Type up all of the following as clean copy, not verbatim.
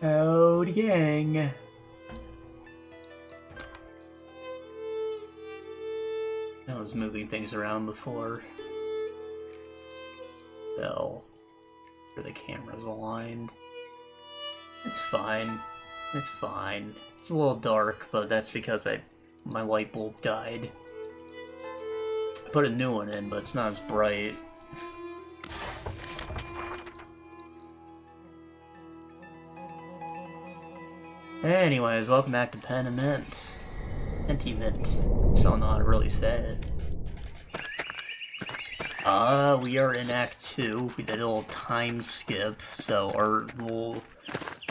Howdy gang. I was moving things around before. So, the camera's aligned. It's fine. It's fine. It's a little dark, but that's because my light bulb died. I put a new one in, but it's not as bright. Anyways, welcome back to Pentiment. Pentiment. Still not how to really say it. We are in Act 2. We did a little time skip, so our little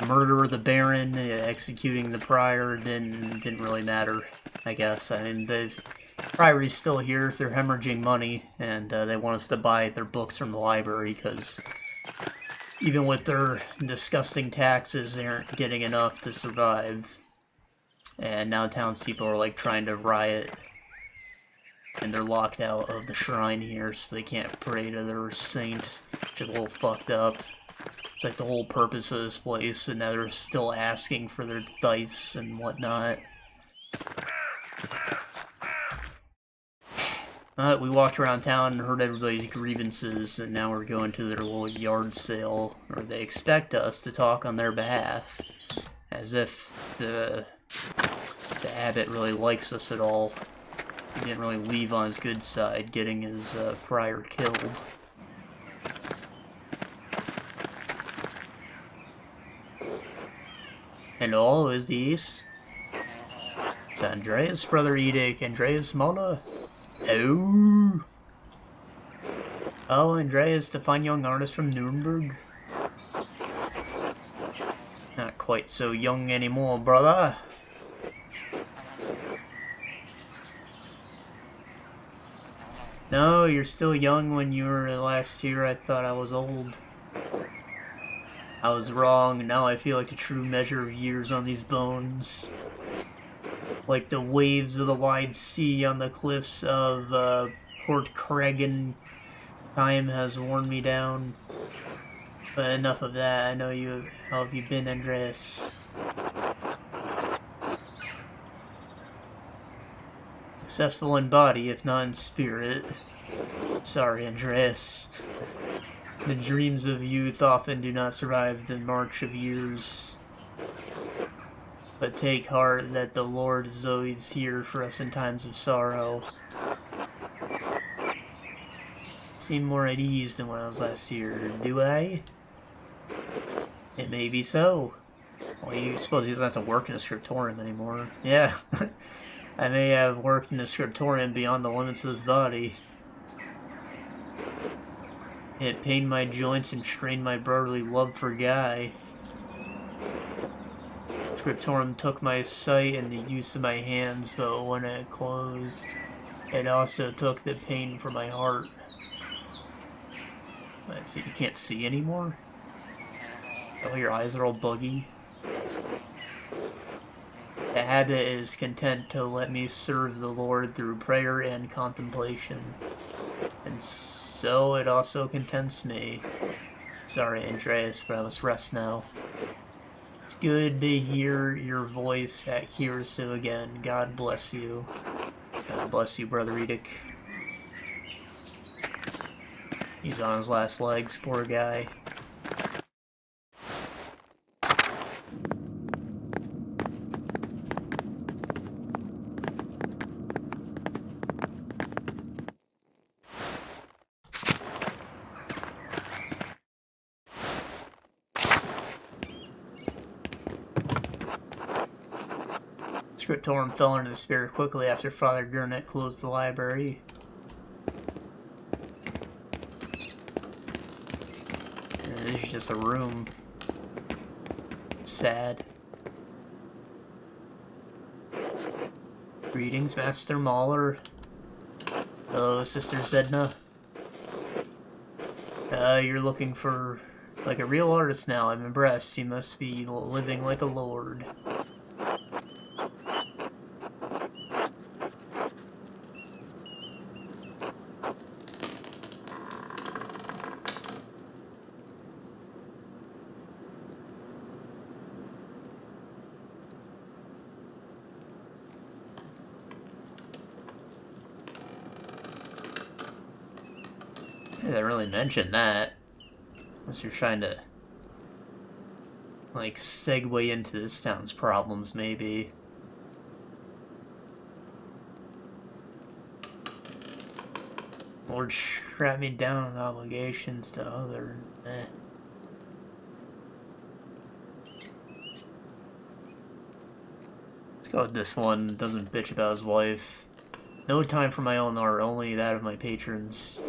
murder of the Baron, executing the Prior didn't really matter, I guess. I mean, the Priory's still here, they're hemorrhaging money, and they want us to buy their books from the library, because even with their disgusting taxes, they aren't getting enough to survive. And now townspeople are like trying to riot, and they're locked out of the shrine here, so they can't pray to their saint, which is a little fucked up. It's like the whole purpose of this place, and now they're still asking for their tithes and whatnot. We walked around town and heard everybody's grievances, and now we're going to their little yard sale, or they expect us to talk on their behalf, as if the Abbot really likes us at all. He didn't really leave on his good side, getting his prior killed. And all is these. It's Andreas, Brother Edic, Andreas Mona. Oh! Oh, Andreas, the fine young artist from Nuremberg. Not quite so young anymore, brother. No, you're still young. When you were last here, I thought I was old. I was wrong. Now I feel like the true measure of years on these bones. Like the waves of the wide sea on the cliffs of Port Cragen. Time has worn me down. But enough of that. I know you. How have you been, Andreas? Successful in body, if not in spirit. Sorry, Andreas. The dreams of youth often do not survive the march of years. But take heart that the Lord is always here for us in times of sorrow. Seem more at ease than when I was last here, do I? It may be so. Well, you suppose he doesn't have to work in a scriptorium anymore. Yeah. I may have worked in the scriptorium beyond the limits of this body. It pained my joints and strained my brotherly love for Guy. Scriptorium took my sight and the use of my hands, but when it closed, it also took the pain from my heart. So you can't see anymore? Oh, your eyes are all buggy. The Abbot is content to let me serve the Lord through prayer and contemplation, and so it also contents me. Sorry, Andreas, but I must rest now. It's good to hear your voice at Kirisu again. God bless you. God bless you, Brother Edic. He's on his last legs, poor guy. Scriptorium fell into despair quickly after Father Gurnet closed the library. This is just a room. Sad. Greetings, Master Mahler. Hello, Sister Zedna. You're looking for like a real artist now. I'm impressed. You must be living like a lord. They really mention that. Unless you're trying to, like, segue into this town's problems, maybe. Lord strapped me down with obligations to other... Let's go with this one. Doesn't bitch about his wife. No time for my own art, only that of my patrons.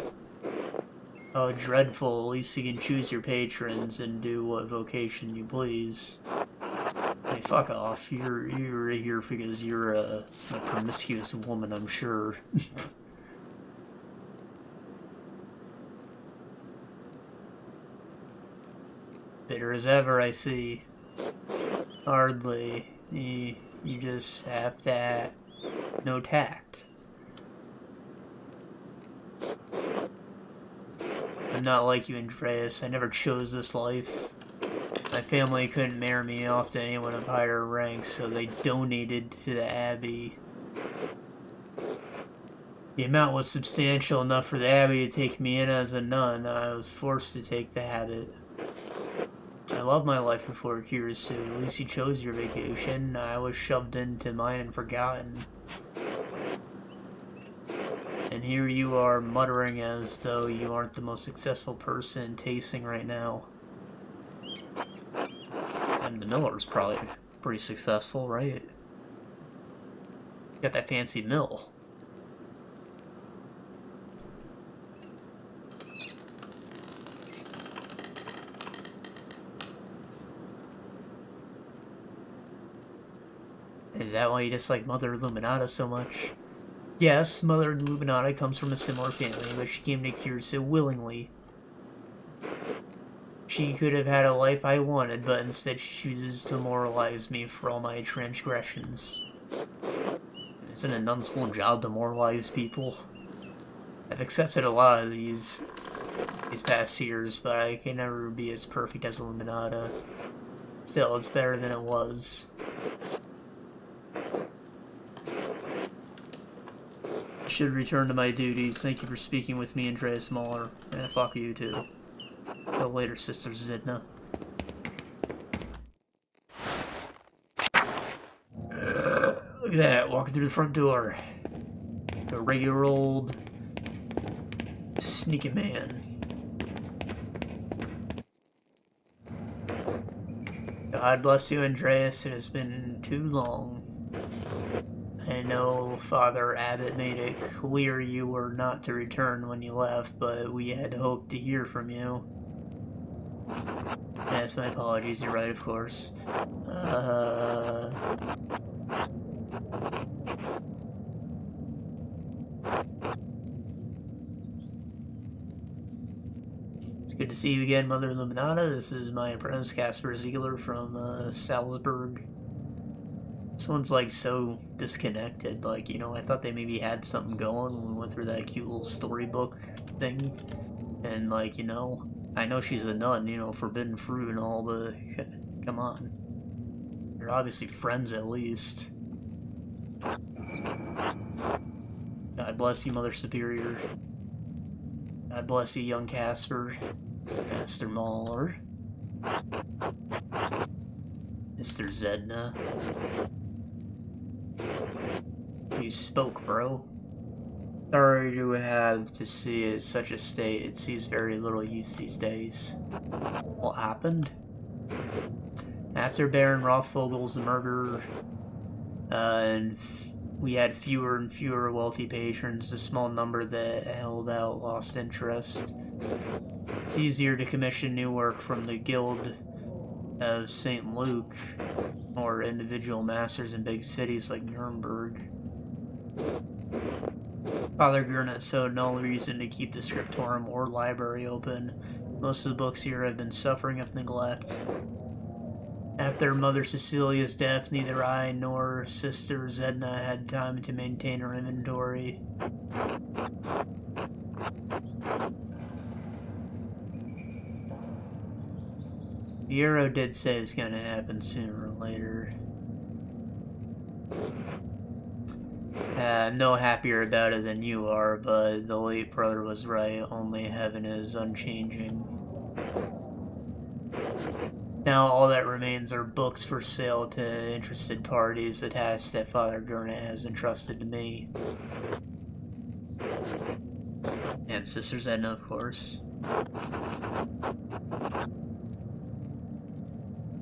Oh, dreadful. At least you can choose your patrons and do what vocation you please. Hey, fuck off. You're here because you're a promiscuous woman, I'm sure. Bitter as ever, I see. Hardly. You just have to no tact. I'm not like you, Andreas. I never chose this life. My family couldn't marry me off to anyone of higher rank, so they donated to the abbey. The amount was substantial enough for the abbey to take me in as a nun. I was forced to take the habit. I love my life before Kirisu. At least you chose your vacation. I was shoved into mine and forgotten. And here you are muttering as though you aren't the most successful person tasting right now. And the miller's probably pretty successful, right? Got that fancy mill. Is that why you dislike Mother Illuminata so much? Yes, Mother Illuminata comes from a similar family, but she came to Kirisu willingly. She could have had a life I wanted, but instead she chooses to moralize me for all my transgressions. Isn't a nun's whole job to moralize people? I've accepted a lot of these past years, but I can never be as perfect as Illuminata. Still, it's better than it was. I should return to my duties. Thank you for speaking with me, Andreas Mahler. And fuck you too. Till later, Sister Zidna. Look at that, walking through the front door. A regular old sneaky man. God bless you, Andreas. It has been too long. I know Father Abbot made it clear you were not to return when you left, but we had hoped to hear from you. Yes, my apologies, you're right, of course. It's good to see you again, Mother Illuminata. This is my apprentice, Casper Ziegler from Salzburg. This one's like so disconnected, like, you know, I thought they maybe had something going when we went through that cute little storybook thing, and like, you know, I know she's a nun, you know, forbidden fruit and all, but come on. You're obviously friends at least. God bless you, Mother Superior. God bless you, young Casper. Master Mahler. Mr. Zedna. You spoke, bro. Sorry to have to see it such a state. It sees very little use these days. What happened? After Baron Rothvogel's murder, and we had fewer and fewer wealthy patrons, the small number that held out lost interest. It's easier to commission new work from the Guild of St. Luke or individual masters in big cities like Nuremberg. Father Gurnet showed no reason to keep the scriptorium or library open. Most of the books here have been suffering of neglect. After Mother Cecilia's death, neither I nor Sister Zedna had time to maintain her inventory. Bureau did say it's going to happen sooner or later. I'm no happier about it than you are, but the late brother was right. Only heaven is unchanging. Now all that remains are books for sale to interested parties, a task that Father Gurnet has entrusted to me. And Sister Edna, of course.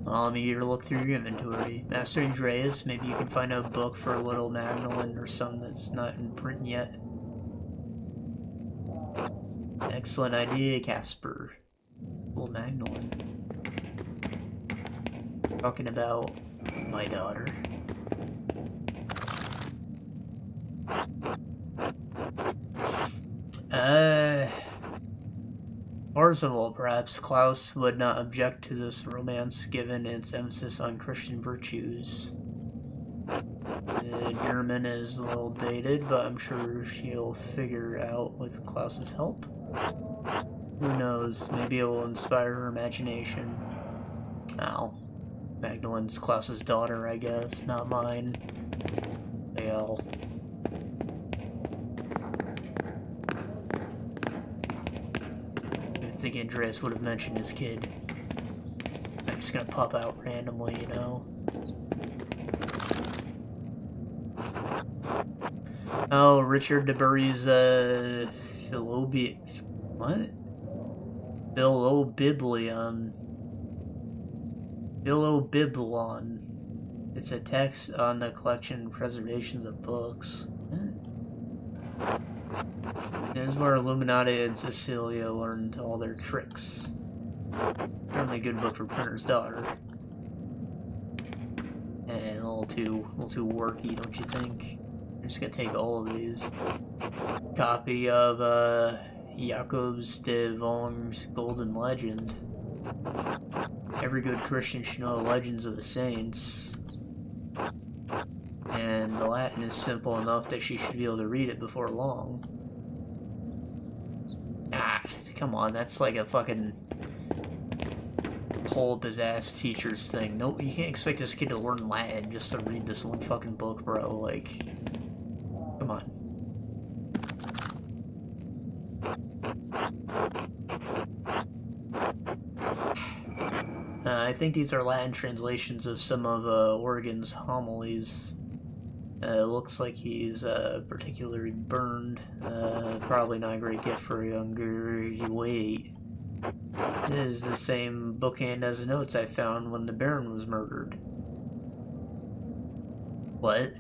Well, I'm eager to look through your inventory. Master Andreas, maybe you can find a book for little Magdalene or some that's not in print yet. Excellent idea, Casper. Little Magdalene. Talking about my daughter. Parzival, perhaps Claus would not object to this romance given its emphasis on Christian virtues. The German is a little dated, but I'm sure she'll figure it out with Klaus's help. Who knows, maybe it will inspire her imagination. Ow. Magdalene's Klaus's daughter, I guess, not mine. Well. I think Andreas would have mentioned his kid. I'm just gonna pop out randomly, you know? Oh, Richard de Bury's, Philobiblon. It's a text on the collection and preservation of books. This is where Illuminati and Cecilia learned all their tricks. Certainly a good book for Printer's daughter. And a little too worky, don't you think? I'm just gonna take all of these. Copy of Jacobs de Worm's Golden Legend. Every good Christian should know the legends of the saints. And the Latin is simple enough that she should be able to read it before long. Ah, come on, that's like a fucking pull up his ass teacher's thing. Nope, you can't expect this kid to learn Latin just to read this one fucking book, bro. Like, come on. I think these are Latin translations of some of Origen's homilies. Looks like he's particularly burned. Probably not a great gift for a younger wait. It is the same bookend as the notes I found when the Baron was murdered. What?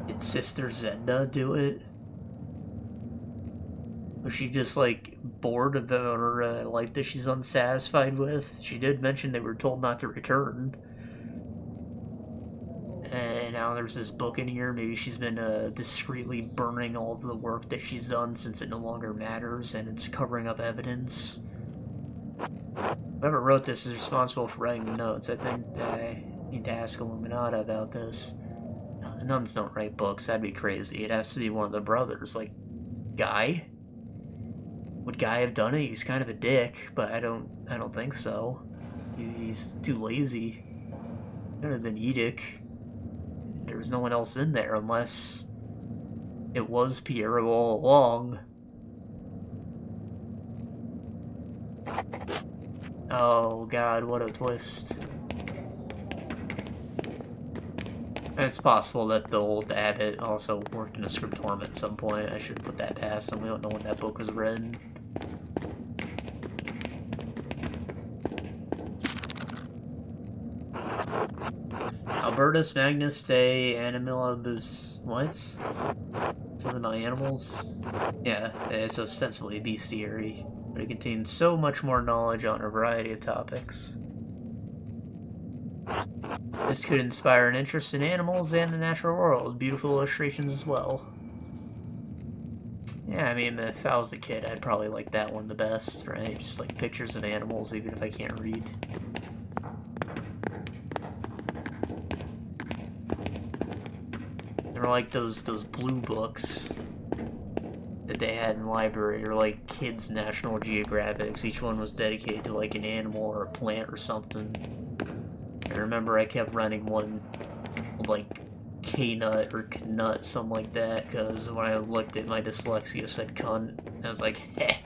Did Sister Zenda do it? Was she just, like, bored about her life that she's unsatisfied with? She did mention they were told not to return. And now there's this book in here. Maybe she's been discreetly burning all of the work that she's done since it no longer matters and it's covering up evidence. Whoever wrote this is responsible for writing the notes. I think I need to ask Illuminati about this. No, the nuns don't write books. That'd be crazy. It has to be one of the brothers. Like, Guy? Would Guy have done it? He's kind of a dick, but I don't think so. He's too lazy. It could have been Edic. There was no one else in there unless it was Pierre all along. Oh god, what a twist. It's possible that the old Abbot also worked in a scriptorium at some point. I should put that past him. We don't know when that book was written. Albertus Magnus de Animalibus. What? Something about animals? Yeah, it's ostensibly a bestiary, but it contains so much more knowledge on a variety of topics. This could inspire an interest in animals and the natural world. Beautiful illustrations as well. Yeah, I mean, if I was a kid, I'd probably like that one the best, right? Just like pictures of animals, even if I can't read. They're like those blue books that they had in the library, or like kids' National Geographics. Each one was dedicated to like an animal or a plant or something. They remember I kept running one, like, K-nut or Knut, something like that, because when I looked at my dyslexia, it said cunt. I was like, heh.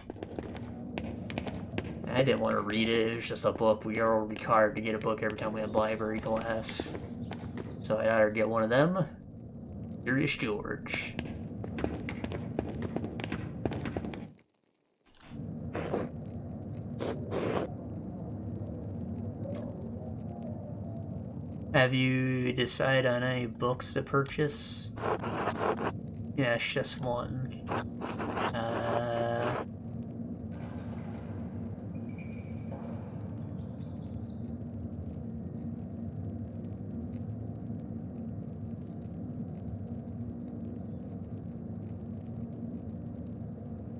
I didn't want to read it. It was just a book. We are required to get a book every time we have library class. So I either get one of them, Curious George. Have you decided on any books to purchase? Yeah, it's just one.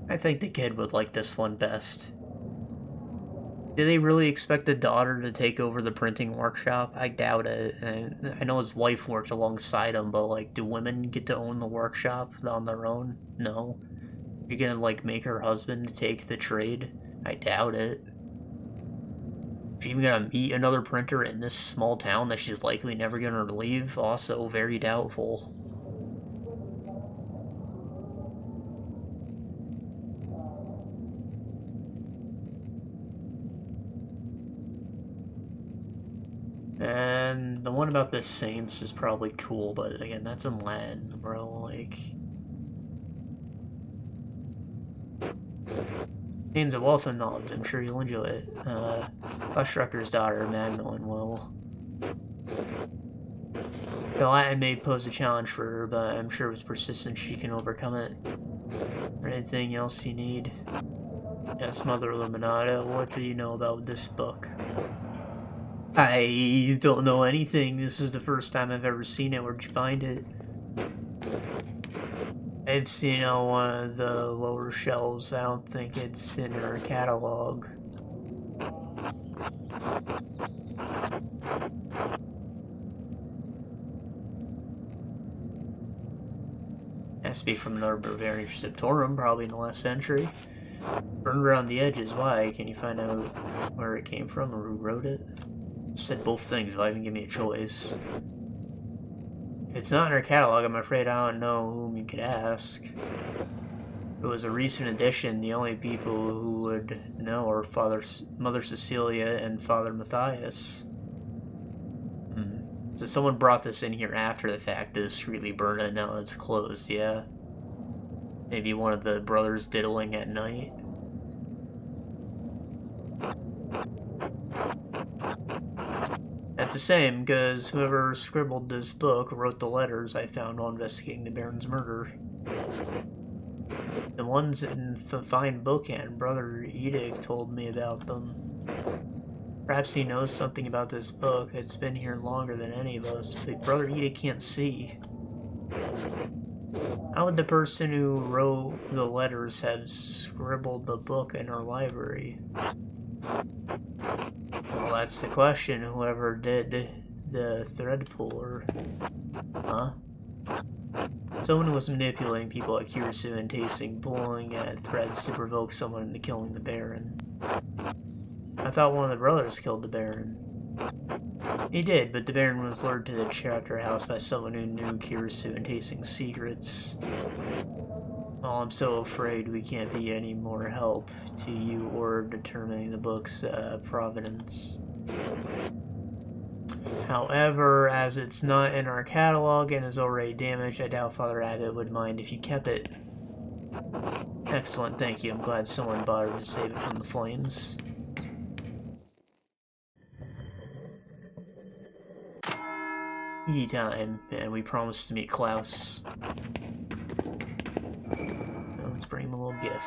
I think the kid would like this one best. Do they really expect the daughter to take over the printing workshop? I doubt it. And I know his wife worked alongside him, but, like, do women get to own the workshop on their own? No. You're gonna, like, make her husband take the trade? I doubt it. She's even gonna meet another printer in this small town that she's likely never gonna leave? Also very doubtful. And the one about the saints is probably cool, but again, that's in Latin, bro, like... Gains a wealth of knowledge, I'm sure you'll enjoy it. Bushrucker's daughter, Magdalene, will. The Latin may pose a challenge for her, but I'm sure with persistence she can overcome it. Or anything else you need? Yes, Mother Illuminata, what do you know about this book? I don't know anything. This is the first time I've ever seen it. Where'd you find it? I've seen it on one of the lower shelves. I don't think it's in our catalog. Has to be from another Bavarian scriptorum, probably in the last century. Burned around the edges. Why? Can you find out where it came from or who wrote it? Said both things, but even give me a choice. If it's not in our catalog, I'm afraid I don't know whom you could ask. If it was a recent edition, the only people who would know are Mother Cecilia and Father Matthias. So someone brought this in here after the fact to discreetly burn it, now it's closed, yeah? Maybe one of the brothers diddling at night? That's the same, because whoever scribbled this book wrote the letters I found while investigating the Baron's murder. The ones in the fine book, and Brother Edict told me about them. Perhaps he knows something about this book. It's been here longer than any of us, but Brother Edict can't see. How would the person who wrote the letters have scribbled the book in our library? Well, that's the question. Whoever did the thread puller. Huh? Someone who was manipulating people at Kirisu and tasting, pulling at threads to provoke someone into killing the Baron. I thought one of the brothers killed the Baron. He did, but the Baron was lured to the chapter house by someone who knew Kirisu and tasting secrets. Well, I'm so afraid we can't be any more help to you or determining the book's provenance. However, as it's not in our catalog and is already damaged, I doubt Father Abbot would mind if you kept it. Excellent, thank you. I'm glad someone bothered to save it from the flames. Tea time, and we promised to meet Claus. Let's bring him a little gift.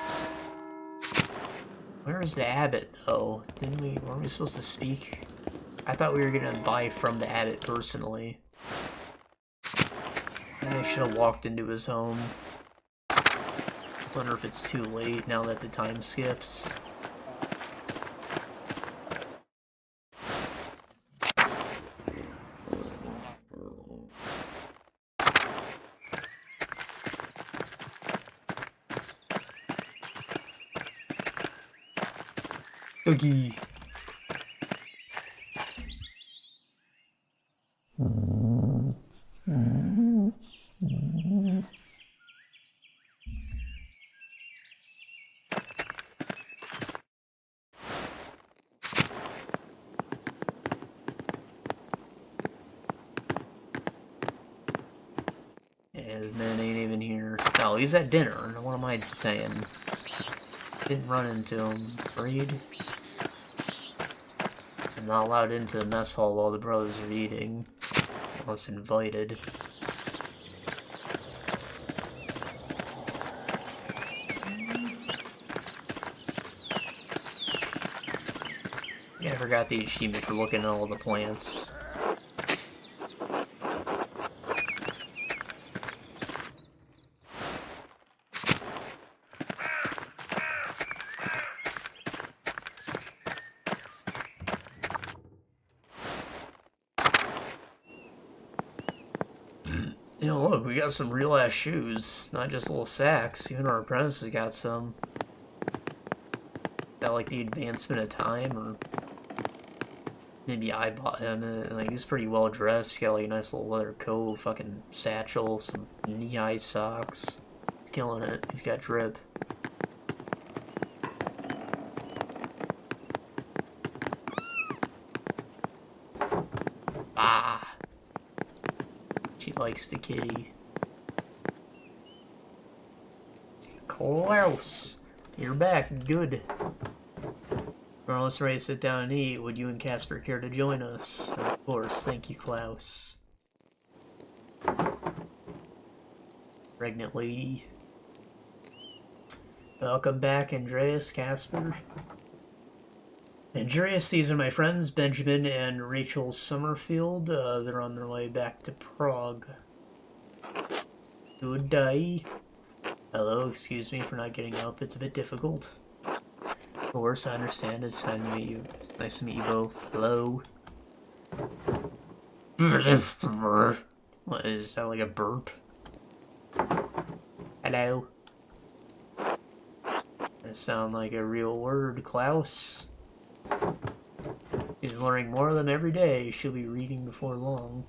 Where is the Abbot, though? Weren't we supposed to speak? I thought we were gonna buy from the Abbot personally. Maybe I should have walked into his home. Wonder if it's too late now that the time skips. Doggy. This man ain't even here. No, he's at dinner. What am I saying? Didn't run into him. Afraid? I'm not allowed into the mess hall while the brothers are eating. I was invited. Yeah, I forgot the achievement for looking at all the plants. You know, look, we got some real-ass shoes, not just little sacks. Even our apprentices got some. Got, like, the advancement of time, or... Maybe I bought him, like, he's pretty well-dressed. He's got, like, a nice little leather coat, fucking satchel, some knee-high socks. He's killing it. He's got drip. She likes the kitty. Klaus! You're back. Good. Well, let's ready to sit down and eat. Would you and Casper care to join us? Of course. Thank you, Klaus. Pregnant lady. Welcome back, Andreas, Casper. Andreas, these are my friends, Benjamin and Rachel Summerfield. They're on their way back to Prague. Good day. Hello, excuse me for not getting up. It's a bit difficult. Of course, I understand. It's time to meet you. Nice to meet you both. Hello. What, is that like a burp? Hello. That sound like a real word, Klaus. She's learning more of them every day. She'll be reading before long.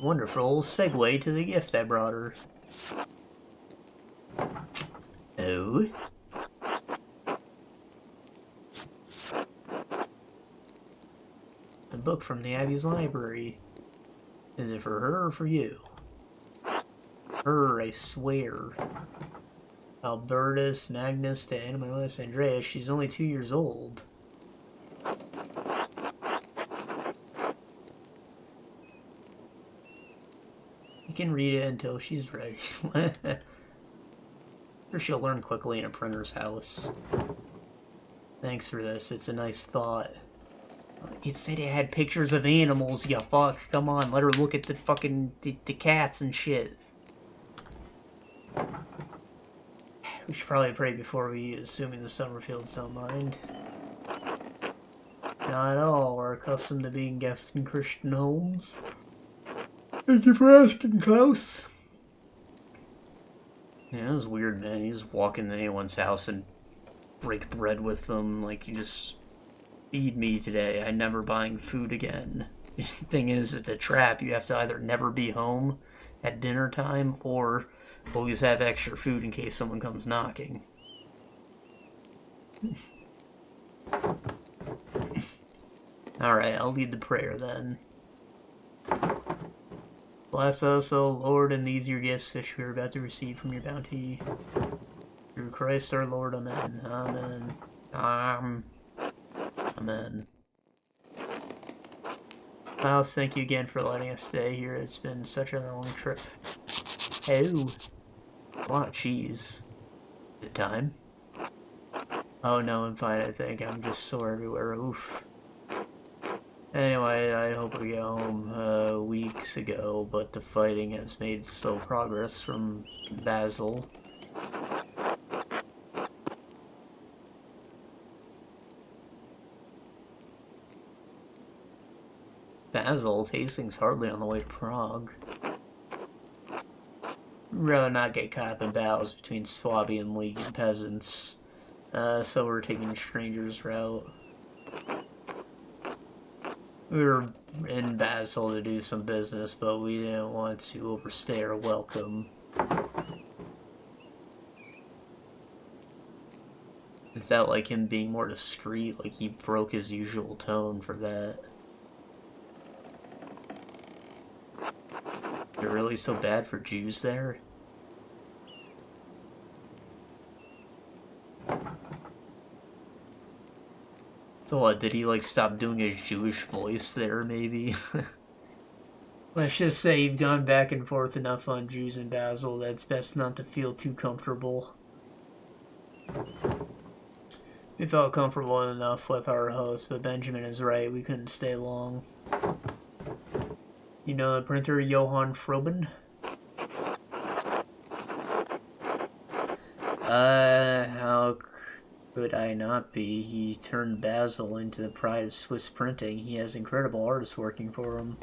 Wonderful segue to the gift I brought her. Oh? A book from the Abbey's library. Is it for her or for you? Her, I swear. Albertus, Magnus, to Animalus, Andreas. She's only 2 years old. You can read it until she's ready. Or she'll learn quickly in a printer's house. Thanks for this. It's a nice thought. It said it had pictures of animals, you fuck. Come on, let her look at the fucking the cats and shit. We should probably pray before we eat, assuming the Summerfields don't mind. Not at all. We're accustomed to being guests in Christian homes. Thank you for asking, Klaus. Yeah, it was weird, man. You just walk into anyone's house and break bread with them. Like, you just feed me today. I'm never buying food again. The thing is, it's a trap. You have to either never be home at dinner time or always have extra food in case someone comes knocking. Alright, I'll lead the prayer then. Bless us, O Lord, and these your gifts which we are about to receive from your bounty. Through Christ our Lord, amen. Amen. Amen. Klaus, thank you again for letting us stay here. It's been such a long trip. Oh. A lot of cheese. Is it time? Oh no, I'm fine, I think. I'm just sore everywhere. Oof. Anyway, I hope we get home weeks ago, but the fighting has made slow progress from Basil. Basil? Tasting's hardly on the way to Prague. Rather not get caught up in battles between Swabian League and peasants, so we're taking the stranger's route. We were in Basel to do some business, but we didn't want to overstay our welcome. Is that like him being more discreet? Like he broke his usual tone for that? You're really so bad for Jews there? So what, did he like stop doing his Jewish voice there, maybe? Let's just say you've gone back and forth enough on Jews and Basil that it's best not to feel too comfortable. We felt comfortable enough with our host, but Benjamin is right, we couldn't stay long. You know the printer Johann Froben? How could I not be? He turned Basil into the pride of Swiss printing. He has incredible artists working for him.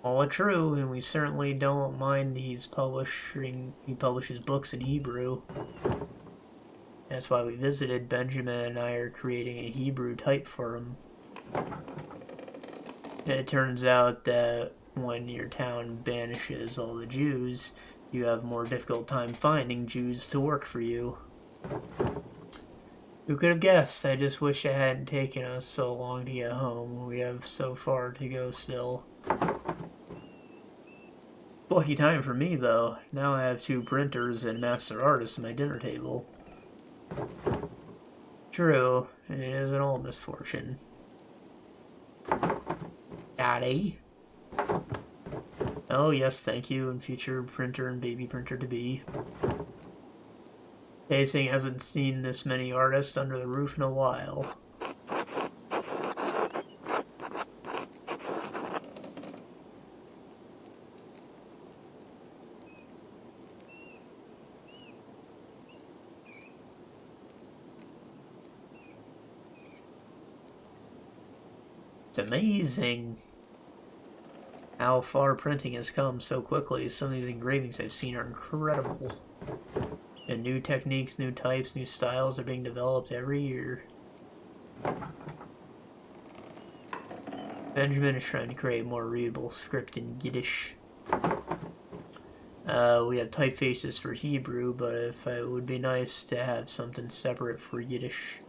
All true, and we certainly don't mind he publishes books in Hebrew. That's why we visited. Benjamin and I are creating a Hebrew type for him. It turns out that when your town banishes all the Jews, you have a more difficult time finding Jews to work for you. Who could have guessed? I just wish it hadn't taken us so long to get home. We have so far to go still. Lucky time for me, though. Now I have 2 printers and master artists at my dinner table. True, and it isn't all misfortune. Daddy? Oh, yes, thank you, and future printer and baby printer to be. Tasting hasn't seen this many artists under the roof in a while. It's amazing how far printing has come so quickly. Some of these engravings I've seen are incredible. And new techniques, new types, new styles are being developed every year. Benjamin is trying to create more readable script in Yiddish. We have typefaces for Hebrew, but it would be nice to have something separate for Yiddish.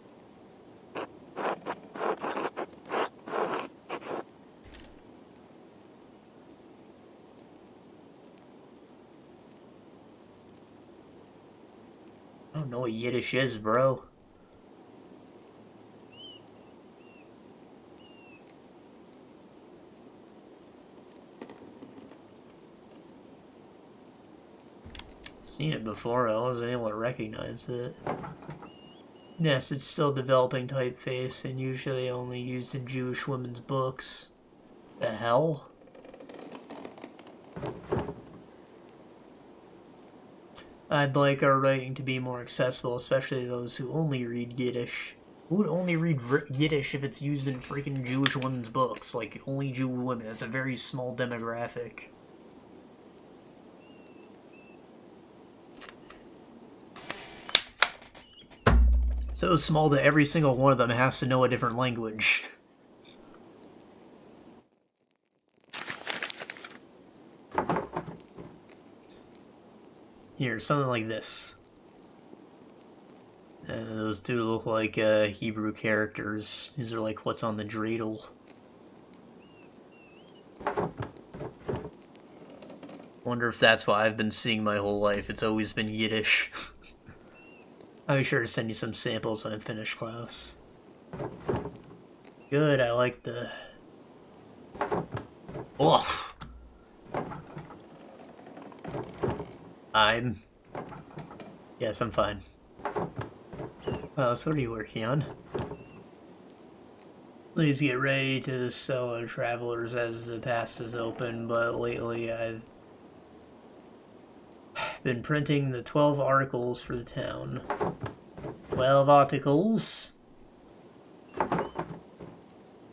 I don't know what Yiddish is, bro. Seen it before, I wasn't able to recognize it. Yes, it's still developing typeface and usually only used in Jewish women's books. The hell? I'd like our writing to be more accessible, especially those who only read Yiddish. Who would only read Yiddish if it's used in freaking Jewish women's books? Like, only Jewish women. That's a very small demographic. So small that every single one of them has to know a different language. Here, something like this. And those do look like Hebrew characters. These are like what's on the dreidel. Wonder if that's why I've been seeing my whole life. It's always been Yiddish. I'll be sure to send you some samples when I'm finished, Klaus. Good, I like the... Oof! Yes, I'm fine. Well, so what are you working on? Please get ready to sell our travelers as the pass is open, but lately I've been printing the 12 articles for the town. 12 articles?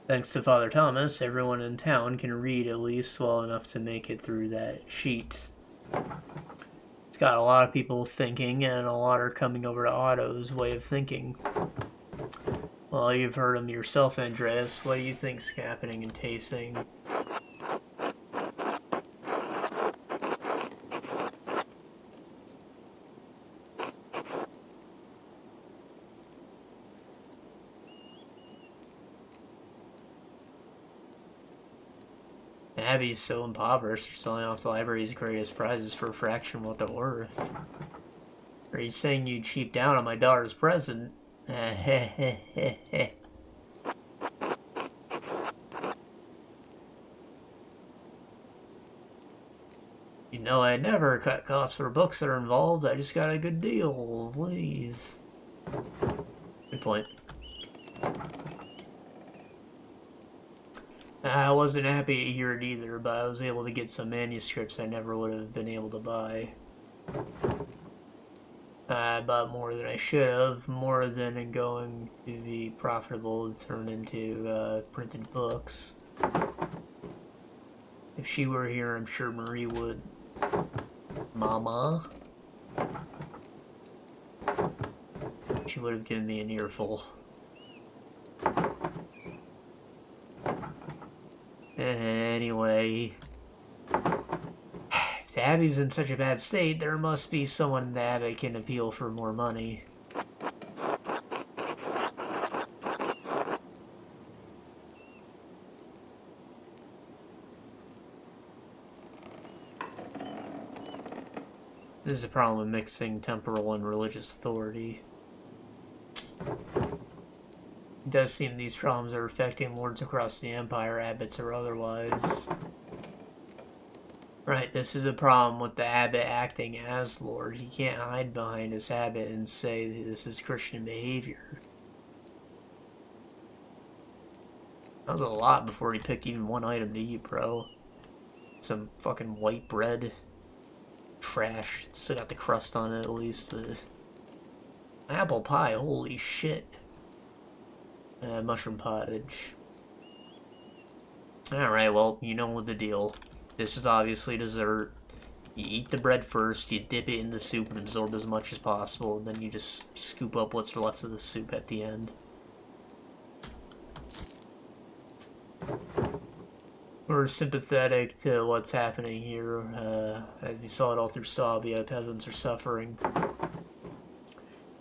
Thanks to Father Thomas, everyone in town can read at least well enough to make it through that sheet. It's got a lot of people thinking, and a lot are coming over to Otto's way of thinking. Well, you've heard him yourself, Andreas. What do you think's happening in tasting? Abbey's so impoverished, they're selling off the library's greatest prizes for a fraction of what they're worth. Are you saying you cheap down on my daughter's present? You know, I never cut costs for books that are involved. I just got a good deal. Please. Good point. I wasn't happy to hear it either, but I was able to get some manuscripts I never would have been able to buy. I bought more than I should have, more than going to be profitable to turn into printed books. If she were here, I'm sure Marie would. Mama? She would have given me an earful. Anyway, if the Abbey's in such a bad state, there must be someone in the Abbey can appeal for more money. This is a problem with mixing temporal and religious authority. It does seem these problems are affecting lords across the Empire, abbots or otherwise. Right, this is a problem with the abbot acting as lord. He can't hide behind his abbot and say this is Christian behavior. That was a lot before he picked even one item to eat, bro. Some fucking white bread. Trash. Still got the crust on it at least. But apple pie, holy shit. Mushroom pottage. Alright, well, you know the deal. This is obviously dessert. You eat the bread first, you dip it in the soup and absorb as much as possible, and then you just scoop up what's left of the soup at the end. We're sympathetic to what's happening here. We saw it all through Sabia. Peasants are suffering.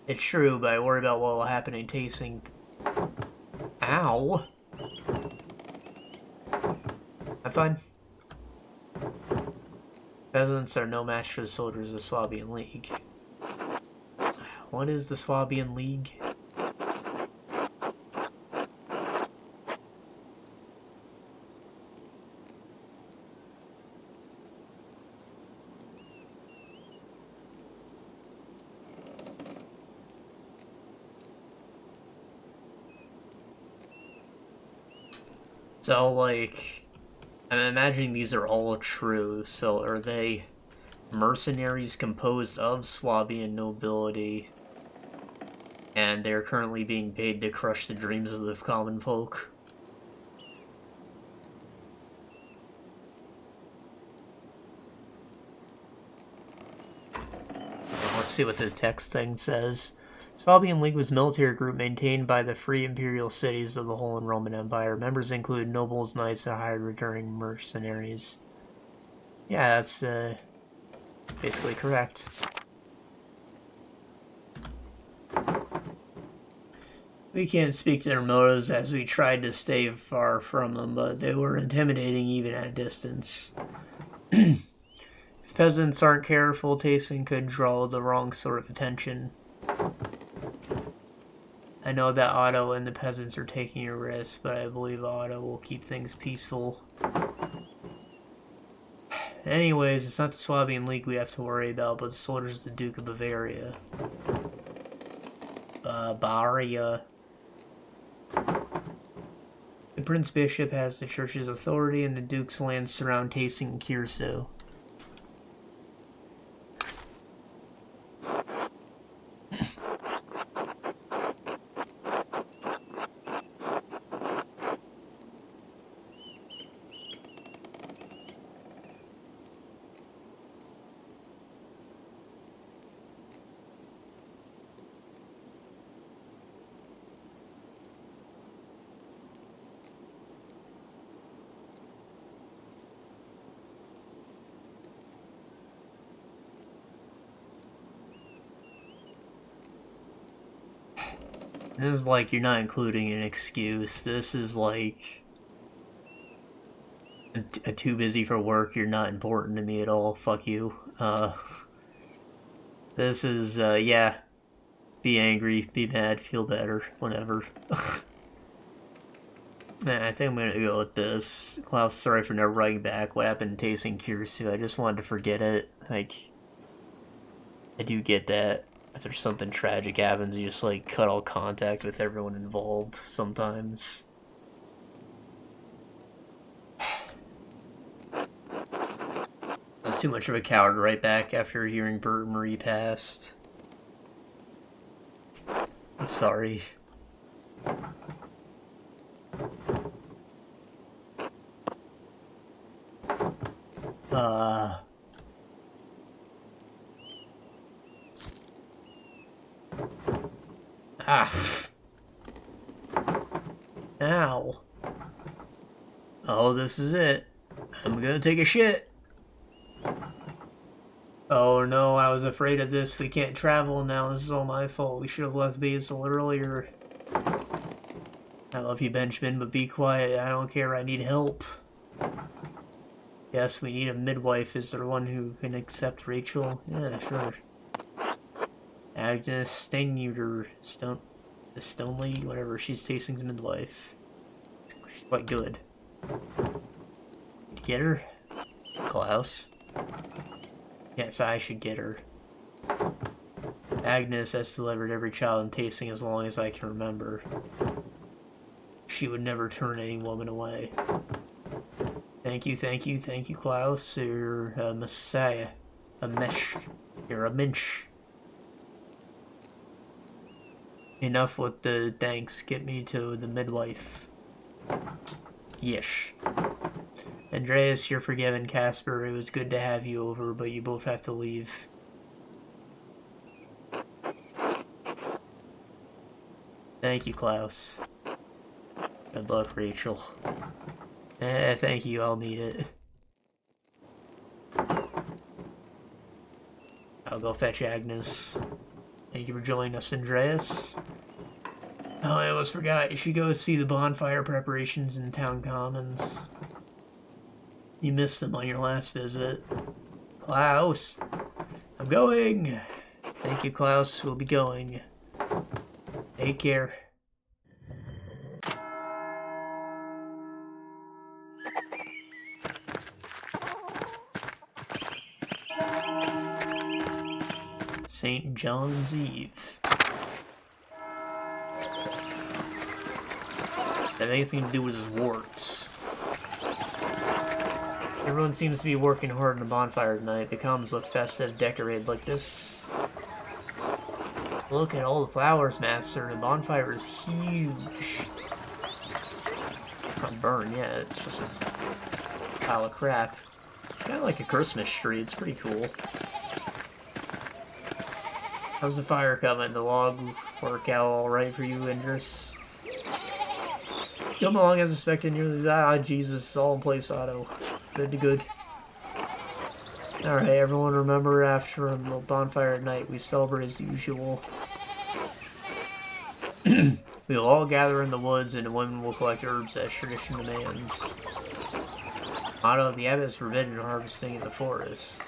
It's true, but I worry about what will happen in tasting. Ow! I'm fine. Peasants are no match for the soldiers of the Swabian League. What is the Swabian League? So, like, I'm imagining these are all true. So, are they mercenaries composed of Swabian nobility, and they're currently being paid to crush the dreams of the common folk? Let's see what the text thing says. Swabian League was a military group maintained by the free imperial cities of the Holy Roman Empire. Members include nobles, knights, and hired returning mercenaries. Yeah, that's basically correct. We can't speak to their motives as we tried to stay far from them, but they were intimidating even at distance. If peasants aren't careful, tasting could draw the wrong sort of attention. I know that Otto and the peasants are taking a risk, but I believe Otto will keep things peaceful. Anyways, it's not the Swabian League we have to worry about, but the soldiers of the Duke of Bavaria. Bavaria. The Prince Bishop has the church's authority, and the Duke's lands surround Tasing and Kirso. This is like, you're not including an excuse. This is like too busy for work. You're not important to me at all. Fuck you. This is, yeah. Be angry, be mad, feel better, whatever. Man, I think I'm gonna go with this. Klaus, sorry for never writing back. What happened to tasting Kirsu? I just wanted to forget it. Like, I do get that. If there's something tragic happens, you just, like, cut all contact with everyone involved sometimes. I was too much of a coward to write back after hearing Bert and Marie passed. I'm sorry. Ow. Oh, this is it. I'm gonna take a shit. Oh no, I was afraid of this. We can't travel now. This is all my fault. We should have left base a little earlier. I love you, Benjamin, but be quiet. I don't care. I need help. Yes, we need a midwife. Is there one who can accept Rachel? Yeah, sure. Agnes Steinuter, the Stone Lady, whatever. She's Tasting's midwife. She's quite good. Get her? Klaus? Yes, I should get her. Agnes has delivered every child in Tasting as long as I can remember. She would never turn any woman away. Thank you, Klaus. You're a messiah. A mesh. You're a minch. Enough with the thanks. Get me to the midwife. Yesh. Andreas, you're forgiven. Casper, it was good to have you over, but you both have to leave. Thank you, Klaus. Good luck, Rachel. Thank you, I'll need it. I'll go fetch Agnes. Thank you for joining us, Andreas. Oh, I almost forgot. You should go see the bonfire preparations in town commons. You missed them on your last visit. Klaus! I'm going! Thank you, Klaus. We'll be going. Take care. St. John's Eve. That anything to do with his warts. Everyone seems to be working hard on the bonfire tonight. The commons look festive, decorated like this. Look at all the flowers, Master. The bonfire is huge. It's not burned yet. It's just a pile of crap. Kind of like a Christmas tree. It's pretty cool. How's the fire coming? The log work out alright for you, Indris? Come along as expected. Jesus, it's all in place, Otto. Good to good. Alright, everyone remember after a bonfire at night, we celebrate as usual. We'll all gather in the woods and the women will collect herbs as tradition demands. Otto, the abbot is forbidden harvesting in the forest.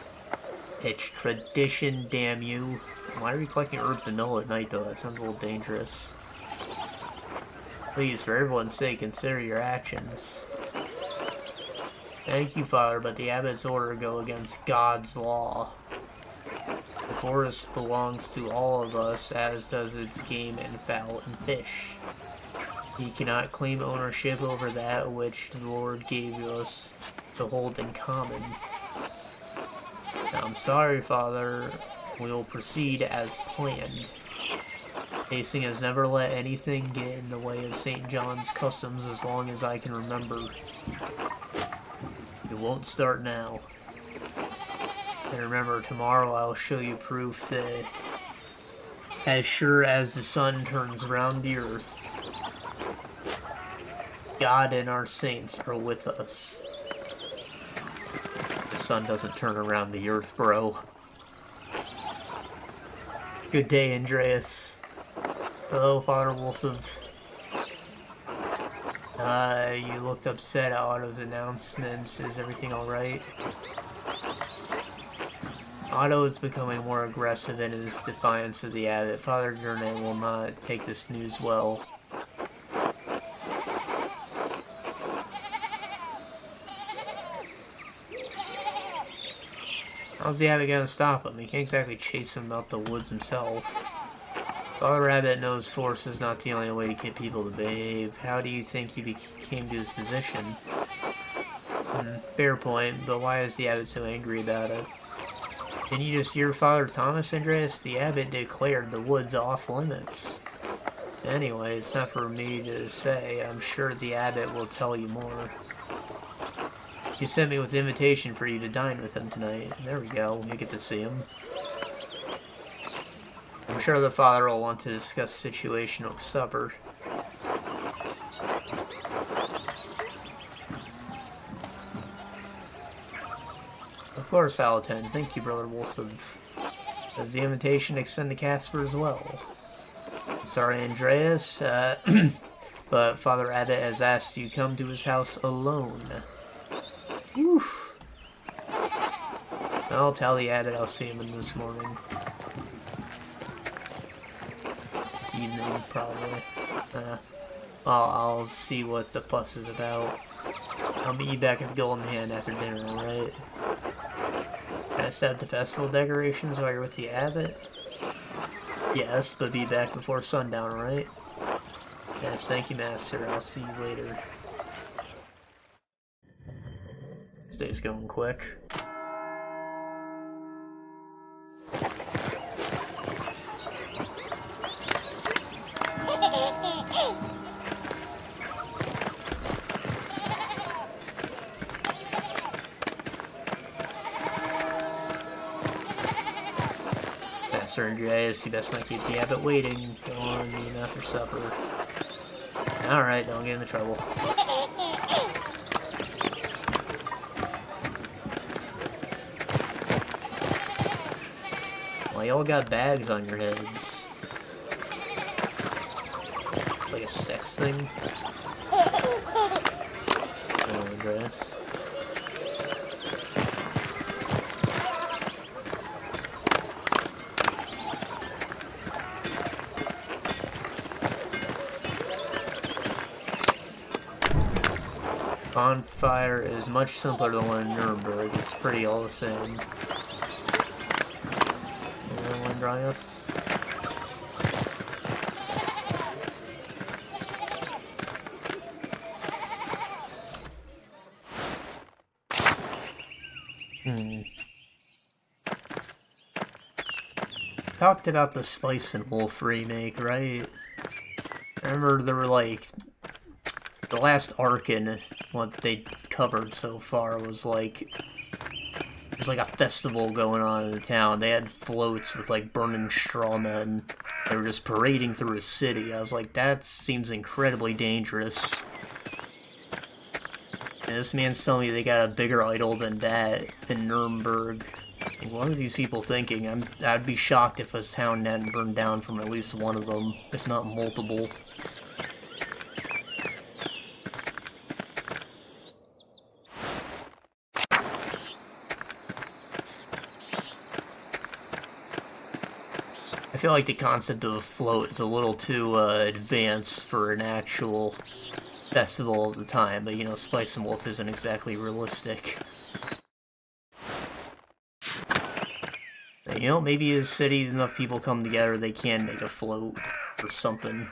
It's tradition, damn you. Why are we collecting herbs in the middle of the night, though? That sounds a little dangerous. Please, for everyone's sake, consider your actions. Thank you, Father, but the abbot's order go against God's law. The forest belongs to all of us, as does its game and fowl and fish. He cannot claim ownership over that which the Lord gave us to hold in common. Now, I'm sorry, Father. We will proceed as planned. Tasting has never let anything get in the way of St. John's customs as long as I can remember. It won't start now. And remember, tomorrow I'll show you proof that as sure as the sun turns around the earth, God and our saints are with us. The sun doesn't turn around the earth, bro. Good day, Andreas. Hello, Father Wolsov. You looked upset at Otto's announcement. Is everything alright? Otto is becoming more aggressive in his defiance of the Abbot. Father Gurnet will not take this news well. How's the Abbot gonna stop him? He can't exactly chase him out the woods himself. Father Abbot knows force is not the only way to get people to behave. How do you think he came to his position? Fair point, but why is the Abbot so angry about it? Didn't you just hear Father Thomas, Andreas? The Abbot declared the woods off limits. Anyway, it's not for me to say. I'm sure the Abbot will tell you more. He sent me with the invitation for you to dine with him tonight. There we go. You get to see him. I'm sure the father will want to discuss the situation over supper. Of course, I'll attend. Thank you, Brother Wolfson. Does the invitation extend to Casper as well? I'm sorry, Andreas, but Father Abbot has asked you come to his house alone. Oof. I'll tell the Abbot I'll see him in this morning. This evening, probably. I'll see what the fuss is about. I'll meet you back at the Golden Hand after dinner, alright? Can I set up the festival decorations while you're with the Abbot? Yes, but be back before sundown, alright? Yes, thank you, Master. I'll see you later. This day's going quick. Master Andreas, you best not keep the Abbot waiting. Go on, even after supper. Alright, don't get into trouble. Well, y'all got bags on your heads. It's like a sex thing. Oh, Andreas. Bonfire is much simpler than one in Nuremberg. It's pretty all the same. Anyone drawing us? Talked about the Spice and Wolf remake, right? I remember there were like the last arc in what they covered so far was like there's like a festival going on in the town. They had floats with like burning straw men. They were just parading through a city. I was like, that seems incredibly dangerous. And this man's telling me they got a bigger idol than that in Nuremberg. Like, what are these people thinking? I'd be shocked if a town hadn't burned down from at least one of them, if not multiple. I feel like the concept of a float is a little too advanced for an actual festival of the time, but you know, Spice and Wolf isn't exactly realistic. You know, maybe a city, enough people come together, they can make a float or something.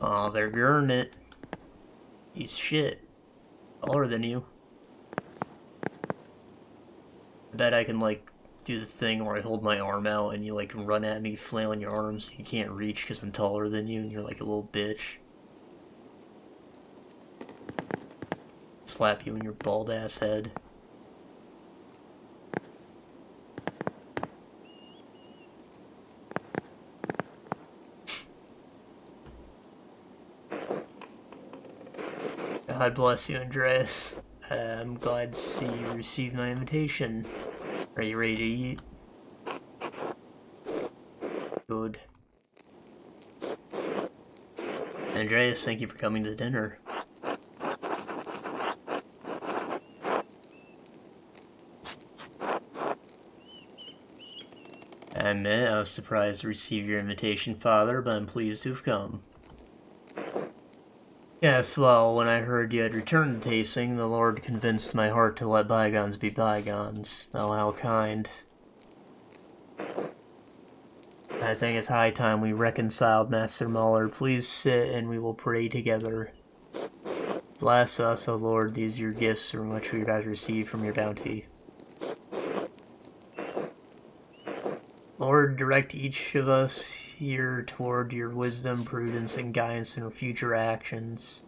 Oh, they're gurning it. He's shit. Taller than you. I bet I can, like, do the thing where I hold my arm out and you, like, run at me flailing your arms so you can't reach because I'm taller than you and you're like a little bitch. Slap you in your bald ass head. God bless you, Andreas. I'm glad to see you received my invitation. Are you ready to eat? Good. Andreas, thank you for coming to dinner. I admit I was surprised to receive your invitation, Father, but I'm pleased to have come. Yes, well, when I heard you had returned to tasting, the Lord convinced my heart to let bygones be bygones. Oh, how kind. I think it's high time we reconciled, Master Muller. Please sit and we will pray together. Bless us, O Lord, these your gifts from which we have received from your bounty. Lord, direct each of us here toward your wisdom, prudence, and guidance in our future actions.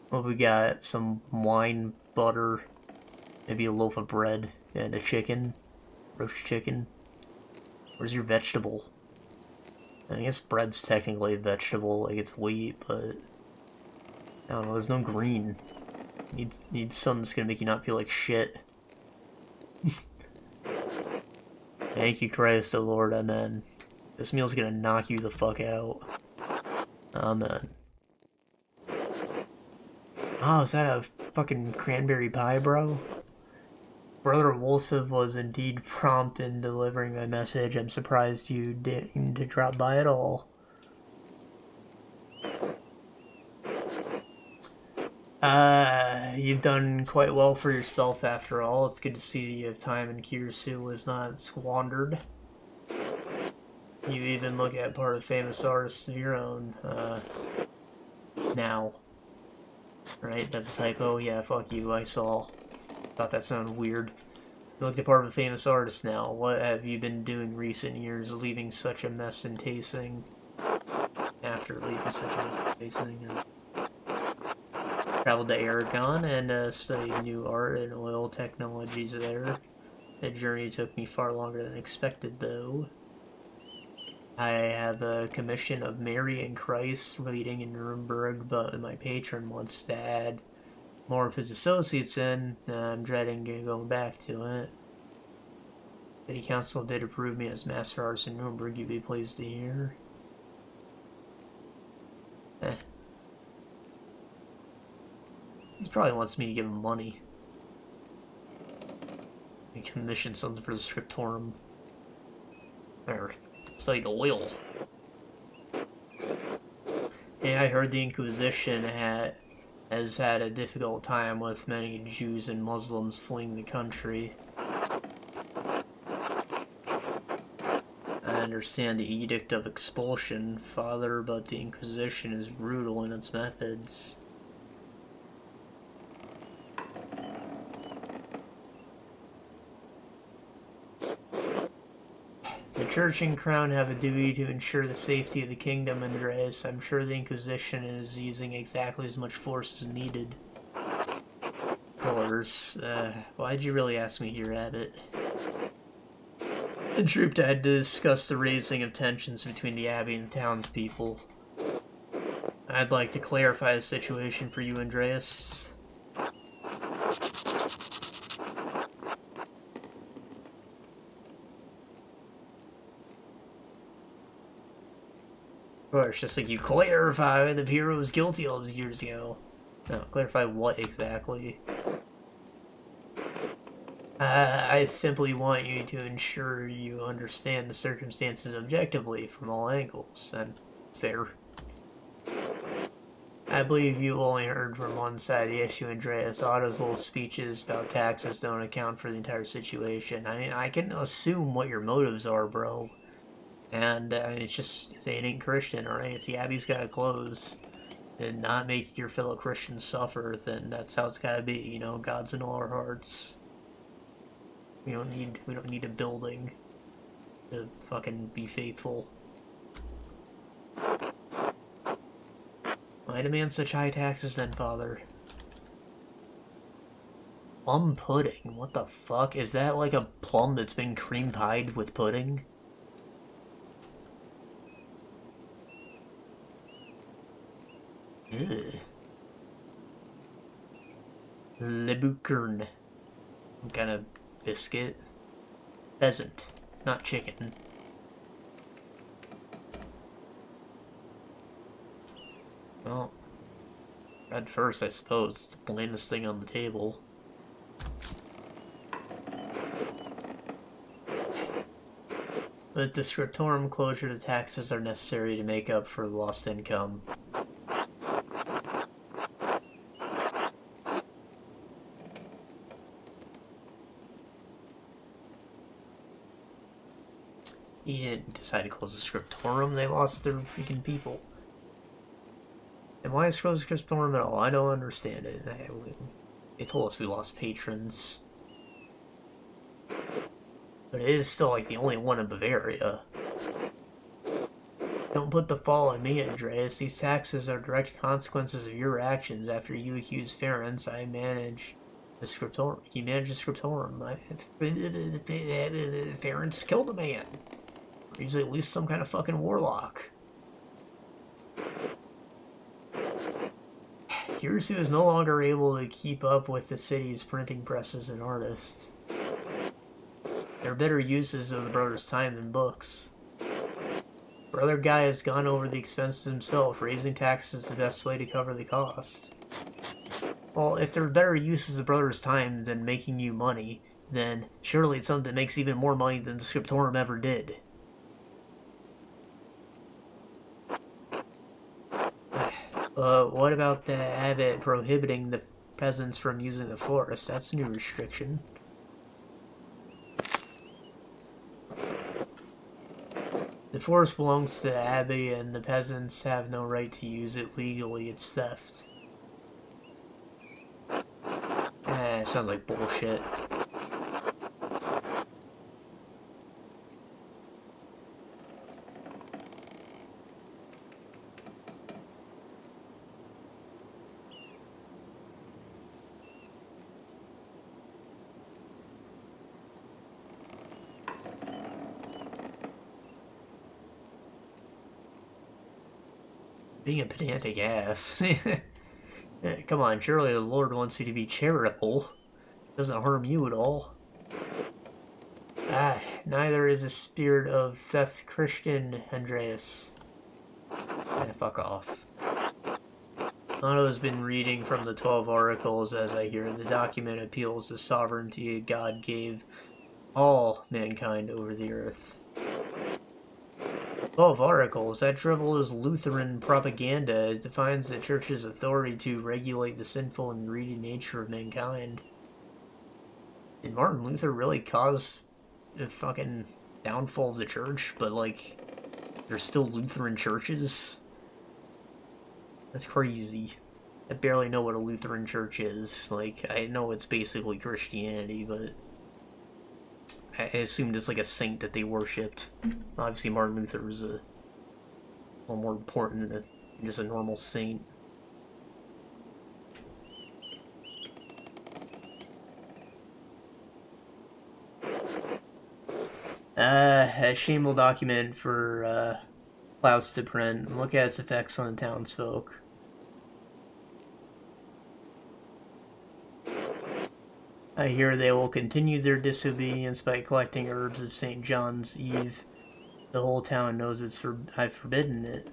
What we got? Some wine, butter, maybe a loaf of bread, and a chicken. Roast chicken. Where's your vegetable? I guess bread's technically a vegetable, like it's wheat, but I don't know, there's no green. Need something that's gonna make you not feel like shit. Thank you, Christ, O Lord, amen. This meal's gonna knock you the fuck out. Amen. Oh, is that a fucking cranberry pie, bro? Brother Wolsov was indeed prompt in delivering my message. I'm surprised you didn't drop by at all. You've done quite well for yourself after all. It's good to see you have time in Kirisu was not squandered. You even look at part of famous artists of your own, now. Right, that's a typo? Yeah, fuck you, I saw. Thought that sounded weird. You looked at part of a famous artist now. What have you been doing recent years, leaving such a mess in tasting? After leaving such a mess in tasting, traveled to Aragon and studied new art and oil technologies there. The journey took me far longer than expected, though. I have a commission of Mary and Christ waiting in Nuremberg, but my patron wants to add more of his associates in. I'm dreading going back to it. City Council did approve me as Master Artist in Nuremberg, you'd be pleased to hear. He probably wants me to give him money. He commissioned something for the scriptorum. Or, studied oil. Hey, I heard the Inquisition has had a difficult time with many Jews and Muslims fleeing the country. I understand the Edict of Expulsion, Father, but the Inquisition is brutal in its methods. The Church and Crown have a duty to ensure the safety of the kingdom, Andreas. I'm sure the Inquisition is using exactly as much force as needed. Pillars. Why'd you really ask me here, Abbot? The troop had to discuss the raising of tensions between the abbey and the townspeople. I'd like to clarify the situation for you, Andreas. Of course, just like you clarify the hero was guilty all those years ago. No, clarify what exactly? I simply want you to ensure you understand the circumstances objectively from all angles, and it's fair. I believe you only heard from one side of the issue, Andreas. Otto's little speeches about taxes don't account for the entire situation. I mean, I can assume what your motives are, bro. And it's just, it ain't Christian, alright? If the abbey's gotta close and not make your fellow Christians suffer, then that's how it's gotta be, you know? God's in all our hearts. We don't need a building to fucking be faithful. Why demand such high taxes then, father? Plum pudding? What the fuck? Is that like a plum that's been cream pied with pudding? Ugh. Lebukern. Some kind of biscuit. Pheasant, not chicken. Well, bread first, I suppose. It's the blandest thing on the table. With the scriptorum closure, the taxes are necessary to make up for lost income. He didn't decide to close the scriptorum, they lost their freaking people. And why is closed the scriptorum at all? I don't understand it. They told us we lost patrons. But it is still like the only one in Bavaria. Don't put the fall on me, Andreas. These taxes are direct consequences of your actions. After you accused Ferenc, I managed the scriptorum. He managed the scriptorum. Ferenc killed a man. He's at least some kind of fucking warlock. Hirsu is no longer able to keep up with the city's printing presses and artists. There are better uses of the brother's time than books. Brother Guy has gone over the expenses himself. Raising taxes is the best way to cover the cost. Well, if there are better uses of brother's time than making you money, then surely it's something that makes even more money than the scriptorum ever did. What about the abbot prohibiting the peasants from using the forest? That's a new restriction. The forest belongs to the abbey and the peasants have no right to use it legally. It's theft. Sounds like bullshit. Being a pedantic ass. Come on, surely the Lord wants you to be charitable. Doesn't harm you at all. Neither is a spirit of theft Christian, Andreas. Fuck off. Otto has been reading from the 12 Articles as I hear. The document appeals to sovereignty God gave all mankind over the earth. 12 Articles? That drivel is Lutheran propaganda. It defines the Church's authority to regulate the sinful and greedy nature of mankind. Did Martin Luther really cause the fucking downfall of the Church? But, like, there's still Lutheran churches? That's crazy. I barely know what a Lutheran church is. Like, I know it's basically Christianity, but I assumed it's like a saint that they worshipped. Obviously, Martin Luther was a little more important than just a normal saint. A shameful document for Claus to print. Look at its effects on the townsfolk. I hear they will continue their disobedience by collecting herbs of St. John's Eve. The whole town knows I've forbidden it.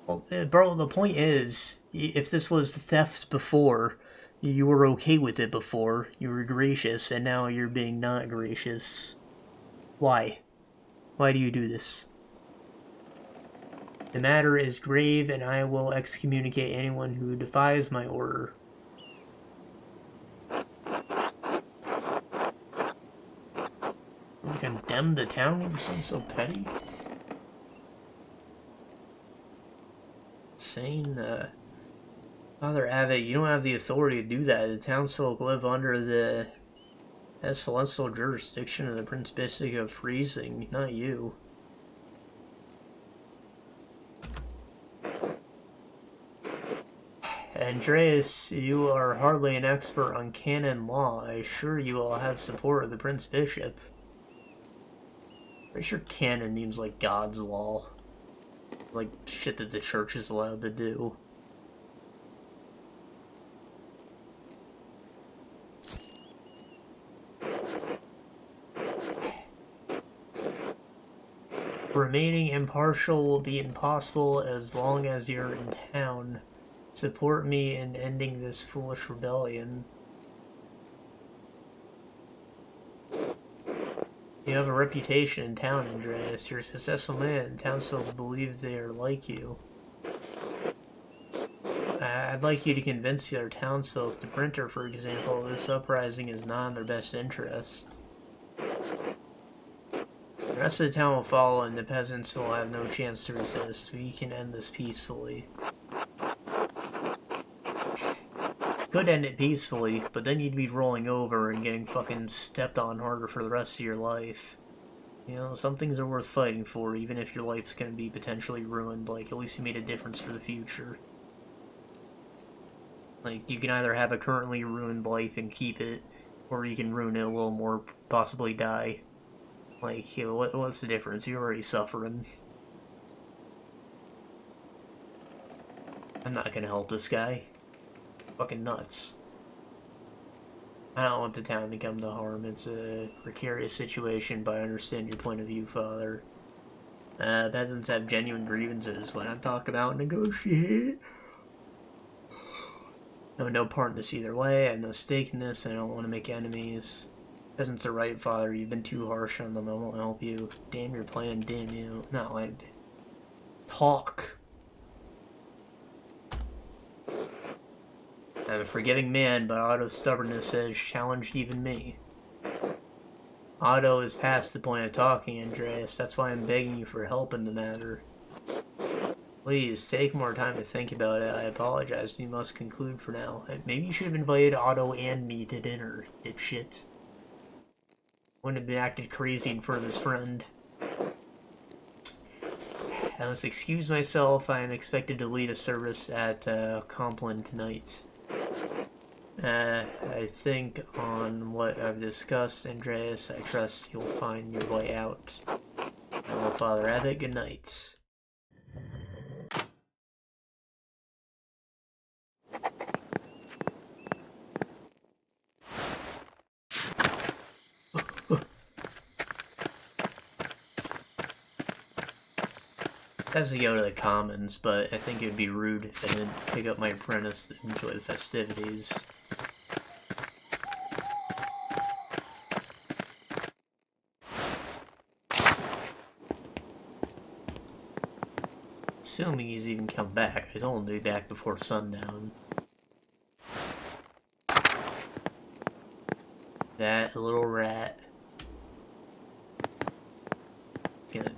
Well, bro, the point is, if this was theft before, you were okay with it before, you were gracious, and now you're being not gracious. Why? Why do you do this? The matter is grave, and I will excommunicate anyone who defies my order. Condemn the town over something so petty? Insane. Father Abbot, you don't have the authority to do that. The townsfolk live under the Has celestial jurisdiction of the Prince Basic of Freezing, not you. Andreas, you are hardly an expert on canon law. I assure you will have support of the Prince Bishop. Pretty sure canon means like God's law. Like shit that the church is allowed to do. Remaining impartial will be impossible as long as you're in town. Support me in ending this foolish rebellion. You have a reputation in town, Andreas. You're a successful man. Townsfolk believe they are like you. I'd like you to convince the other townsfolk, the printer, for example, this uprising is not in their best interest. The rest of the town will follow, and the peasants will have no chance to resist. We can end this peacefully. Could end it peacefully, but then you'd be rolling over and getting fucking stepped on harder for the rest of your life. You know, some things are worth fighting for, even if your life's gonna be potentially ruined. Like, at least you made a difference for the future. Like, you can either have a currently ruined life and keep it, or you can ruin it a little more, possibly die. Like, you know, what's the difference? You're already suffering. I'm not gonna help this guy. Fucking nuts. I don't want the town to come to harm. It's a precarious situation, but I understand your point of view, Father. Peasants have genuine grievances. Why not talk about negotiate? I have no part in this either way. I have no stake in this, and I don't want to make enemies. Peasants are right, Father. You've been too harsh on them. I won't help you. Damn your plan, damn you. Not like... Talk. I'm a forgiving man, but Otto's stubbornness has challenged even me. Otto is past the point of talking, Andreas. That's why I'm begging you for help in the matter. Please, take more time to think about it. I apologize. You must conclude for now. Maybe you should have invited Otto and me to dinner, dipshit. Wouldn't have been acted crazy in front of his friend. I must excuse myself. I am expected to lead a service at Compline tonight. I think on what I've discussed, Andreas, I trust you'll find your way out. Well, Father Abbot, good night. Has to go to the commons, but I think it would be rude if I didn't pick up my apprentice to enjoy the festivities. Assuming he's even come back. I told him to be back before sundown. That little rat. Gonna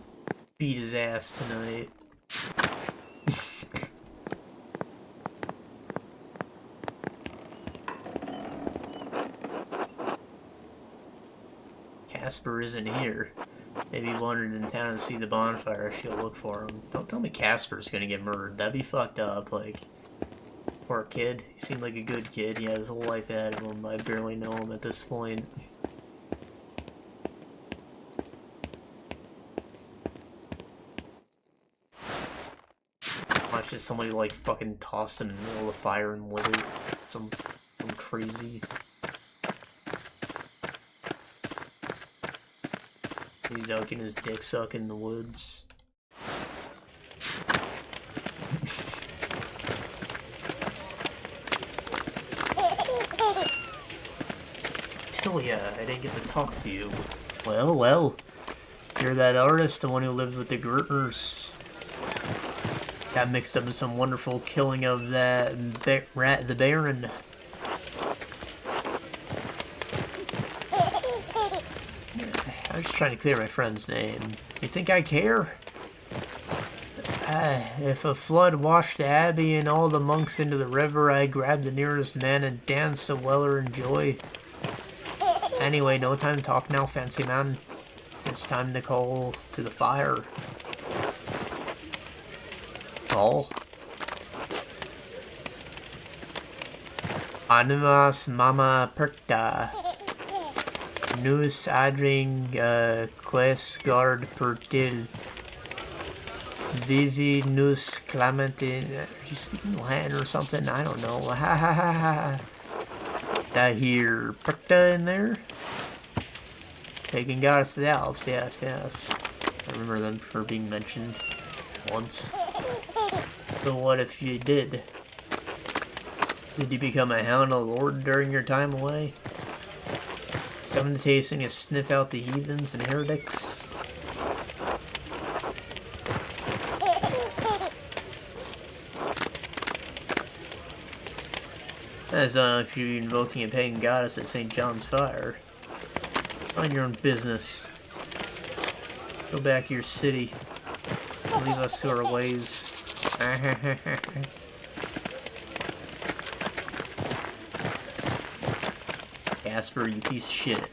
beat his ass tonight. Casper isn't here. Maybe he wandered in town to see the bonfire. She'll look for him. Don't tell me Casper's gonna get murdered. That'd be fucked up. Like, poor kid. He seemed like a good kid. He had his whole life ahead of him. I barely know him at this point. Watch just somebody like fucking toss him in the middle of the fire and lit it. Some crazy. He's out getting his dick sucked in the woods. Tilia, I didn't get to talk to you. Well. You're that artist, the one who lived with the Gertners. Got mixed up in some wonderful killing of that rat, the Baron. I was just trying to clear my friend's name. You think I care? If a flood washed the abbey and all the monks into the river, I grabbed the nearest man and danced a weller in joy. Anyway, no time to talk now, fancy man. It's time to call to the fire. Call. Animas mama perta. Nus adring quest pertil. Vivi nus clamentin. Are you speaking Latin or something? I don't know. Ha ha ha ha. That here perta in there? Pagan goddess of the Alps, yes, yes. I remember them for being mentioned once. So what if you did? Did you become a hound of the Lord during your time away? Come to tasting and sniff out the heathens and heretics? As if you're invoking a pagan goddess at St. John's Fire. Mind your own business. Go back to your city. Leave us to our ways. Casper, you piece of shit.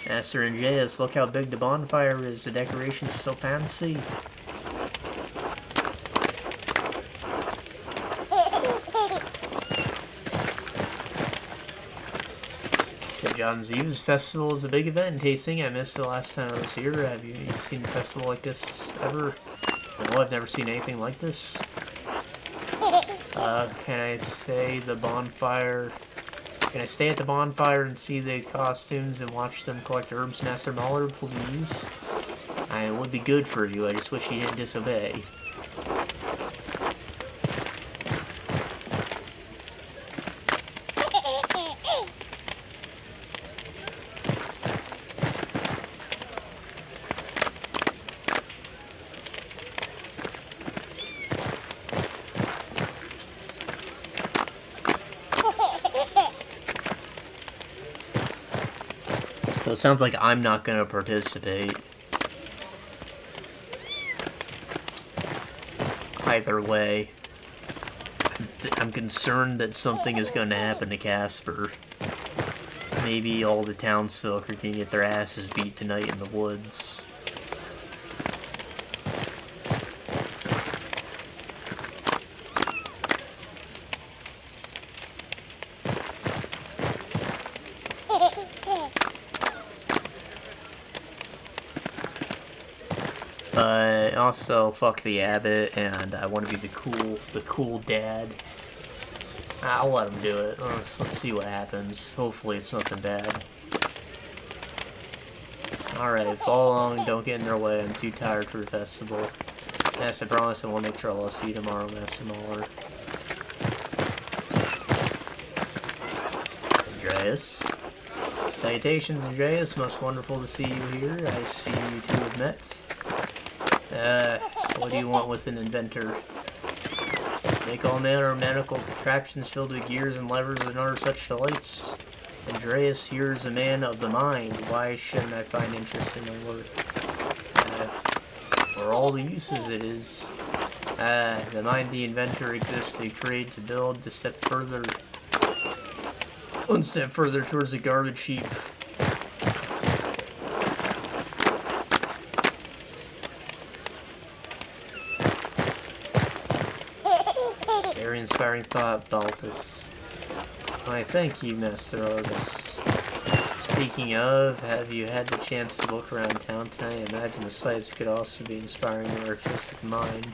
Master and Jayas, look how big the bonfire is. The decorations are so fancy. St. John's Eve's festival is a big event in tasting. I missed the last time I was here. Have you seen a festival like this ever? No, I've never seen anything like this. Can I say the bonfire? Can I stay at the bonfire and see the costumes and watch them collect herbs, Master Mahler, please? It would be good for you. I just wish you didn't disobey. So it sounds like I'm not going to participate. Either way, I'm concerned that something is going to happen to Casper. Maybe all the townsfolk are going to get their asses beat tonight in the woods. But also, fuck the Abbot, and I want to be the cool dad. I'll let him do it. Let's see what happens. Hopefully it's nothing bad. Alright, follow along, don't get in their way. I'm too tired for the festival. Yes, I promise I will make sure I'll see you tomorrow, Master Mahler. Andreas. Salutations, Andreas. Most wonderful to see you here. I see you two have met. What do you want with an inventor? Make all manner of medical contraptions filled with gears and levers and other such delights. Andreas here is a man of the mind. Why shouldn't I find interest in their work? For all the uses it is. The mind of the inventor exists to create, to build, to step further. One step further towards the garbage heap. Very inspiring thought, Balthus. Why, thank you, Master Argus. Speaking of, have you had the chance to look around town tonight? I imagine the sights could also be inspiring your artistic mind.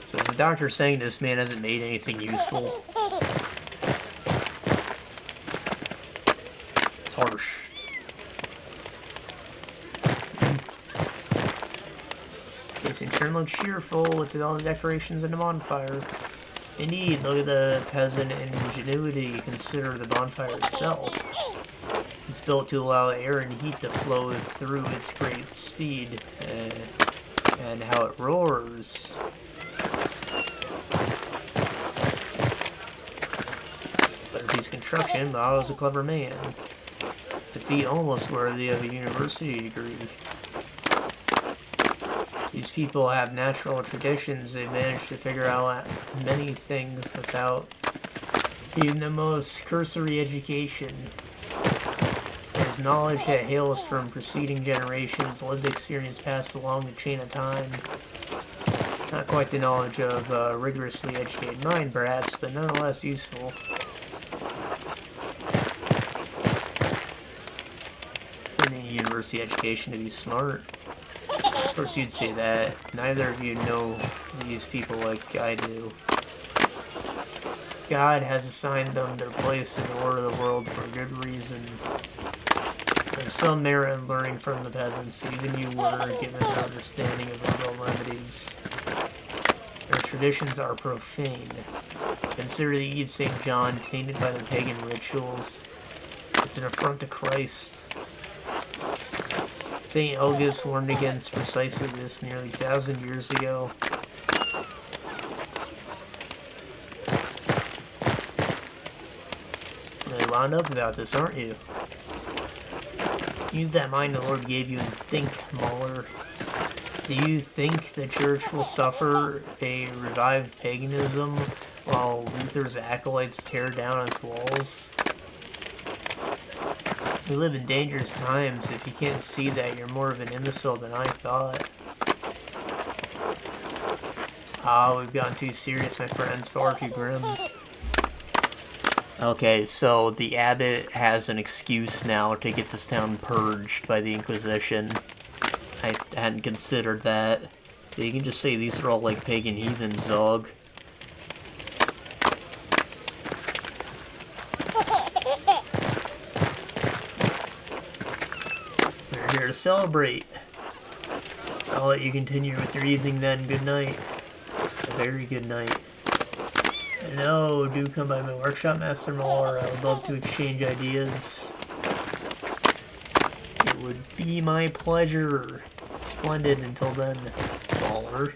So is the doctor saying this man hasn't made anything useful? It's harsh. It sure looks cheerful with all the decorations and the bonfire. Indeed, look at the peasant ingenuity. Consider the bonfire itself. It's built to allow air and heat to flow through its great speed, and how it roars. Better piece of construction, but Otto's a clever man. It's a feat almost worthy of a university degree. These people have natural traditions. They've managed to figure out many things without even the most cursory education. is knowledge that hails from preceding generations, lived experience passed along the chain of time. Not quite the knowledge of a rigorously educated mind, perhaps, but nonetheless useful. You need a university education to be smart. Of course you'd say that. Neither of you know these people like I do. God has assigned them their place in the order of the world for good reason. There's some merit in learning from the peasants. Even you were given an understanding of herbal remedies. Their traditions are profane. Consider the Eve of St. John tainted by the pagan rituals. It's an affront to Christ. St. Elgus warned against precisely this nearly 1,000 years ago. Really wound up about this, aren't you? Use that mind the Lord gave you and think, Muller. Do you think the Church will suffer a revived paganism while Luther's acolytes tear down its walls? We live in dangerous times. If you can't see that, you're more of an imbecile than I thought. Ah, we've gotten too serious, my friends. Far too grim. Okay, so the Abbot has an excuse now to get this town purged by the Inquisition. I hadn't considered that. You can just say these are all like pagan heathens, dog. We're here to celebrate. I'll let you continue with your evening then. Good night. A very good night. No, do come by my workshop, Master Muller. I would love to exchange ideas. It would be my pleasure. Splendid until then, Muller.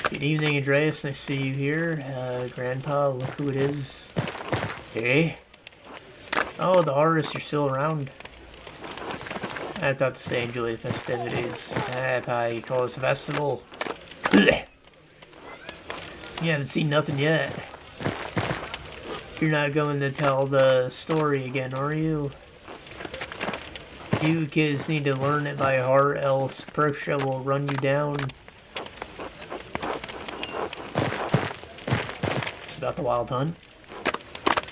Good evening, Andreas. Nice to see you here. Grandpa, look who it is. Hey? Oh, the artists are still around. I thought to stay and enjoy the festivities. You call this a festival? You haven't seen nothing yet. You're not going to tell the story again, are you? You kids need to learn it by heart, else Persia will run you down. It's about the wild hunt.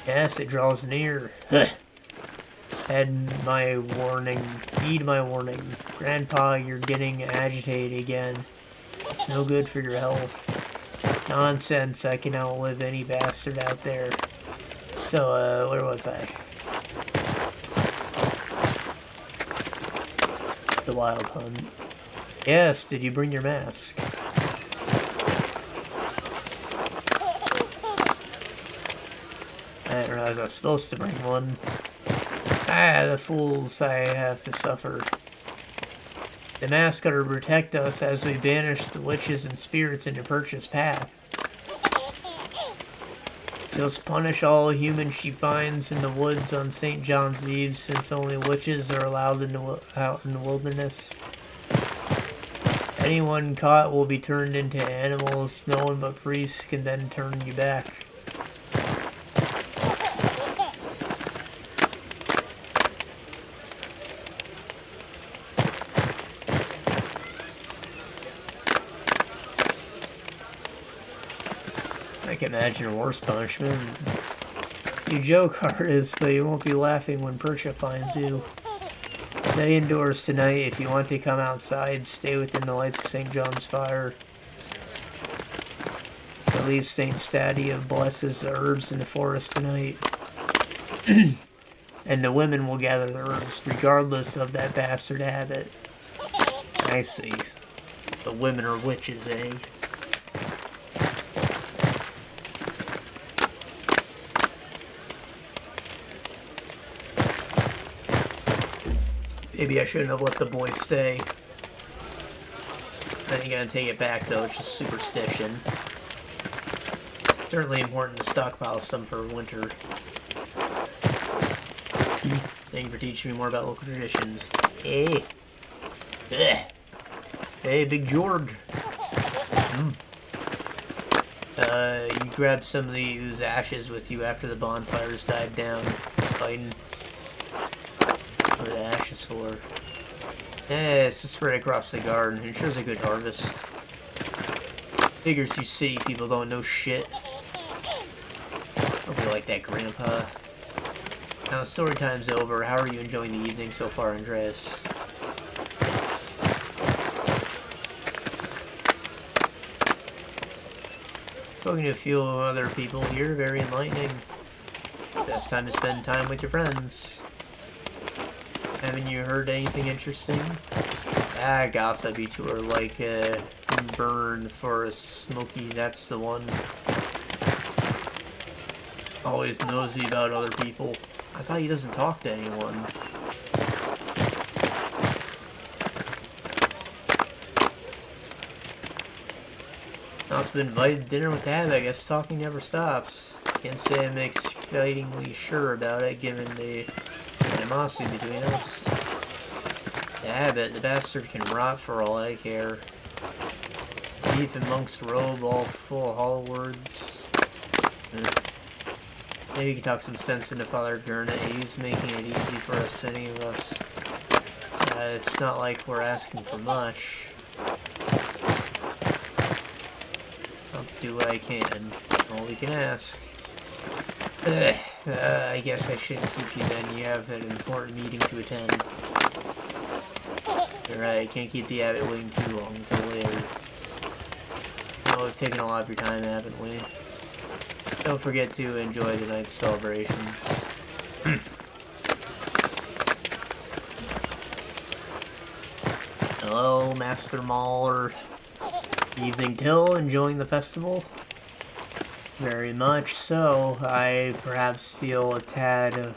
Yes, it draws near. Heed my warning. Grandpa, you're getting agitated again. It's no good for your health. Nonsense, I can outlive any bastard out there. So, where was I? The wild hunt. Yes, did you bring your mask? I didn't realize I was supposed to bring one. Ah, the fools I have to suffer. The mask are to protect us as we banish the witches and spirits into Perch's path. Just punish all humans she finds in the woods on St. John's Eve, since only witches are allowed out in the wilderness. Anyone caught will be turned into animals. No one but priests can then turn you back. I can imagine a worse punishment. You joke, artist, but you won't be laughing when Percha finds you. Stay indoors tonight. If you want to come outside, stay within the lights of St. John's fire. At least St. Stadia blesses the herbs in the forest tonight. And the women will gather the herbs, regardless of that bastard Abbot. I see. The women are witches, eh? Maybe I shouldn't have let the boy stay. I ain't gonna take it back though, it's just superstition. Certainly important to stockpile some for winter. Thank you for teaching me more about local traditions. Hey! Hey, Big George! You grab some of these ashes with you after the bonfires died down, fighting. What are the ashes for? Eh, it's to spread across the garden. It ensures a good harvest. Figures you see, people don't know shit. Hope you like that, Grandpa. Now, story time's over. How are you enjoying the evening so far, Andreas? Talking to a few other people here, very enlightening. Best time to spend time with your friends. Haven't you heard anything interesting? Ah, gossip you two are like burn for a smoky, that's the one. Always nosy about other people. I thought he doesn't talk to anyone. Also been invited to dinner with Abbot. I guess talking never stops. Can't say I'm excitingly sure about it, given the animosity between us. Abbot, the bastard can rot for all I care. Deep in monk's robe, all full of hollow words. Maybe you can talk some sense into Father Gurna. He's making it easy for us, any of us. It's not like we're asking for much. I'll do what I can. All we can ask. I guess I shouldn't keep you then. You have an important meeting to attend. You're right, can't keep the Abbot waiting too long until later. Oh, we've taken a lot of your time, haven't we? Don't forget to enjoy the night's celebrations. Hello, Master Mauler. Evening Till, enjoying the festival? Very much so. I perhaps feel a tad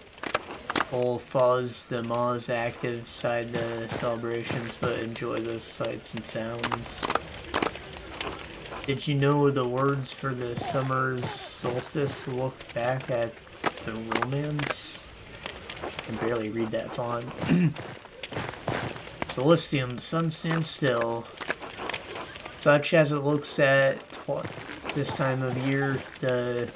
old fuzz, the most active side the celebrations, but enjoy the sights and sounds. Did you know the words for the summer's solstice? Look back at the romance. I can barely read that font. Celestium, the sun stands still. Such as it looks at this time of year, the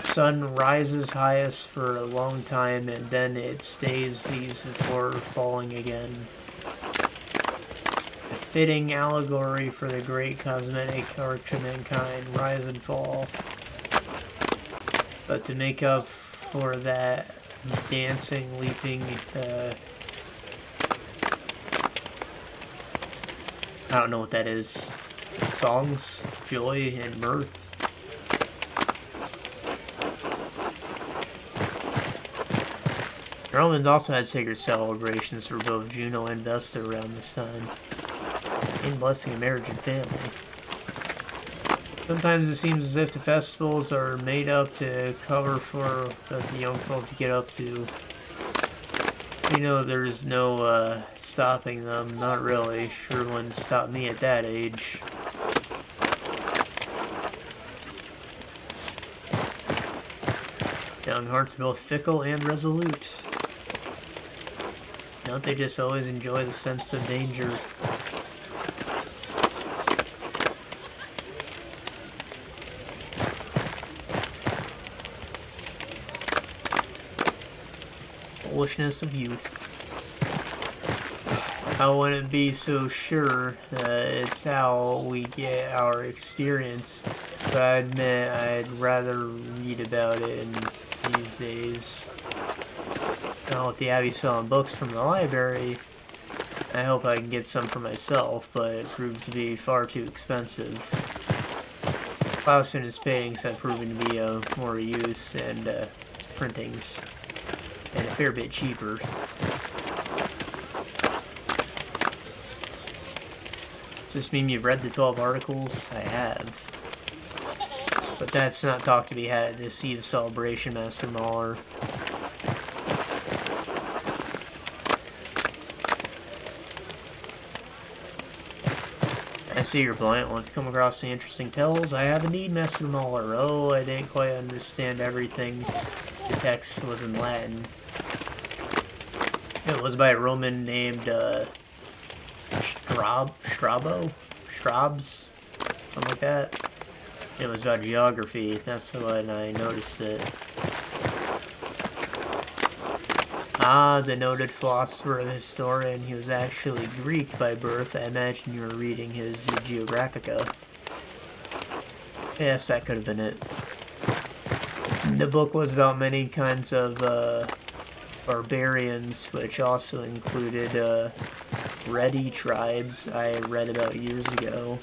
sun rises highest for a long time and then it stays these before falling again. A fitting allegory for the great cosmetic arch of mankind, rise and fall. But to make up for that, dancing, leaping, I don't know what that is. Songs, joy, and mirth. Romans also had sacred celebrations for both Juno and Vesta around this time, in blessing of marriage and family. Sometimes it seems as if the festivals are made up to cover for the young folk to get up to. You know, there's no stopping them. Not really. Sure wouldn't stop me at that age. Young hearts are both fickle and resolute. Don't they just always enjoy the sense of danger? Foolishness of youth. I wouldn't be so sure it's how we get our experience, but I admit I'd rather read about it in these days. Now with the Abbey selling books from the library, I hope I can get some for myself, but it proved to be far too expensive. Claus and his paintings have proven to be of more use, and his printings, and a fair bit cheaper. Does this mean you've read the 12 articles? I have. But that's not talk to be had at this Eve celebration, Master Mauler. I see your point. Want to come across the interesting tales? I have indeed, Master Mauler. Oh, I didn't quite understand everything. The text was in Latin. It was by a Roman named Strabos? Something like that. It was about geography, that's when I noticed it. Ah, the noted philosopher and historian. He was actually Greek by birth. I imagine you were reading his Geographica. Yes, that could have been it. The book was about many kinds of barbarians, which also included Redi tribes I read about years ago.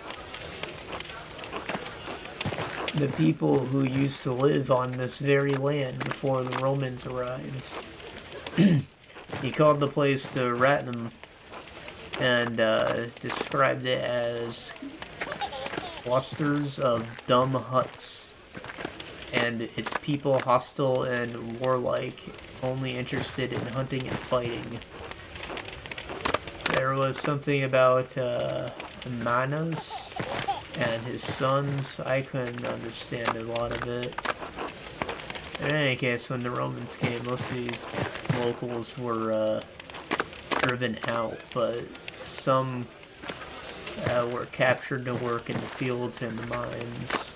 The people who used to live on this very land before the Romans arrived. He called the place the Ratinum and described it as clusters of dumb huts, and its people hostile and warlike, only interested in hunting and fighting. There was something about Manos and his sons. I couldn't understand a lot of it. In any case, when the Romans came, most of these locals were driven out, but some were captured to work in the fields and the mines.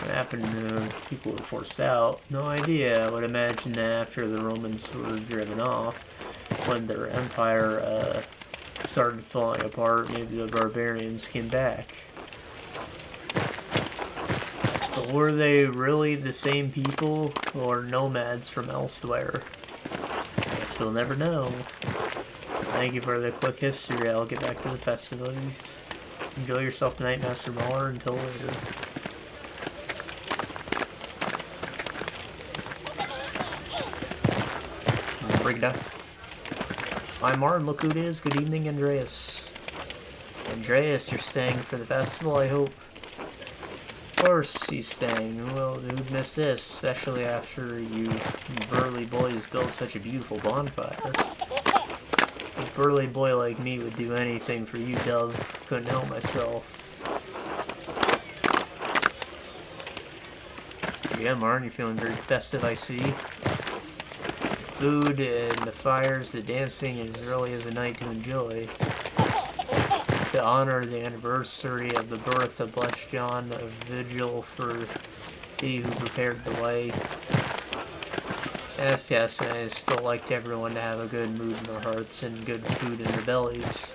What happened to people who were forced out? No idea. I would imagine that after the Romans were driven off, when their empire started falling apart, maybe the barbarians came back. But were they really the same people, or nomads from elsewhere? Guess we'll never know. Thank you for the quick history. I'll get back to the festivities. Enjoy yourself tonight, Master Mauler. Until later. Brigda. I'm Martin. Look who it is. Good evening, Andreas. Andreas, you're staying for the festival, I hope? Of course he's staying. Well, who'd miss this? Especially after you burly boys built such a beautiful bonfire. A burly boy like me would do anything for you, Dove. Couldn't help myself. Yeah, Martin, you're feeling very festive, I see. Food and the fires, the dancing, as really as a night to enjoy. To honor the anniversary of the birth of Blessed John, a vigil for he who prepared the way. Yes, yes, and I still liked everyone to have a good mood in their hearts and good food in their bellies.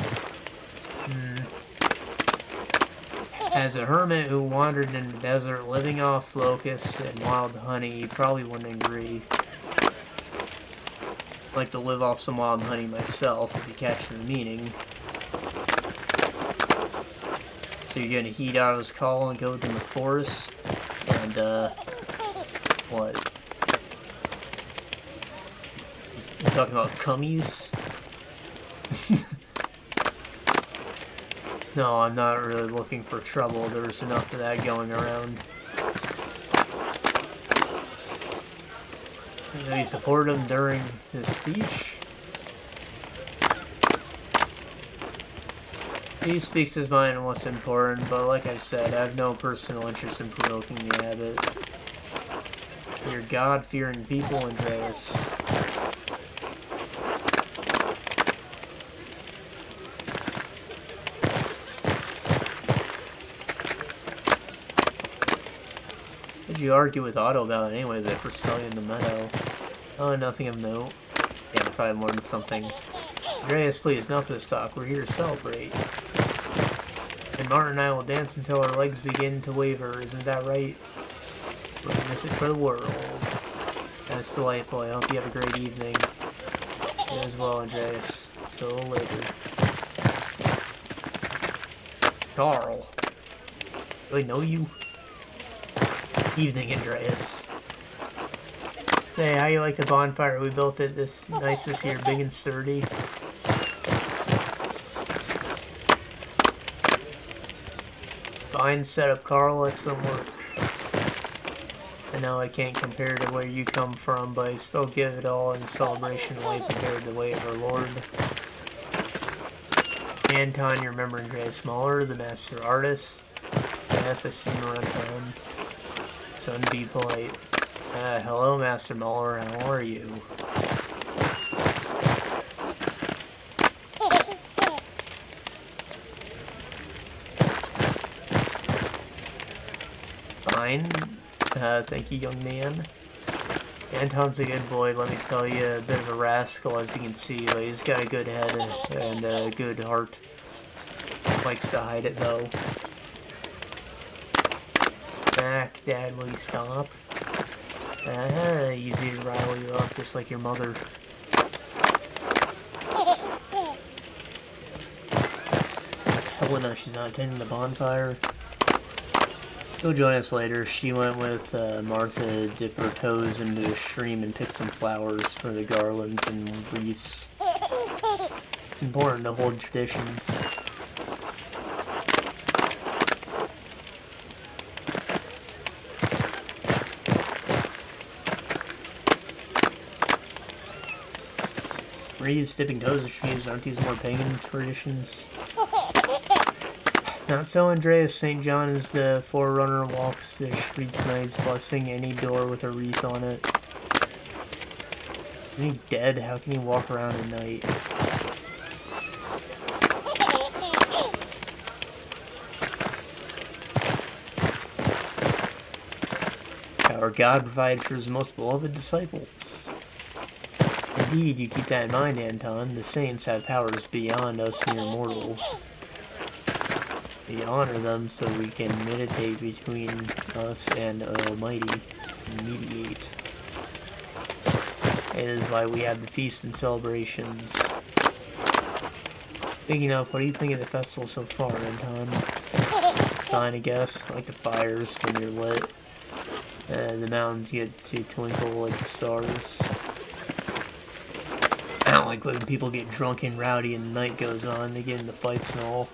As a hermit who wandered in the desert, living off locusts and wild honey, you probably wouldn't agree. I'd like to live off some wild honey myself, if you catch the meaning. So you're gonna heed Otto's call and go to the forest, and, what? You're talking about cummies? No, I'm not really looking for trouble. There's enough of that going around. Did he support him during his speech? He speaks his mind on what's important, but like I said, I have no personal interest in provoking the Abbot. You're God-fearing people, Andreas. What did you argue with Otto about anyways after selling the meadow? Oh, nothing of note. Damn, if I learned something. Andreas, please, enough of this talk. We're here to celebrate. And Martin and I will dance until our legs begin to waver. Isn't that right? We'll miss it for the world. That's delightful. I hope you have a great evening. You as well, Andreas. Till later. Carl. Do I know you? Evening, Andreas. Say, how you like the bonfire? We built it nice this year, big and sturdy. Fine setup, Carl. Excellent work. I know I can't compare to where you come from, but I still give it all in celebration of life compared to the way of our Lord. Anton, you remember Andreas Mahler, the master artist? Yes, I see him around town. Son, be polite. Hello, Master Mahler. How are you? fine. Thank you, young man. Anton's a good boy, let me tell you. A bit of a rascal, as you can see, but he's got a good head and a good heart. Likes to hide it, though. Back, Dad, will you stop? Easy to rile you up, just like your mother. It's Helena, she's not attending the bonfire. She'll join us later. She went with Martha to dip her toes into a stream and pick some flowers for the garlands and wreaths. It's important to hold traditions. Wreaths, dipping toes in streams, aren't these more pagan traditions? Not so, Andreas. St. John is the forerunner, walks the streets nights, blessing any door with a wreath on it. Isn't he dead? How can he walk around at night? Our God provided for his most beloved disciples. Indeed, you keep that in mind, Anton. The saints have powers beyond us mere mortals. We honor them so we can meditate between us and Almighty and mediate. It is why we have the feasts and celebrations. Speaking of, what do you think of the festival so far, Anton? Fine, I guess. I like the fires when they're lit. The mountains get to twinkle like the stars. I don't like when people get drunk and rowdy and the night goes on. They get into fights and all.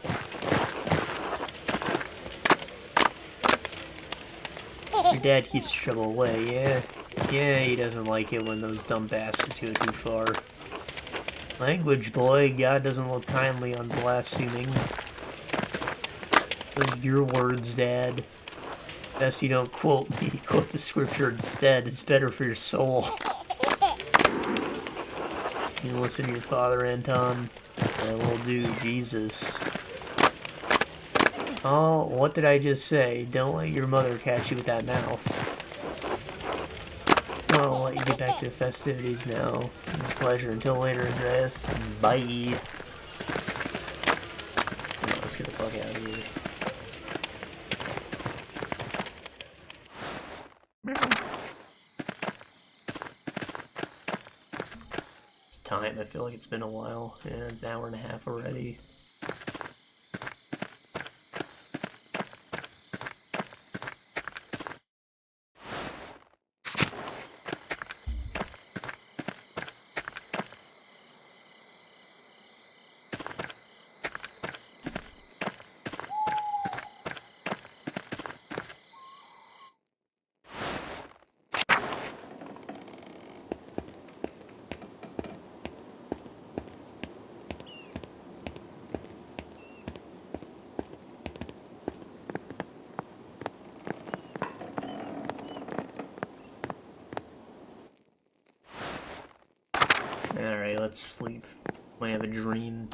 Your dad keeps trouble away, yeah, he doesn't like it when those dumb bastards go too far. Language, boy, God doesn't look kindly on blaspheming. Those are your words, Dad. Best you don't quote me, quote the scripture instead, it's better for your soul. You listen to your father, Anton, and we'll do Jesus. Oh, what did I just say? Don't let your mother catch you with that mouth. I'll let you get back to the festivities now. It was a pleasure. Until later, Andreas. Bye. Come on, let's get the fuck out of here. It's time. I feel like it's been a while. Yeah, it's an hour and a half already. Alright, let's sleep. Might have a dream.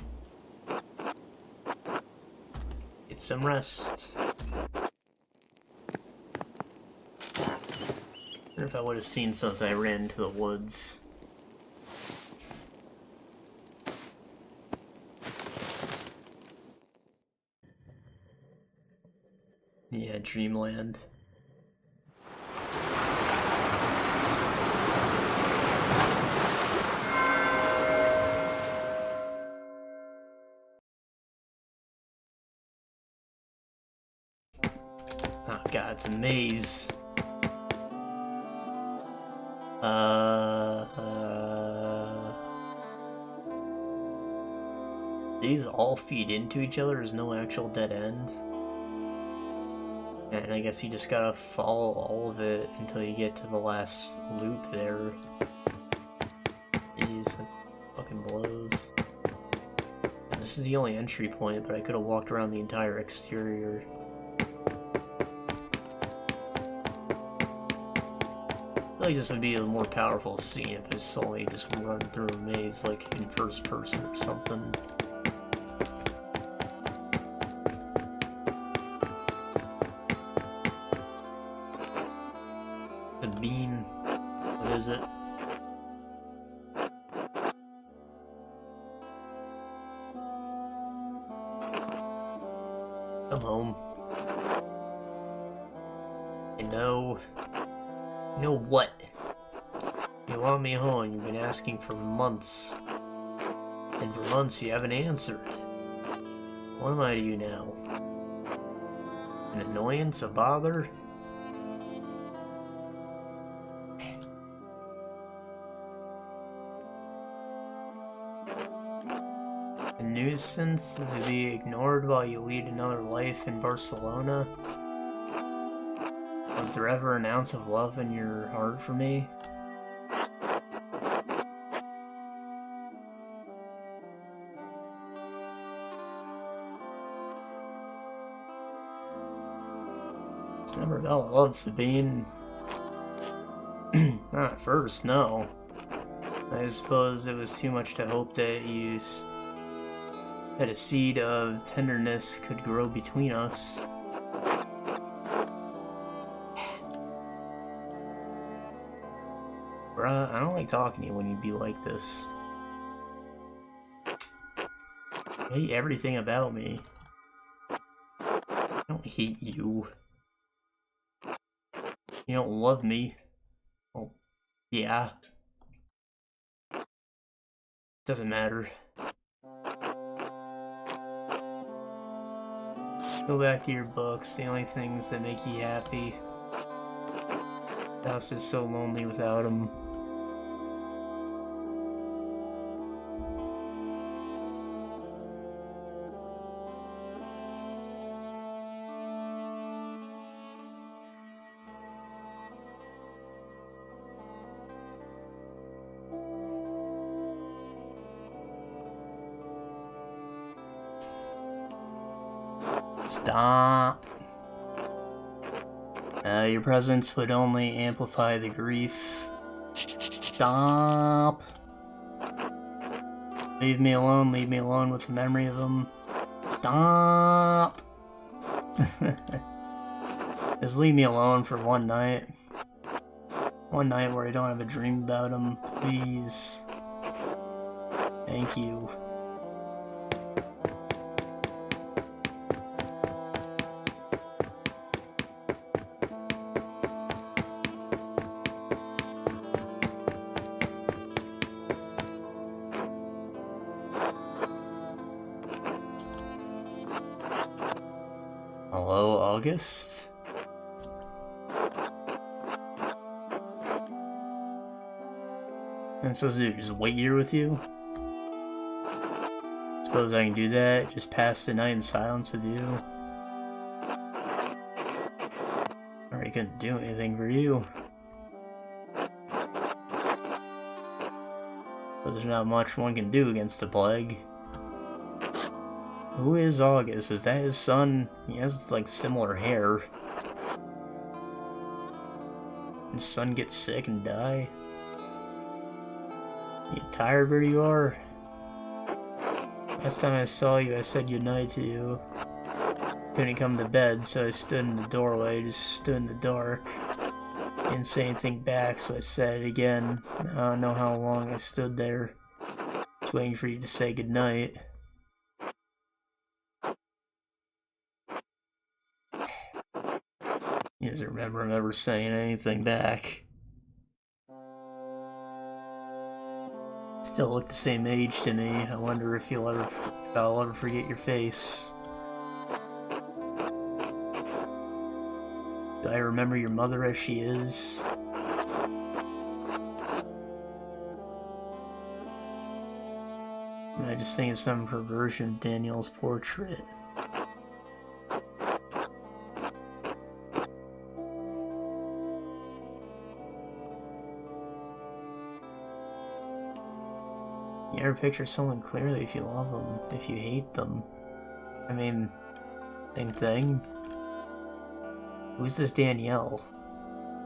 Get some rest. I wonder if I would have seen since I ran into the woods. Yeah, Dreamland. Oh god, it's a maze. These all feed into each other, there's no actual dead end. And I guess you just gotta follow all of it until you get to the last loop there. Jeez, that fucking blows. And this is the only entry point, but I could have walked around the entire exterior. I feel like this would be a more powerful scene if I solely just run through a maze, like in first person or something. Come home. I know. You know what? You want me home, you've been asking for months. And for months you haven't answered. What am I to you now? An annoyance? A bother? A nuisance to be ignored while you lead another life in Barcelona? Was there ever an ounce of love in your heart for me? It's never about love, Sabine. Not at first, no. I suppose it was too much to hope that that a seed of tenderness could grow between us. Bruh, I don't like talking to you when you be like this. I hate everything about me. I don't hate you. You don't love me. Well, yeah. Doesn't matter. Go back to your books, the only things that make you happy. The house is so lonely without them. Stop. Your presence would only amplify the grief. Stop. Leave me alone with the memory of him. Stop. Just leave me alone for one night. One night where I don't have a dream about him, please. Thank you. Hello, August? I'm supposed to just wait here with you? Suppose I can do that? Just pass the night in silence with you? I already couldn't do anything for you. But there's not much one can do against the plague. Who is August? Is that his son? He has, like, similar hair. His son gets sick and die? You tired where you are? Last time I saw you, I said goodnight to you. Couldn't come to bed, so I stood in the doorway, just stood in the dark. Didn't say anything back, so I said it again. I don't know how long I stood there, just waiting for you to say goodnight. He doesn't remember him ever saying anything back. Still look the same age to me. I wonder if I'll ever forget your face. Do I remember your mother as she is? I just think of some perversion of Danielle's portrait. You ever picture someone clearly if you love them, if you hate them? I mean, same thing. Who's this Danielle?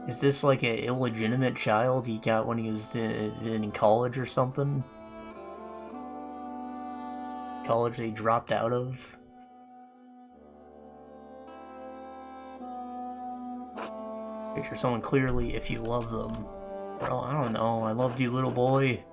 Is this like an illegitimate child he got when he was in college or something? College they dropped out of? Picture someone clearly if you love them. Bro, I don't know. I loved you, little boy.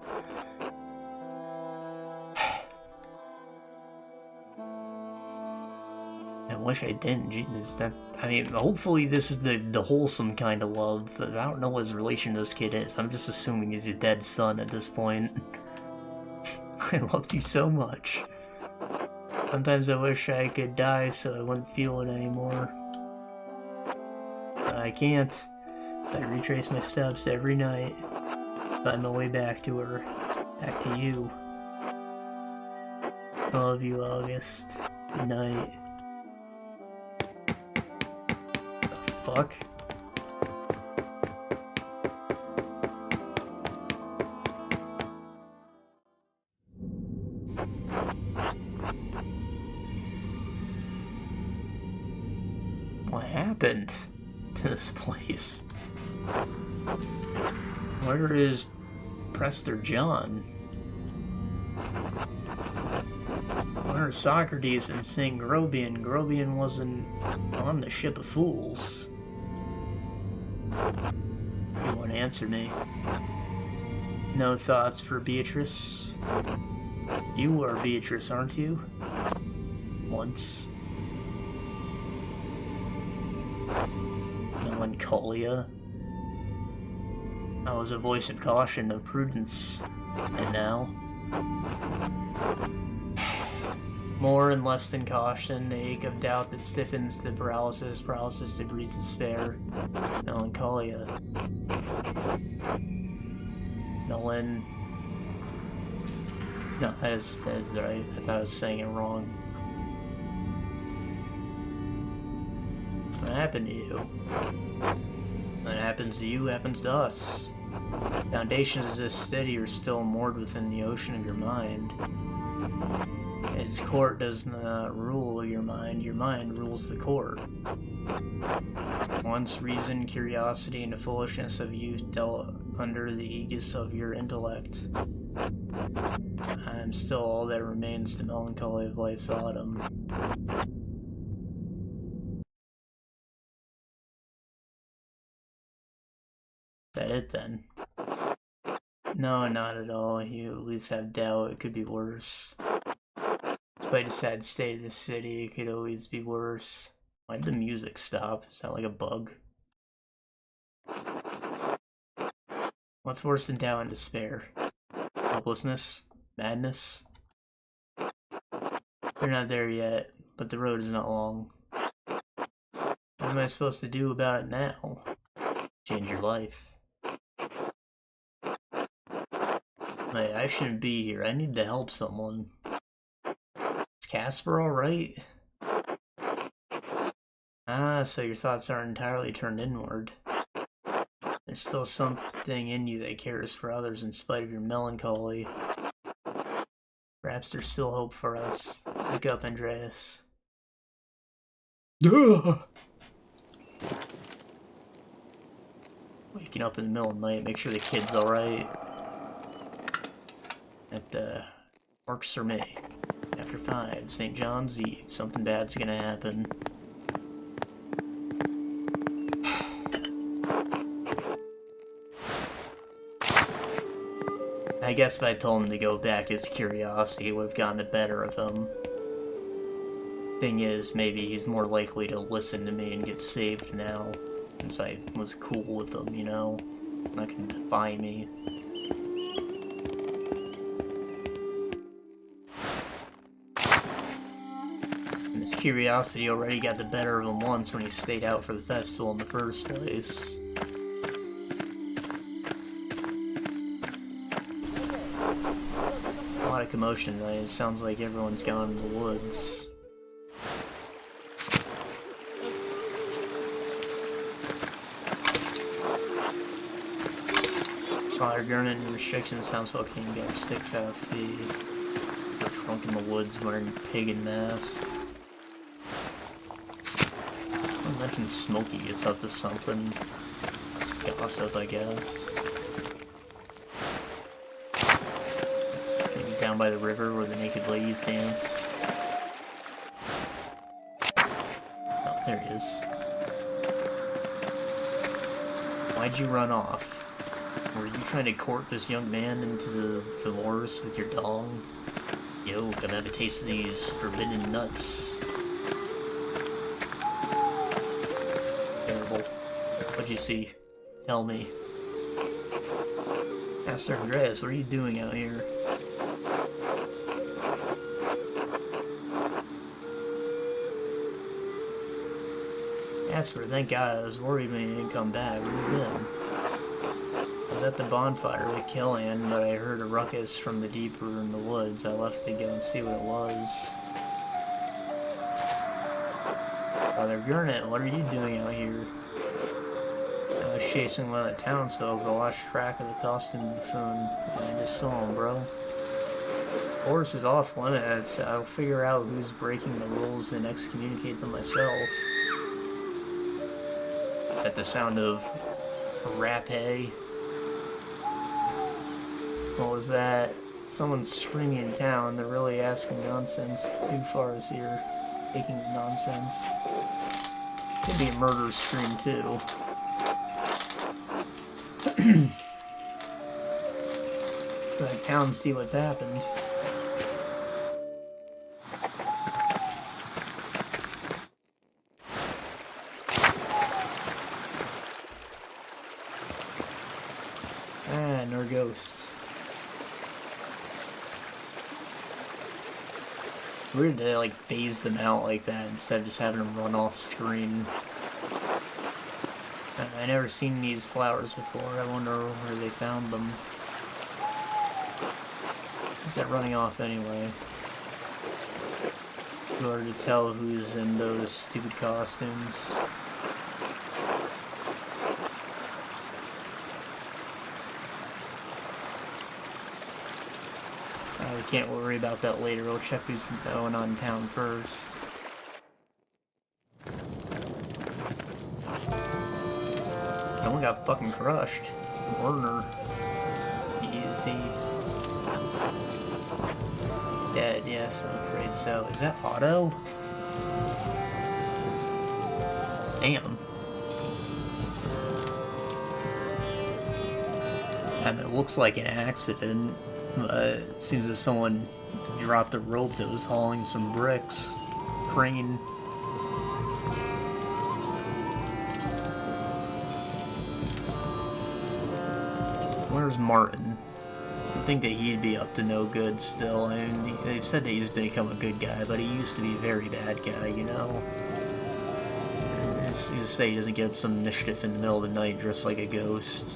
wish I didn't. Jesus, I mean, hopefully this is the wholesome kind of love. I don't know what his relation to this kid is. I'm just assuming he's his dead son at this point. I loved you so much. Sometimes I wish I could die so I wouldn't feel it anymore. But I can't. I retrace my steps every night. Find my way back to her. Back to you. I love you, August. Good night. The fuck? What happened to this place? Where is Prester John? Where are Socrates and St. Grobian? Grobian wasn't on the ship of fools. You won't answer me. No thoughts for Beatrice? You are Beatrice, aren't you? Once. Melancholia. I was a voice of caution, of prudence. And now? More and less than caution, the ache of doubt that stiffens the paralysis that breeds despair. Melancholia. Melen... No, that is right. I thought I was saying it wrong. What happened to you? What happens to you happens to us. Foundations of this city are still moored within the ocean of your mind. Its court does not rule your mind rules the court. Once reason, curiosity, and the foolishness of youth dealt under the aegis of your intellect. I am still all that remains, the melancholy of life's autumn. Is that it then? No, not at all. You at least have doubt. It could be worse. Despite the sad state of the city, it could always be worse. Why did the music stop? Is that like a bug? What's worse than doubt and despair? Helplessness? Madness? They're not there yet, but the road is not long. What am I supposed to do about it now? Change your life. Wait, I shouldn't be here. I need to help someone. Is Casper alright? Ah, so your thoughts aren't entirely turned inward. There's still something in you that cares for others in spite of your melancholy. Perhaps there's still hope for us. Wake up, Andreas. Waking up in the middle of the night, make sure the kid's alright. That works for me. Chapter 5, St. John's Eve. Something bad's gonna happen. I guess if I told him to go back, his curiosity would have gotten the better of him. Thing is, maybe he's more likely to listen to me and get saved now, since I was cool with him, you know? Not gonna defy me. And his curiosity already got the better of him once when he stayed out for the festival in the first place. A lot of commotion tonight. It sounds like everyone's gone in the woods. Father Gurnett and restrictions townsfolk can get their sticks out of feet. They're drunk in the woods wearing pagan masks. I imagine Smokey gets up to something. Gossip, I guess. Maybe down by the river where the naked ladies dance. Oh, there he is. Why'd you run off? Were you trying to court this young man into the forest with your dong? Yo, gonna have a taste of these forbidden nuts. What'd you see? Tell me. Master Andreas, what are you doing out here? Asper, thank God, I was worried when you didn't come back. Where you been? I was at the bonfire with Killian, but I heard a ruckus from the deeper in the woods. I left to go and see what it was. Father Gurnet, what are you doing out here? I was chasing one of the townsfolk, but lost track of the costume phone. I just saw him, bro. Force is off limits. I'll figure out who's breaking the rules and excommunicate them myself. At the sound of rapé. What was that? Someone's screaming in town. They're really asking nonsense. Too far is here. Taking nonsense. Could be a murder scream too. Go to town and see what's happened. Ah, nor ghost. Weird to like phase them out like that instead of just having them run off screen. I never seen these flowers before. I wonder where they found them. Is that running off anyway? It's hard to tell who's in those stupid costumes. We can't worry about that later. We'll check who's going on in town first. Someone got fucking crushed. Werner. Easy. Dead, yes, I'm afraid so. Is that Otto? Damn. And it looks like an accident. It seems that someone dropped a rope that was hauling some bricks. Crane. Where's Martin? I think that he'd be up to no good still. I mean, they've said that he's become a good guy, but he used to be a very bad guy, you know? You just say he doesn't get up some mischief in the middle of the night dressed like a ghost.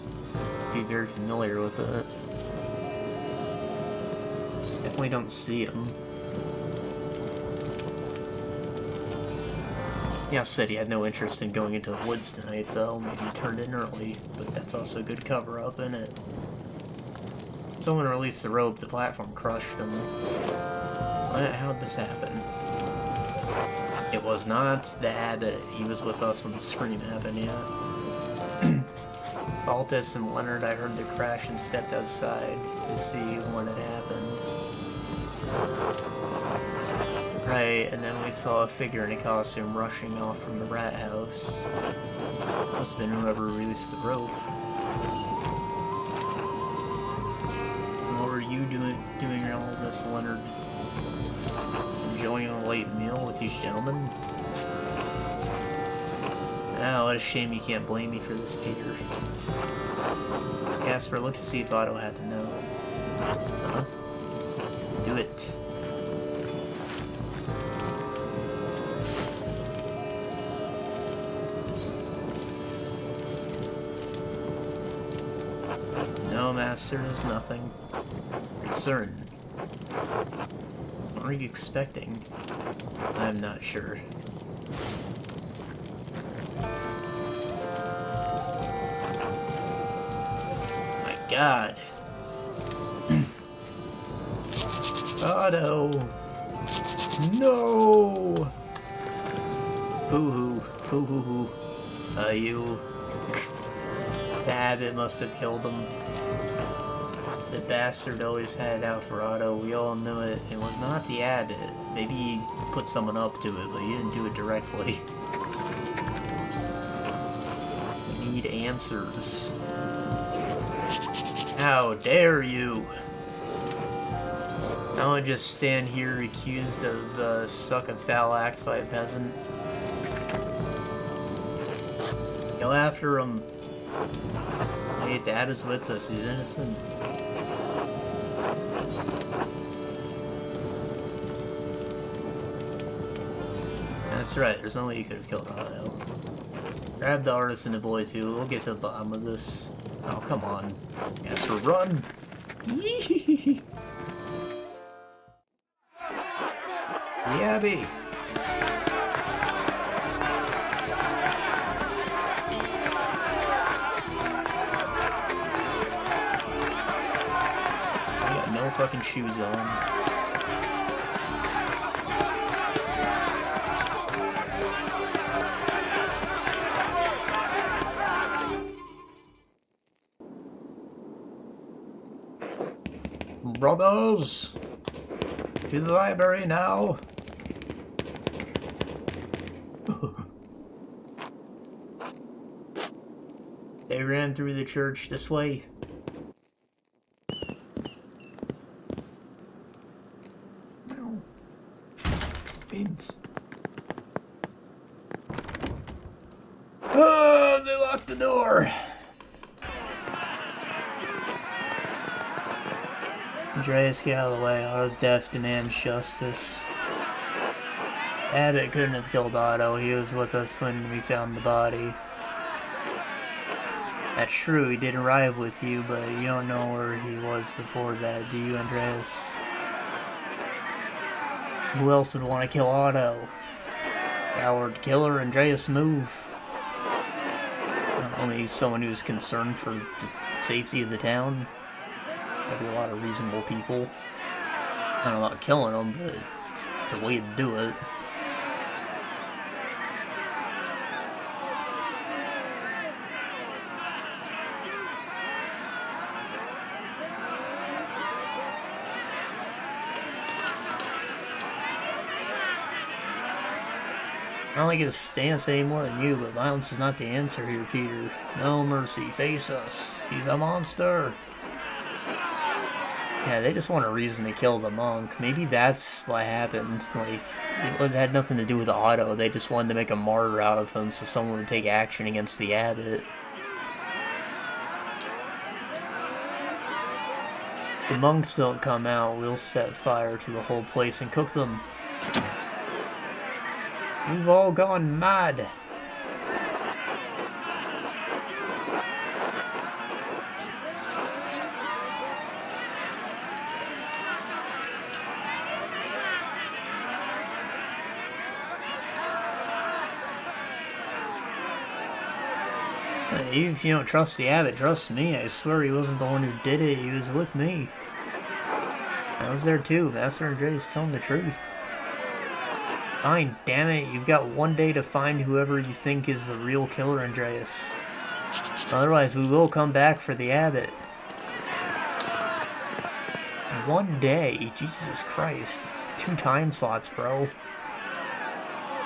Be very familiar with it. Definitely don't see him. Yeah, said he had no interest in going into the woods tonight, though. Maybe he turned in early, but that's also good cover-up, isn't it? Someone released the rope, the platform crushed him. How'd this happen? It was not the Abbot. He was with us when the scream happened, yeah. Baltus and Lenhard, I heard the crash and stepped outside to see when it happened. Right, and then we saw a figure in a costume rushing off from the rat house. Must have been whoever released the rope. What were you doing all this, Lenhard? Enjoying a late meal with these gentlemen? Ah, what a shame you can't blame me for this, Peter. Casper, look to see if Otto had to know. Huh? Do it. No, Master, there's nothing. Certain. What are you expecting? I'm not sure. My God. Otto! No! Hoo-hoo. Hoo-hoo-hoo. You... The Abbot must have killed him. The bastard always had it out for Otto. We all knew it. It was not the Abbot. Maybe he put someone up to it, but he didn't do it directly. We need answers. How dare you! I don't just stand here accused of suck a foul act by a peasant. Go after him. Hey, Dad is with us. He's innocent. That's right. There's no way you could have killed Otto. Grab the artist and the boy too. We'll get to the bottom of this. Oh, come on. Master, run! The Abbey! I got no fucking shoes on. Brothers! To the library now! They ran through the church this way. No. Beans. Oh, they locked the door! Andreas, get out of the way. Otto's death demands justice. Abbot couldn't have killed Otto. He was with us when we found the body. That's true, he did arrive with you, but you don't know where he was before that, do you, Andreas? Who else would want to kill Otto? Coward killer, Andreas, move. Only someone who's concerned for the safety of the town. There'll be a lot of reasonable people. I don't know about killing them, but it's a way to do it. I don't like his stance any more than you, but violence is not the answer here, Peter. No mercy, face us. He's a monster. Yeah, they just want a reason to kill the monk. Maybe that's what happened. Like, it had nothing to do with Otto. They just wanted to make a martyr out of him so someone would take action against the abbot. The monks don't come out, we'll set fire to the whole place and cook them. You've all gone mad. If you don't trust the abbot, trust me. I swear he wasn't the one who did it. He was with me. I was there too. Master Andreas telling the truth. Fine, damn it. You've got one day to find whoever you think is the real killer, Andreas. Otherwise, we will come back for the abbot. One day? Jesus Christ. It's 2 time slots, bro.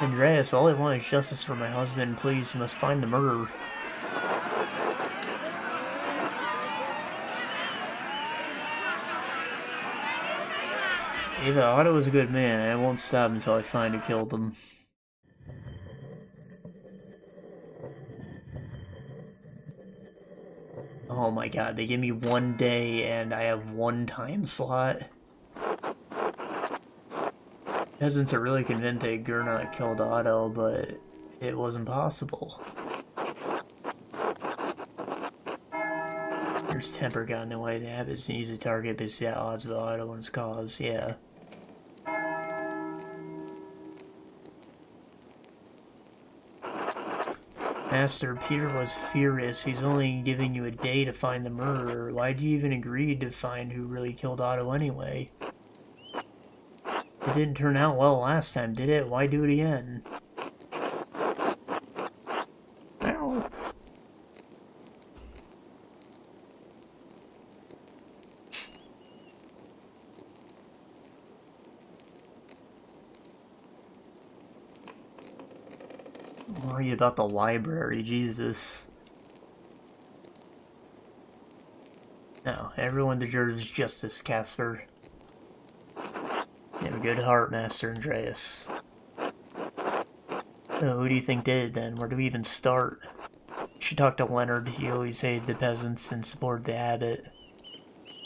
Andreas, all I want is justice for my husband. Please, you must find the murderer. Eva, Otto was a good man. I won't stop until I find who killed him. Oh my god, they give me 1 day and I have 1 time slot. Peasants are really convinced that Gernot killed Otto, but it wasn't possible. There's temper got in the way. The abbot needs a target, but the odds of Otto and his cause, yeah. Master, Peter was furious. He's only giving you a day to find the murderer. Why do you even agree to find who really killed Otto anyway? It didn't turn out well last time, did it? Why do it again? Ow. Worry about the library, Jesus. No, everyone deserves justice, Casper. You have a good heart, Master Andreas. So who do you think did it then? Where do we even start? should talk to Lenhard. He always hated the peasants and supported the abbot.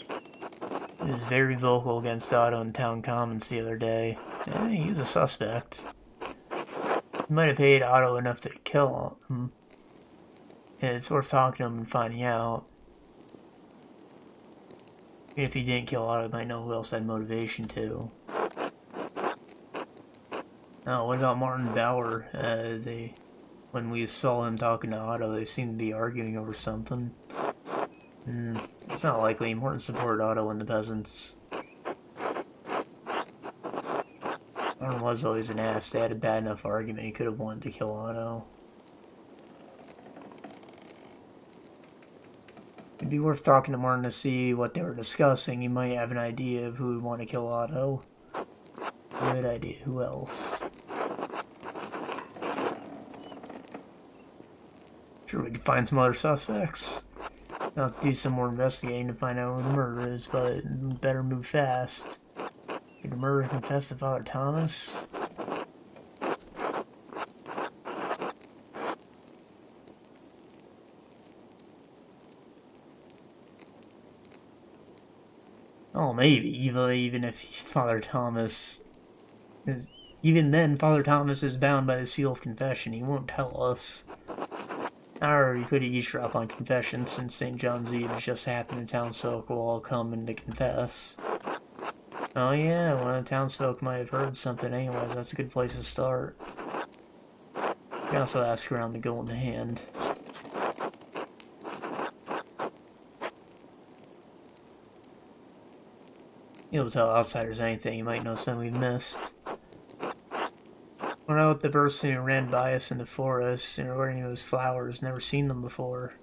He was very vocal against Otto in town commons the other day. Yeah, he was a suspect. He might have paid Otto enough to kill him. Yeah, it's worth talking to him and finding out. If he didn't kill Otto, he might know who else had motivation to. Oh, what about Martin Bauer? When we saw him talking to Otto, they seemed to be arguing over something. It's not likely. Martin supported Otto and the peasants. Martin was always an ass. They had a bad enough argument. He could have wanted to kill Otto. It'd be worth talking to Martin to see what they were discussing. He might have an idea of who would want to kill Otto. Good idea. Who else? Sure, we could find some other suspects. I'll have to do some more investigating to find out who the murderer is, but better move fast. Did the murderer confess to Father Thomas? Oh, maybe. Even if Father Thomas is... Even then, Father Thomas is bound by the seal of confession. He won't tell us. Or he could eavesdrop on confession, since St. John's Eve has just happened and townsfolk will all come in to confess. Oh yeah, one of the townsfolk might have heard something anyways. That's a good place to start. You can also ask around the Golden Hand. You'll tell outsiders anything. You might know something we've missed. What about the person who ran by us in the forest and wearing those flowers? Never seen them before.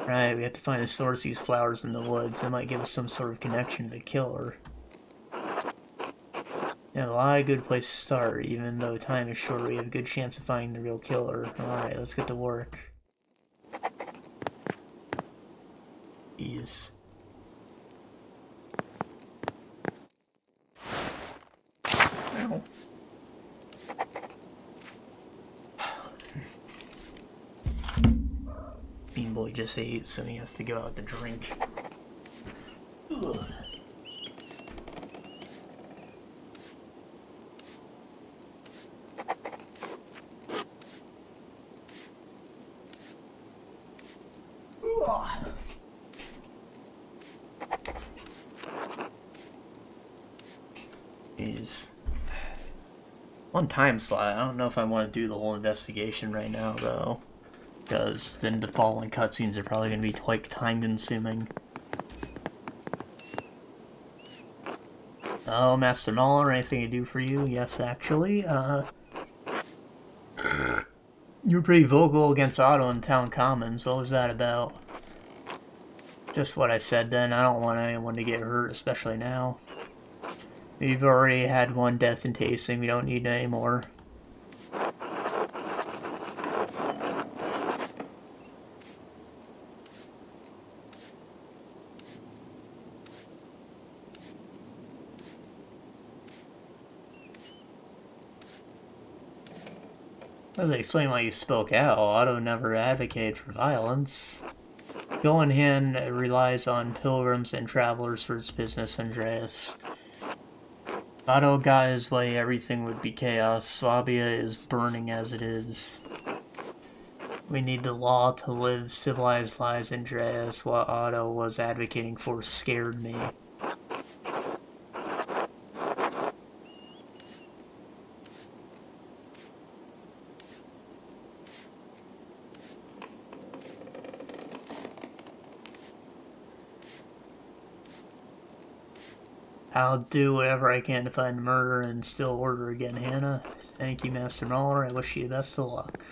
Right, we have to find the source of these flowers in the woods. That might give us some sort of connection to the killer. Yeah, a lot of good places to start. Even though time is short, we have a good chance of finding the real killer. Alright, let's get to work. Jeez. Ow. Bean Boy just ate, so he has to go out to drink. Ugh. Jeez. One time slot. I don't know if I want to do the whole investigation right now, though. Because then the following cutscenes are probably going to be quite time-consuming. Oh, Master Mahler, anything to do for you? Yes, actually. You were pretty vocal against Otto in town commons. What was that about? Just what I said then. I don't want anyone to get hurt, especially now. We've already had one death in tasting. We don't need any more. Doesn't explain why you spoke out. Otto never advocated for violence. Golden Hand relies on pilgrims and travelers for its business, Andreas. If Otto got his way, everything would be chaos. Swabia is burning as it is. We need the law to live civilized lives, Andreas. What Otto was advocating for scared me. I'll do whatever I can to find the murderer and still order again, Hannah. Thank you, Master Mahler. I wish you the best of luck.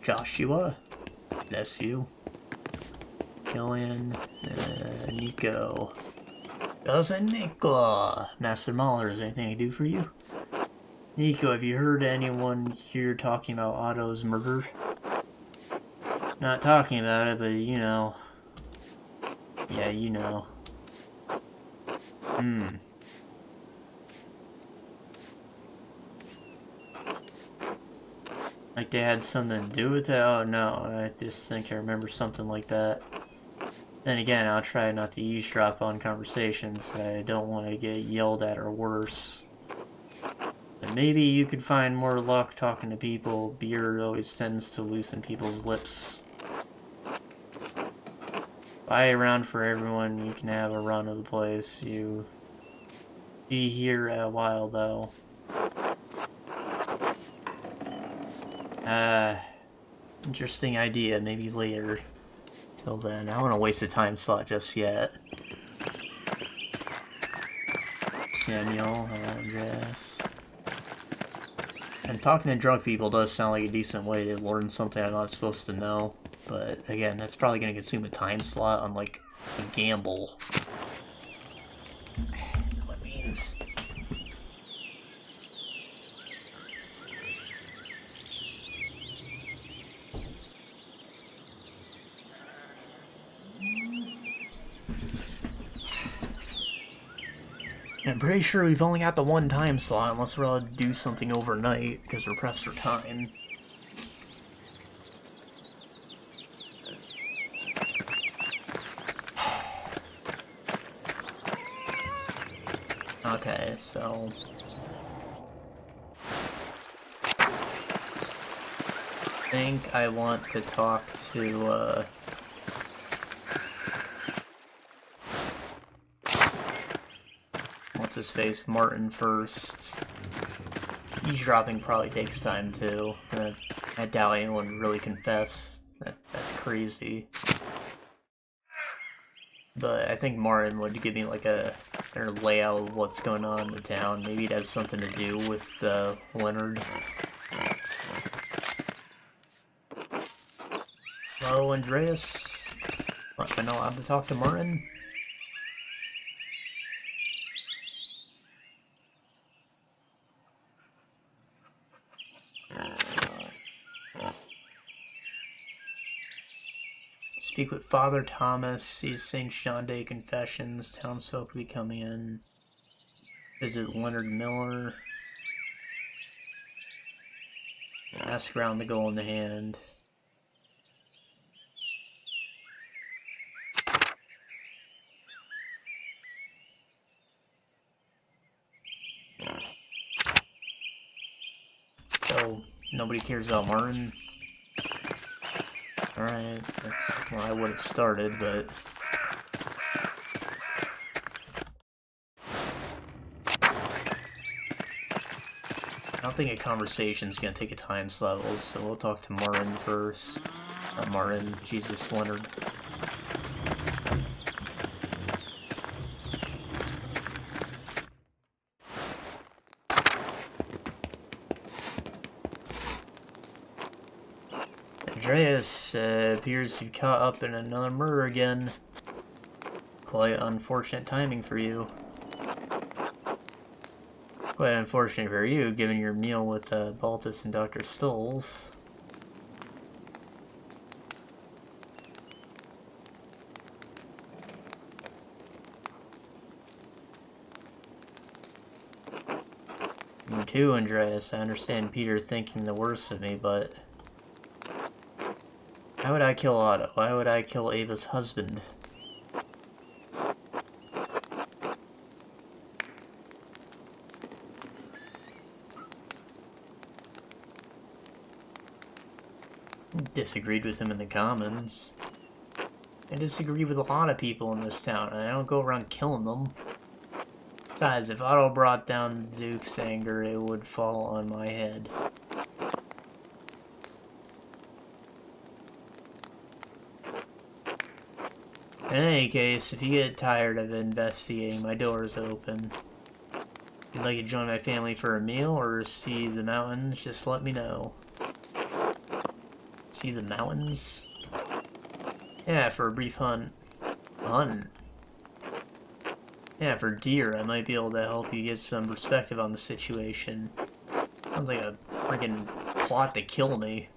Joshua, bless you. Killian, Nico. Cousin Nico! Master Mahler, is anything I do for you? Nico, have you heard anyone here talking about Otto's murder? Not talking about it, but you know. Yeah, you know. Like they had something to do with it? Oh no, I just think I remember something like that. Then again, I'll try not to eavesdrop on conversations. I don't want to get yelled at or worse. And maybe you could find more luck talking to people. Beer always tends to loosen people's lips. Buy a round for everyone. You can have a run of the place. You be here a while though. Interesting idea. Maybe later. Till then, I don't want to waste a time slot just yet. Samuel, Andreas. And talking to drunk people does sound like a decent way to learn something I'm not supposed to know. But again, that's probably going to consume a time slot on like a gamble. What means? I'm pretty sure we've only got the one time slot unless we're allowed to do something overnight because we're pressed for time. Okay, so... I think I want to talk to, what's-his-face, Martin first. Eavesdropping probably takes time, too. I doubt anyone would really confess. That's crazy. But I think Martin would give me, like, a better layout of what's going on in the town. Maybe it has something to do with, Lenhard. Hello, Andreas. Am I not allowed to talk to Martin? Speak with Father Thomas, sees St. John Day Confessions, townsfolk will be coming in. Visit Leonard Miller. Ask around the goal in the hand. So, nobody cares about Martin? Alright, that's where I would have started, but... I don't think a conversation's gonna take a time slot, so we'll talk to Martin first. Not Martin, Jesus, Lenhard. Andreas, appears you caught up in another murder again. Quite unfortunate timing for you. Quite unfortunate for you, given your meal with Baltus and Dr. Stolz. You too, Andreas. I understand Peter thinking the worst of me, but... Why would I kill Otto? Why would I kill Ava's husband? Disagreed with him in the Commons. I disagree with a lot of people in this town, and I don't go around killing them. Besides, if Otto brought down the Duke's anger, it would fall on my head. In any case, if you get tired of investigating, my door is open. If you'd like to join my family for a meal or see the mountains, just let me know. See the mountains? Yeah, for a brief hunt. Hunt? Yeah, for deer, I might be able to help you get some perspective on the situation. Sounds like a freaking plot to kill me.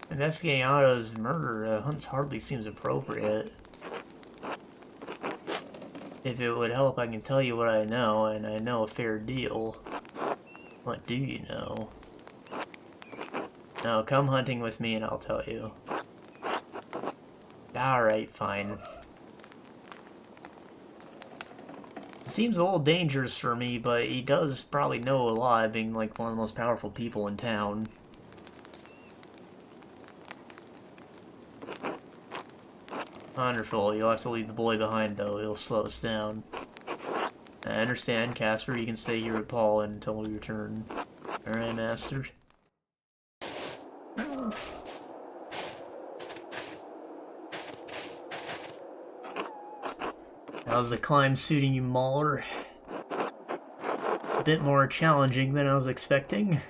Investigating Otto's murder, hunts hardly seems appropriate. If it would help, I can tell you what I know, and I know a fair deal. What do you know? Now, come hunting with me and I'll tell you. Alright, fine. It seems a little dangerous for me, but he does probably know a lot, being like one of the most powerful people in town. Wonderful. You'll have to leave the boy behind, though. He'll slow us down. I understand, Casper. You can stay here with Paul until we return. Alright, Master. How's the climb suiting you, Mauler? It's a bit more challenging than I was expecting.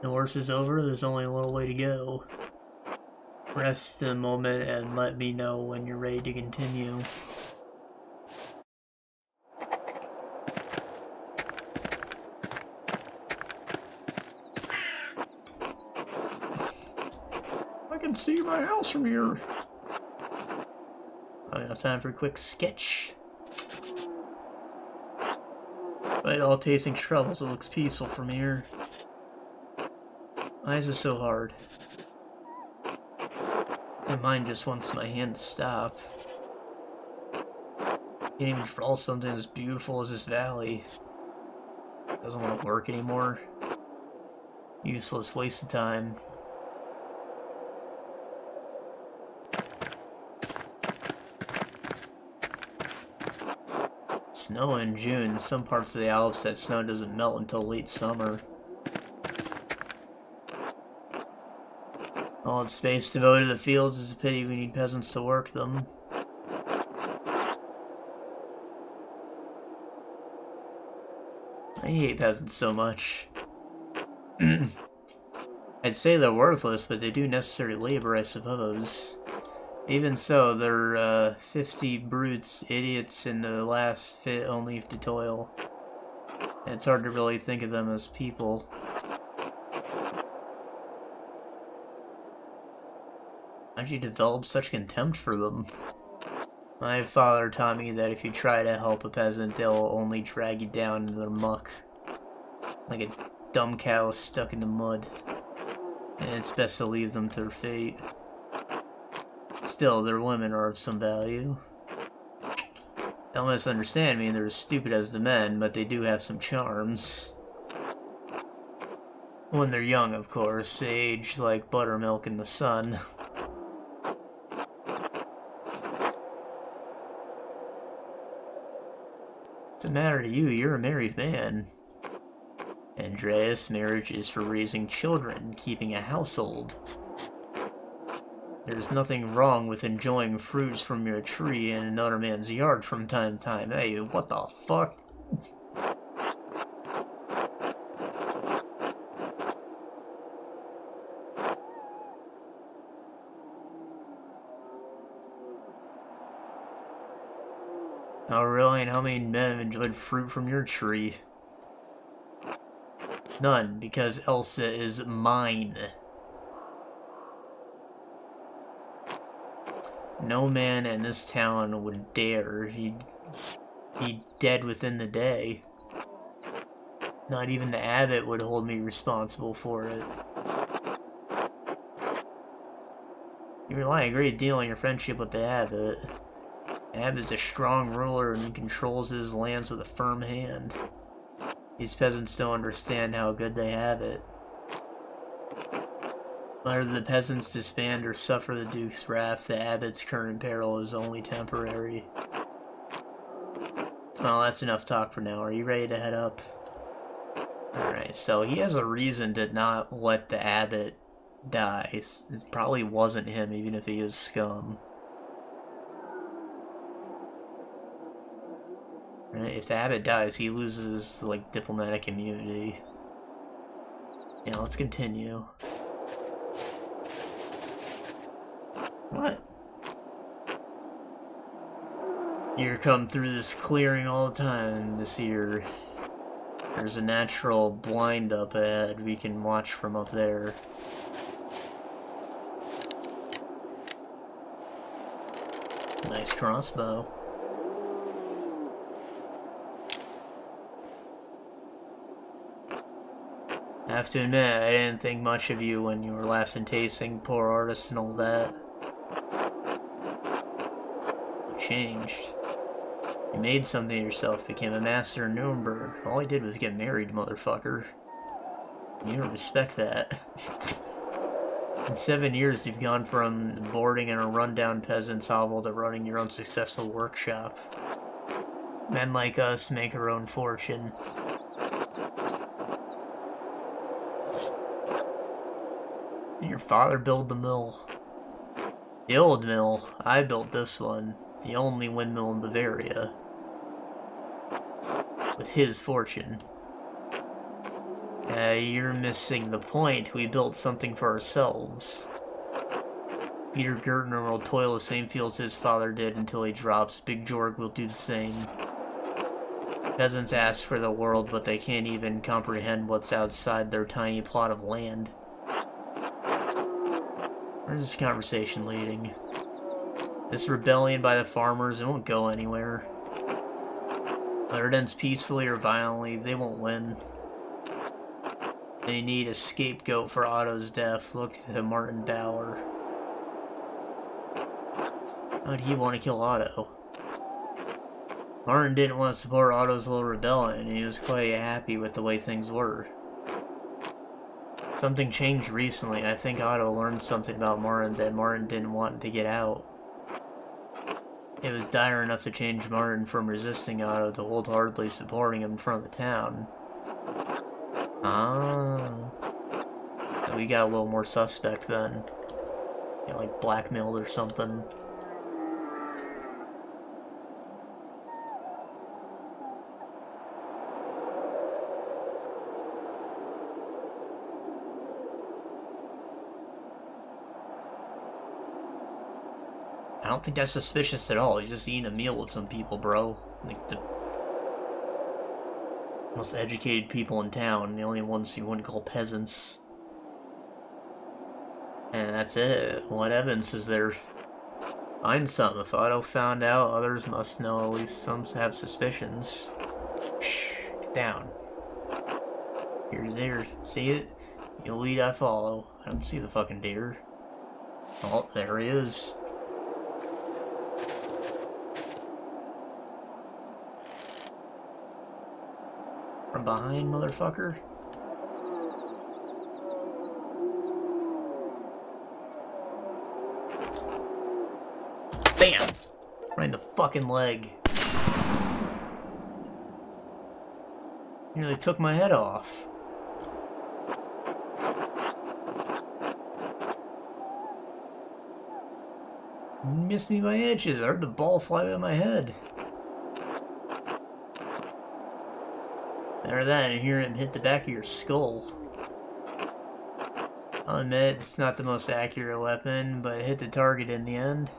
The worst is over. There's only a little way to go. Rest a moment and let me know when you're ready to continue. I can see my house from here. I have time for a quick sketch. Despite all tasting troubles, it looks peaceful from here. Why is it so hard? My mind just wants my hand to stop. Can't even draw something as beautiful as this valley. Doesn't want to work anymore. Useless, waste of time. Snow in June. Some parts of the Alps, that snow doesn't melt until late summer. All its space devoted to the fields is a pity. We need peasants to work them. I hate peasants so much. I'd say they're worthless, but they do necessary labor, I suppose. Even so, they're 50 brutes, idiots, and the last fit only to toil. And it's hard to really think of them as people. How'd you develop such contempt for them? My father taught me that if you try to help a peasant, they'll only drag you down into their muck. Like a dumb cow stuck in the mud. And it's best to leave them to their fate. Still, their women are of some value. Don't misunderstand me, they're as stupid as the men, but they do have some charms. When they're young, of course, they age like buttermilk in the sun. What's the matter to you? You're a married man. Andreas, marriage is for raising children, keeping a household. There's nothing wrong with enjoying fruits from your tree in another man's yard from time to time. Hey, what the fuck? Oh, really? And how many men have enjoyed fruit from your tree? None, because Elsa is mine. No man in this town would dare. He'd be dead within the day. Not even the Abbot would hold me responsible for it. You rely a great deal on your friendship with the Abbot. The Abbot's a strong ruler and he controls his lands with a firm hand. These peasants don't understand how good they have it. Whether the peasants disband or suffer the Duke's wrath, the Abbot's current peril is only temporary. Well, that's enough talk for now. Are you ready to head up? Alright, so he has a reason to not let the Abbot die. It probably wasn't him, even if he is scum. Right? If the Abbot dies, he loses, like, diplomatic immunity. Yeah, let's continue. What? You come through this clearing all the time this year. There's a natural blind up ahead we can watch from up there. Nice crossbow. have to admit, I didn't think much of you when you were last in tasting, poor artist and all that. You changed. You made something of yourself, became a master in Nuremberg. All I did was get married, motherfucker. You don't respect that. In 7 years, you've gone from boarding in a rundown peasant's hovel to running your own successful workshop. Men like us make our own fortune. Your father built the mill. The old mill. I built this one. The only windmill in Bavaria. With his fortune. You're missing the point. We built something for ourselves. Peter Gertner will toil the same fields his father did until he drops. Big Jorg will do the same. Peasants ask for the world, but they can't even comprehend what's outside their tiny plot of land. Where's this conversation leading? This rebellion by the farmers, it won't go anywhere. Whether it ends peacefully or violently, they won't win. They need a scapegoat for Otto's death. Look at Martin Bauer. Why did he want to kill Otto? Martin didn't want to support Otto's little rebellion, and he was quite happy with the way things were. Something changed recently. I think Otto learned something about Martin that Martin didn't want to get out. It was dire enough to change Martin from resisting Otto to wholeheartedly supporting him in front of the town. Ah. So we got a little more suspect then. You know, like blackmailed or something. I don't think that's suspicious at all. You're just eating a meal with some people, bro. Like the most educated people in town, the only ones you wouldn't call peasants. And that's it. What evidence is there? Find some. If Otto found out, others must know. At least some have suspicions. Shh. Get down. Here's there. See it? You lead, I follow. I don't see the fucking deer. Oh, there he is. From behind, motherfucker. Bam! Right in the fucking leg. Nearly took my head off. Missed me by inches. I heard the ball fly by my head. After that, I hear it hit the back of your skull. I'll admit, it's not the most accurate weapon, but it hit the target in the end.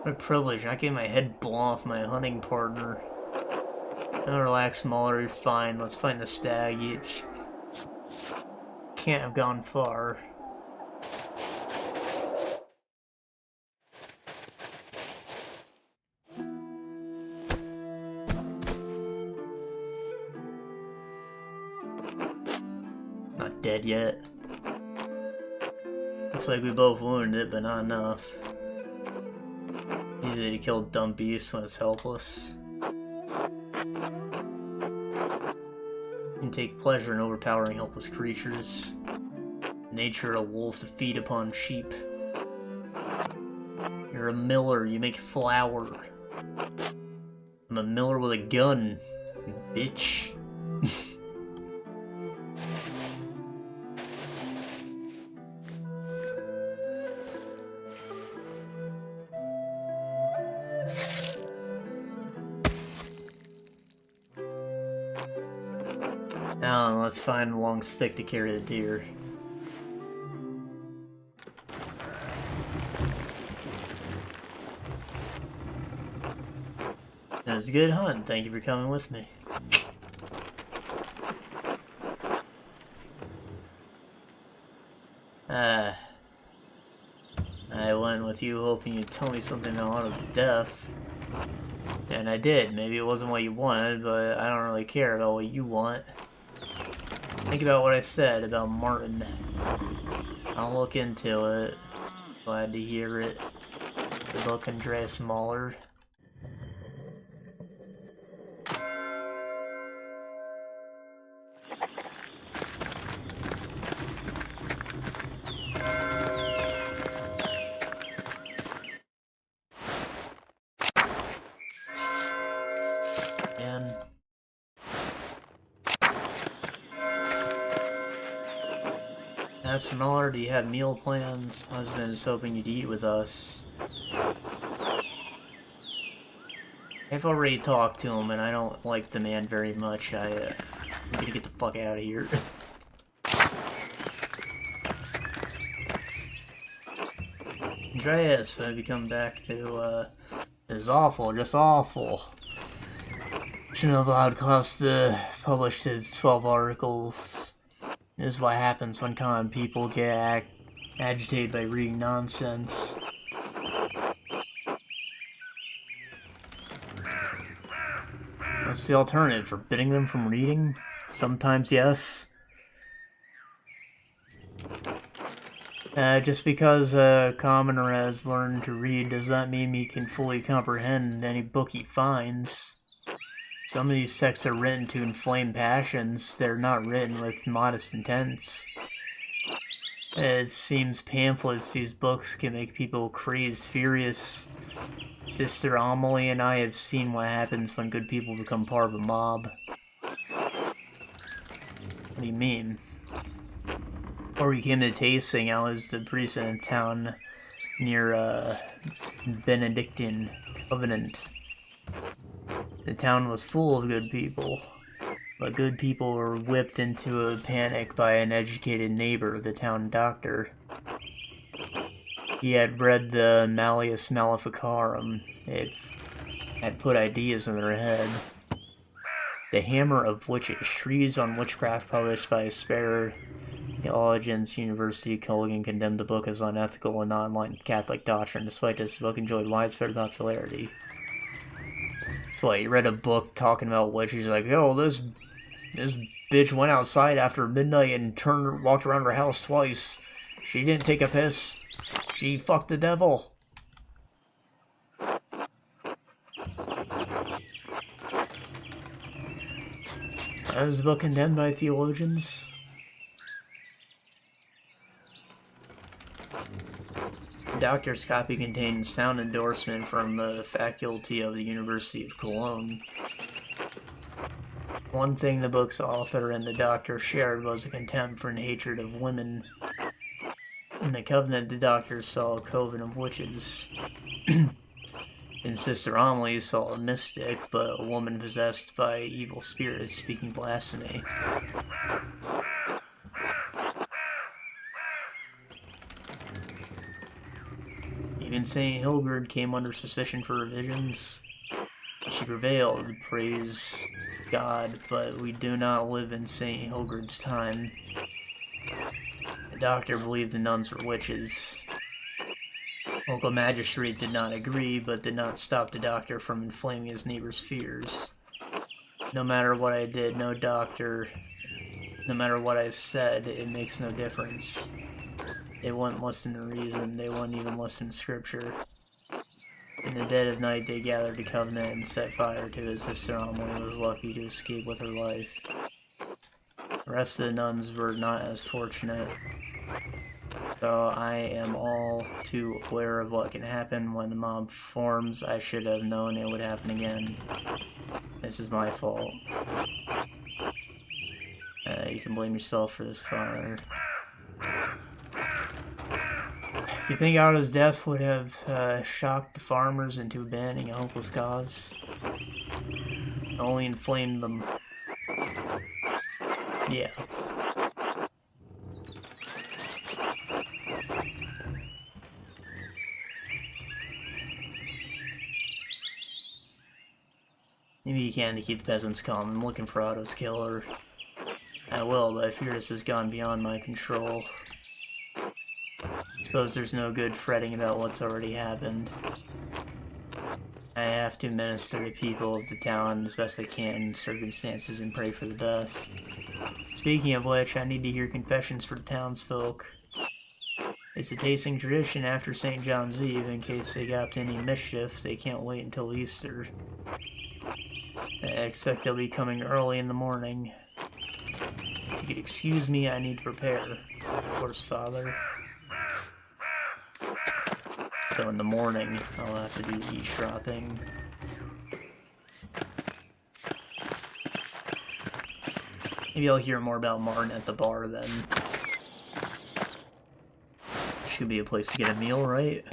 What a privilege, not getting my head blown off my hunting partner. No, relax, Muller, you're fine. Let's find the stag. You can't have gone far. Not dead yet. Looks like we both wounded it, but not enough. Easy to kill dumb beasts when it's helpless. You can take pleasure in overpowering helpless creatures. Nature of a wolf to feed upon sheep. You're a miller, you make flour. I'm a miller with a gun, bitch. Now let's find a long stick to carry the deer. That was a good hunt. Thank you for coming with me. I went with you hoping you'd tell me something about Otto's death. And I did. Maybe it wasn't what you wanted, but I don't really care about what you want. Think about what I said about Martin. I'll look into it. Glad to hear it. Good luck, Andreas Mahler. And Master Mahler, do you have meal plans? My husband is hoping you'd eat with us. I've already talked to him, and I don't like the man very much. I'm gonna get the fuck out of here. Andreas, have you come back to, it was awful, just awful. Shouldn't have allowed Claus to publish his 12 articles. This is what happens when common people get agitated by reading nonsense. What's the alternative? Forbidding them from reading? Sometimes yes. Just because a commoner has learned to read does not mean he can fully comprehend any book he finds. Some of these texts are written to inflame passions. They're not written with modest intents. It seems pamphlets, these books can make people crazed, furious. Sister Amelie and I have seen what happens when good people become part of a mob. What do you mean? Before we came to tasting, I was the priest in a town near Benedictine Covenant. The town was full of good people, but good people were whipped into a panic by an educated neighbor, the town doctor. He had read the Malleus Maleficarum. It had put ideas in their head. The Hammer of Witches, Treatise on Witchcraft, published by Spare Theologians University, Culligan condemned the book as unethical and non-aligned with Catholic doctrine. Despite this, the book enjoyed widespread popularity. So what, you read a book talking about witches, like, oh, this bitch went outside after midnight and walked around her house twice. She didn't take a piss. She fucked the devil. Was the book condemned by theologians? The doctor's copy contained sound endorsement from the faculty of the University of Cologne. One thing the book's author and the doctor shared was a contempt for and hatred of women. In the Covenant, the doctor saw a coven of witches. And Sister Amelie saw a mystic, but a woman possessed by evil spirits speaking blasphemy. Even St. Hilgard came under suspicion for her visions. She prevailed, praise God, but we do not live in St. Hilgard's time. The doctor believed the nuns were witches. Local magistrate did not agree, but did not stop the doctor from inflaming his neighbor's fears. No matter what I did, no matter what I said, it makes no difference. They wouldn't listen to reason, they wouldn't even listen to scripture. In the dead of night, they gathered the covenant and set fire to his sister Amelie was lucky to escape with her life. The rest of the nuns were not as fortunate. So I am all too aware of what can happen when the mob forms. I should have known it would happen again. This is my fault. You can blame yourself for this, Father. You think Otto's death would have shocked the farmers into abandoning a hopeless cause? It only inflamed them. Yeah. Maybe you can to keep the peasants calm. I'm looking for Otto's killer. I will, but I fear this has gone beyond my control. Suppose there's no good fretting about what's already happened. I have have to minister to people of the town as best I can in circumstances and pray for the best. Speaking of which, I need to hear confessions for the townsfolk. It's a tasting tradition after St. John's Eve in case they got up to any mischief. They can't wait until Easter. I expect they'll be coming early in the morning. If you could excuse me, I need to prepare. Of course, Father. So in the morning, I'll have to do eavesdropping. Maybe I'll hear more about Martin at the bar then. Should be a place to get a meal, right?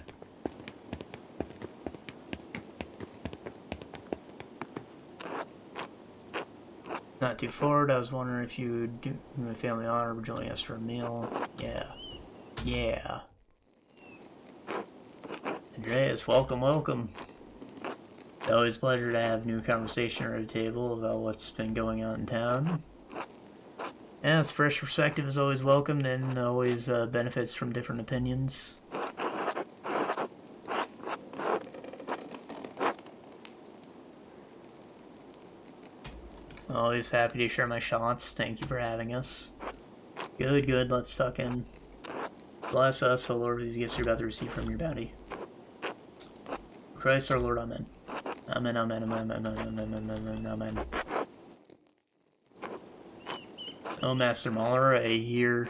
Not too forward. I was wondering if you would do me a family honor for joining us for a meal. Yeah. Yeah. Andreas, welcome, welcome. It's always a pleasure to have new conversation at a table about what's been going on in town. Yeah, it's fresh perspective is always welcomed and always benefits from different opinions. Always happy to share my shots. Thank you for having us. Good, good. Let's tuck in. Bless us, O Lord, these gifts you're about to receive from your bounty. Christ our Lord, amen. Amen, amen, amen, amen, amen, amen, amen, amen. Oh, Master Mahler, I hear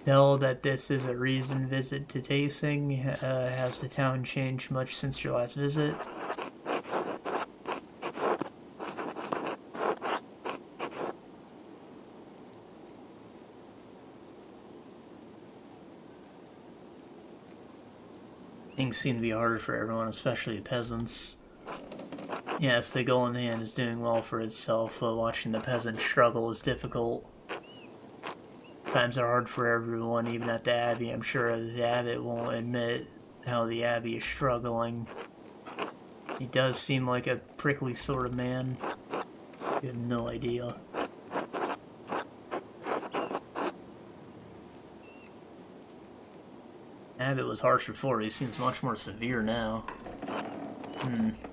tell that this is a recent visit to Tasing. Has the town changed much since your last visit? Things seem to be harder for everyone, especially the peasants. Yes, the Golden Hand is doing well for itself, but watching the peasants struggle is difficult. Times are hard for everyone, even at the Abbey. I'm sure the Abbot won't admit how the Abbey is struggling. He does seem like a prickly sort of man. You have no idea. Abbot was harsh before, he seems much more severe now.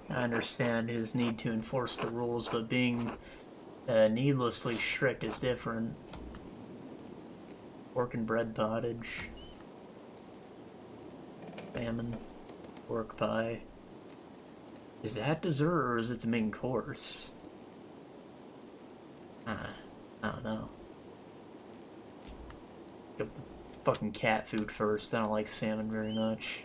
I understand his need to enforce the rules, but being needlessly strict is different. Pork and bread pottage. Salmon. Pork pie. Is that dessert or is it the main course? I don't know. Get the fucking cat food first. I don't like salmon very much.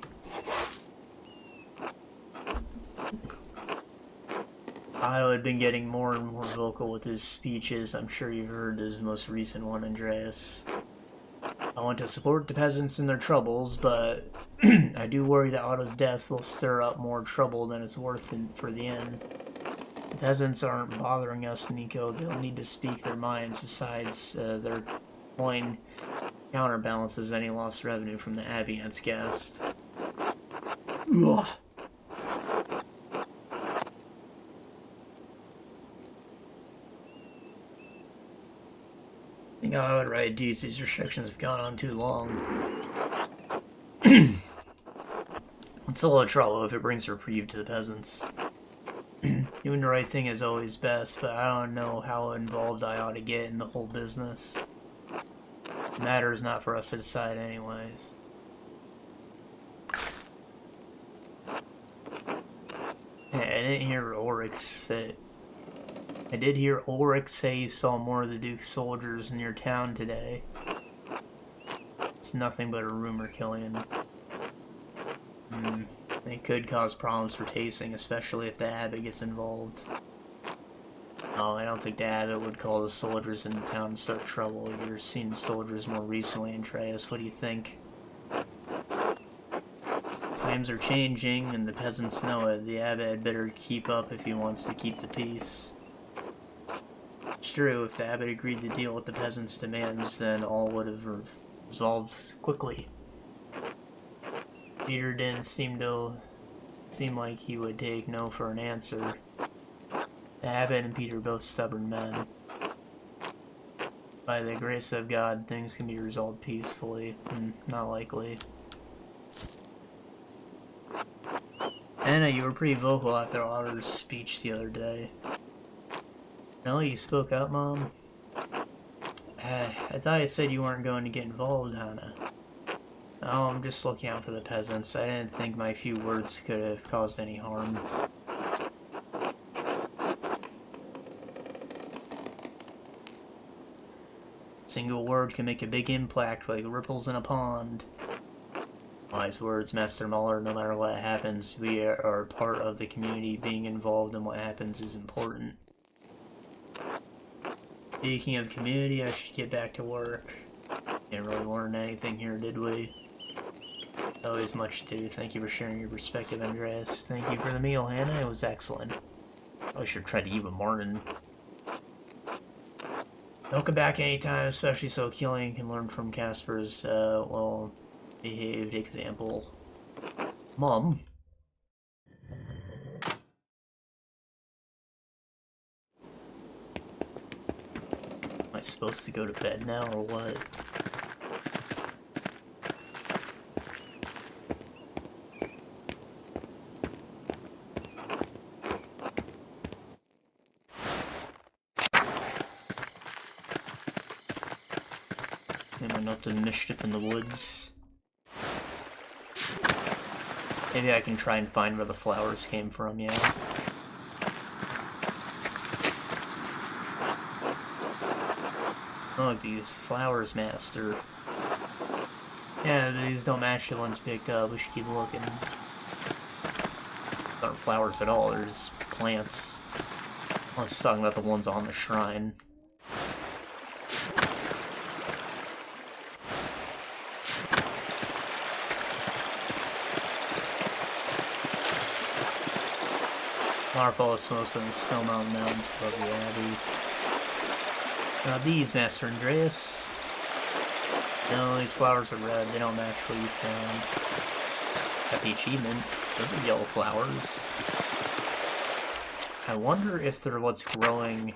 Otto had been getting more and more vocal with his speeches. I'm sure you've heard his most recent one, Andreas. I want to support the peasants in their troubles, but I do worry that Otto's death will stir up more trouble than it's worth for the inn. The peasants aren't bothering us, Nico. They'll need to speak their minds. Besides, their coin counterbalances any lost revenue from the Abbey and its guest. Ugh. I think I would write these restrictions have gone on too long. It's a lot of trouble if it brings reprieve to the peasants. Doing the right thing is always best, but I don't know how involved I ought to get in the whole business. The matter is not for us to decide anyways. I didn't hear Ulrich say... I did hear Ulrich say he saw more of the Duke's soldiers near town today. It's nothing but a rumor, Killian. It could cause problems for tasting, especially if the Abbot gets involved. Oh, I don't think the Abbot would call the soldiers in the town and start trouble. You've seen the soldiers more recently, Andreas. What do you think? Times are changing, and the peasants know it. The Abbot had better keep up if he wants to keep the peace. It's true, if the Abbot agreed to deal with the peasants' demands, then all would have resolved quickly. Peter didn't seem like he would take no for an answer. The Abbot and Peter are both stubborn men. By the grace of God, things can be resolved peacefully. Not likely. Anna, you were pretty vocal after Otto's speech the other day. Really? You spoke up, Mom? I thought you said you weren't going to get involved, Hannah. Oh, I'm just looking out for the peasants. I didn't think my few words could have caused any harm. Single word can make a big impact like ripples in a pond. Wise words, Master Muller. No matter what happens, we are part of the community. Being involved in what happens is important. Speaking of community, I should get back to work. Didn't really learn anything here, did we? Always much to do. Thank you for sharing your perspective, Andreas. Thank you for the meal, Hannah. It was excellent. I should try to eat with Martin. Don't come back anytime, especially so Killian can learn from Casper's, well-behaved example. Mom? Am I supposed to go to bed now, or what? Am I up to mischief in the woods? Maybe I can try and find where the flowers came from, yeah. Oh, these flowers, Master. Yeah, these don't match the ones picked up. We should keep looking. These aren't flowers at all, they're just plants. I was talking about the ones on the shrine. Waterfall of smoke from the Snow Mountain Mountains above the abbey. Now these, Master Andreas. No, these flowers are red. They don't match what you found. Got the achievement. Those are yellow flowers. I wonder if they're what's growing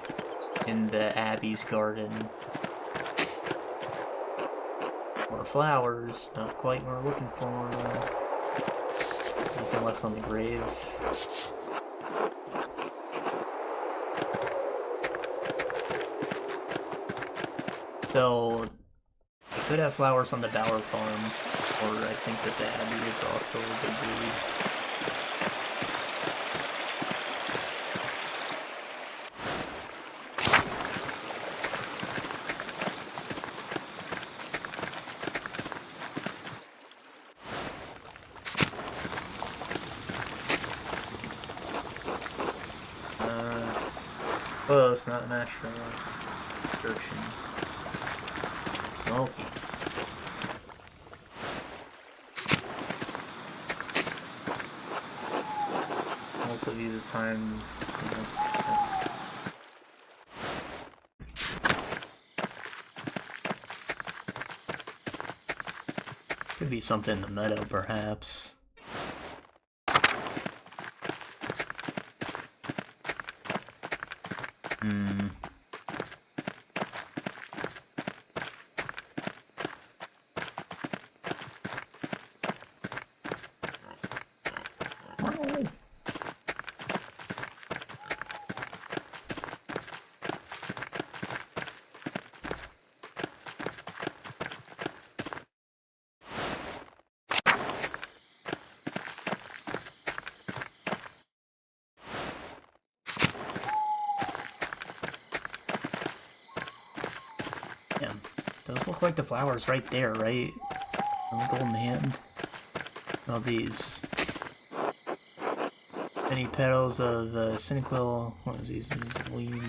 in the abbey's garden. More flowers. Not quite what we're looking for. Nothing left on the grave. So, I could have flowers on the Bower Farm, or I think that the Abbey is also a good breed. Well, it's not a match for searching. Smoky. Also use the time, could be something in the meadow, perhaps. Yeah, those look like the flowers right there, right? On the golden hand. All these. Any petals of Cinequil. What is these? Lean.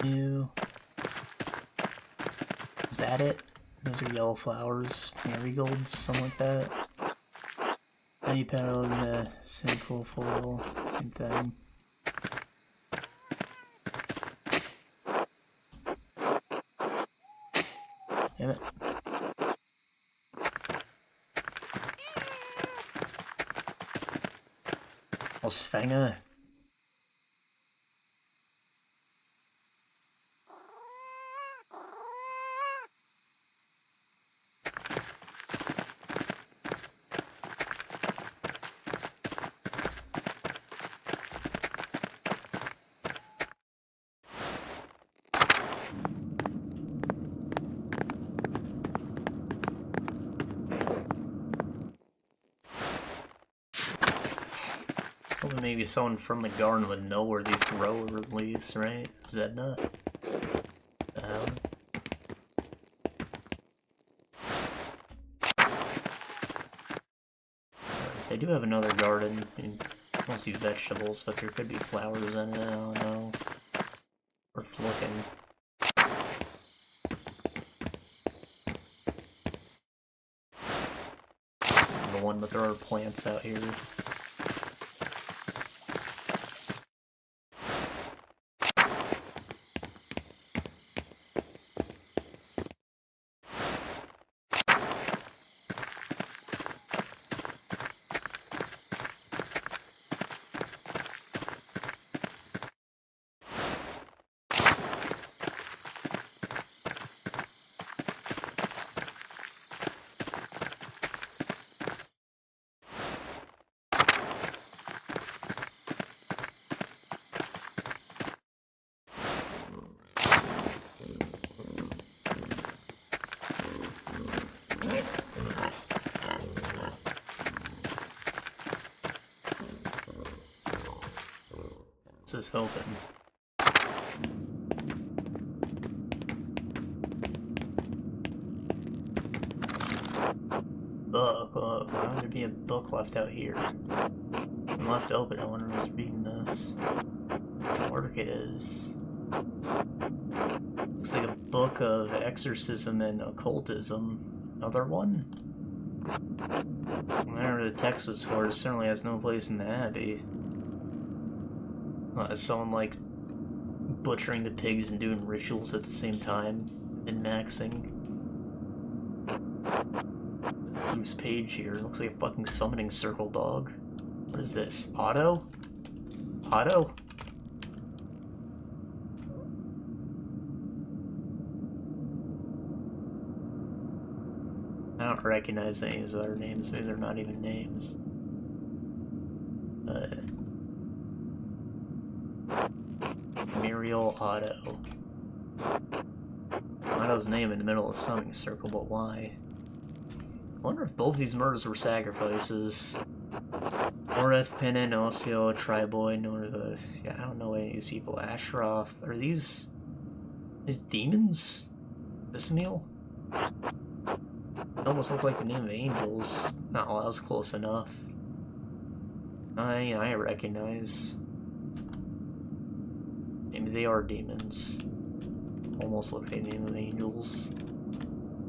Ew. that it? Those are yellow flowers, marigolds, something like that. Any petal, same cool foil, same thing. Damn it. Sfanger. Maybe someone from the garden would know where these grow, or at least, right? Is that not? They do have another garden. I mean, mostly vegetables, but there could be flowers in it. I don't know. Worth looking. This is the one, but there are plants out here. Is hoping. Book. Why would there be a book left out here? I'm left open. I wonder who's reading this. What work it is. Looks like a book of exorcism and occultism. Another one? Whatever the text was for, it certainly has no place in the abbey. Someone like butchering the pigs and doing rituals at the same time and maxing. Loose page here. Looks like a fucking summoning circle dog. What is this? Otto? Otto? I don't recognize any of his other names. Maybe they're not even names. Muriel Otto. Otto's name in the middle of the summoning circle, but why? I wonder if both these murders were sacrifices. Oreth, Pennon, Ocio, Triboy, yeah, I don't know any of these people. Ashroth. Are these demons? This meal? They almost look like the name of angels. Oh, well, that was close enough. I recognize. Maybe they are demons. Almost look like the name of angels.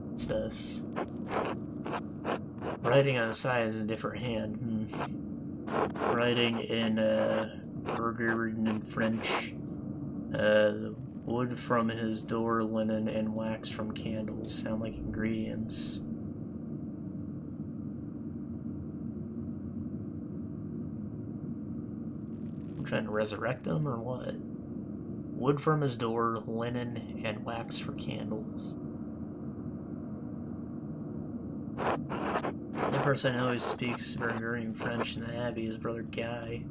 What's this? Writing on the side is a different hand. Writing in Burger written in French. Wood from his door, linen, and wax from candles sound like ingredients. I'm trying to resurrect them or what? Wood from his door, linen, and wax for candles. The person I know who speaks Burgarian French in the Abbey is Brother Guy.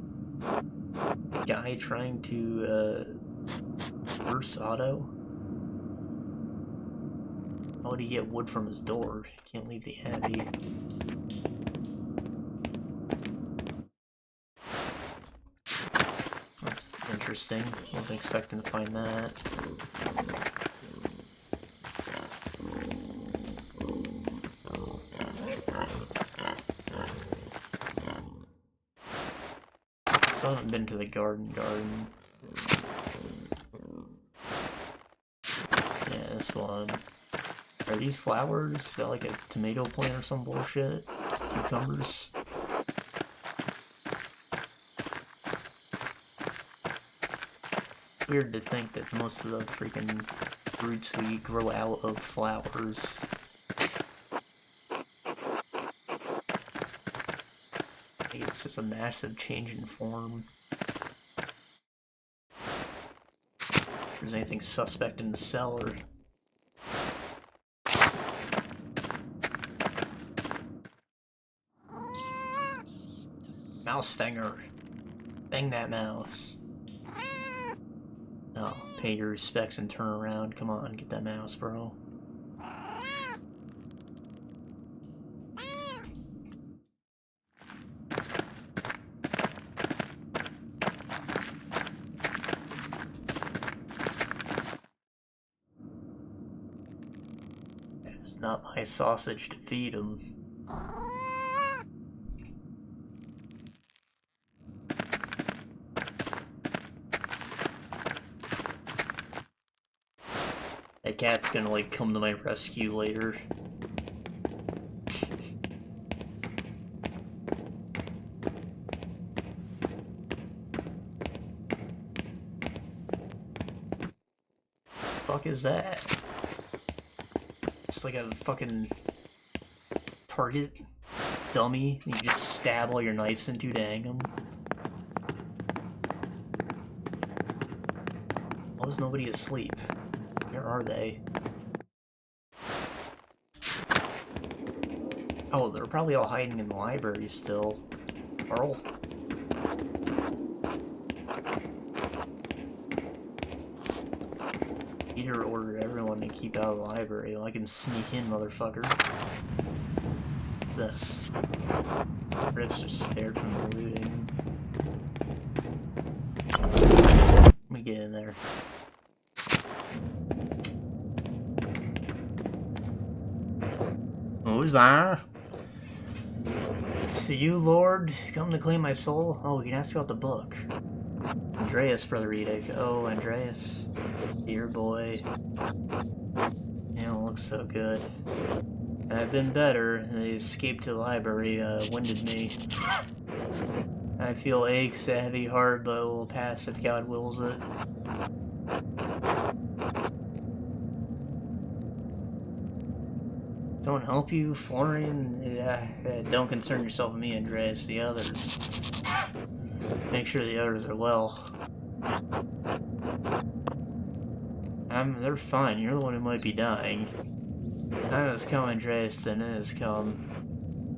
Guy trying to curse Otto? How would he get wood from his door? He can't leave the Abbey. That's interesting. Wasn't expecting to find that. I still haven't been to the garden. Yeah, this one. Are these flowers? Is that like a tomato plant or some bullshit? Cucumbers? Weird to think that most of the freaking fruits we eat grow out of flowers. I think it's just a massive change in form. If there's anything suspect in the cellar. Mouse finger. Bang that mouse. Oh, pay your respects and turn around. Come on, get that mouse, bro. It's not my sausage to feed him. That cat's gonna, like, come to my rescue later. Fuck is that? It's like a fucking target dummy you just stab all your knives into to hang them. Why was nobody asleep? Where are they? Oh, they're probably all hiding in the library still. Carl? Peter ordered everyone to keep out of the library. Well, I can sneak in, motherfucker. What's this? Rips are spared from the looting. Let me get in there. Who's that? So you, Lord, come to claim my soul? Oh, we can ask about the book. Andreas, Brother Edic. Oh, Andreas. Dear boy. You don't look so good. I've been better. The escape to the library winded me. I feel aches, a heavy heart, but it will pass if God wills it. Someone help you, Florian? Don't concern yourself with me, Andreas. The others. Make sure the others are well. They're fine. You're the one who might be dying. Time has come, Andreas. Then it has come.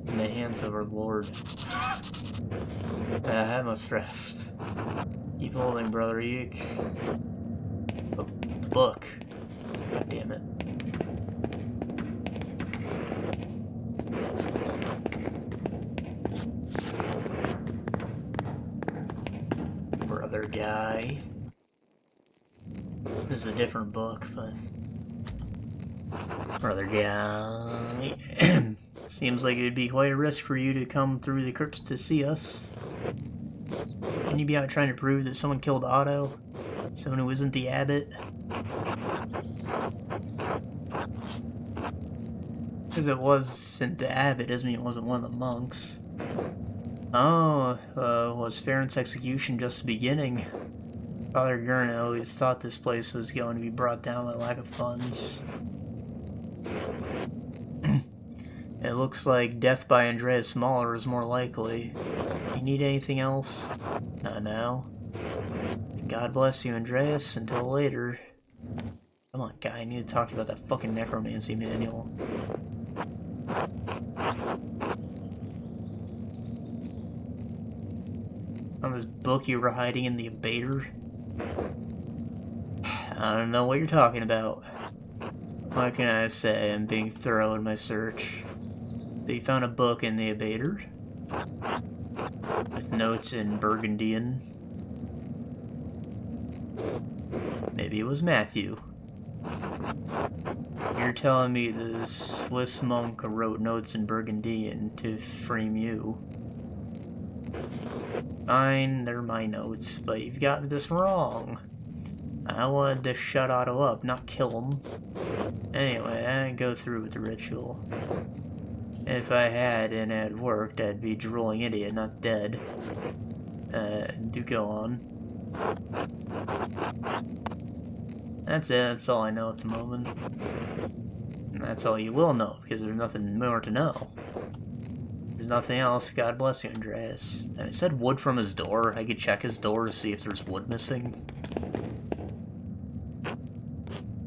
In the hands of our Lord. I must rest. Keep holding, Brother Eek. The book. God damn it. Brother guy. This is a different book, but... Brother guy. Seems like it would be quite a risk for you to come through the crypts to see us. Can you be out trying to prove that someone killed Otto? Someone who isn't the Abbot? Because it wasn't the Abbot doesn't mean it wasn't one of the monks. Oh, was Farron's execution just the beginning? Father Gurna always thought this place was going to be brought down by lack of funds. It looks like death by Andreas Mahler is more likely. You need anything else? Not now. God bless you, Andreas. Until later. Come on, guy. I need to talk to you about that fucking necromancy manual. On this book you were hiding in the abater? I don't know what you're talking about. What can I say? I'm being thorough in my search. So you found a book in the abater? With notes in Burgundian? Maybe it was Matthew. You're telling me the Swiss monk wrote notes in Burgundian to frame you? Fine, they're my notes, but you've got this wrong. I wanted to shut Otto up, not kill him. Anyway, I didn't go through with the ritual. If I had and it had worked, I'd be a drooling idiot, not dead. Do go on. That's it, that's all I know at the moment. And that's all you will know, because there's nothing more to know. There's nothing else. God bless you, Andreas. And it said wood from his door. I could check his door to see if there's wood missing.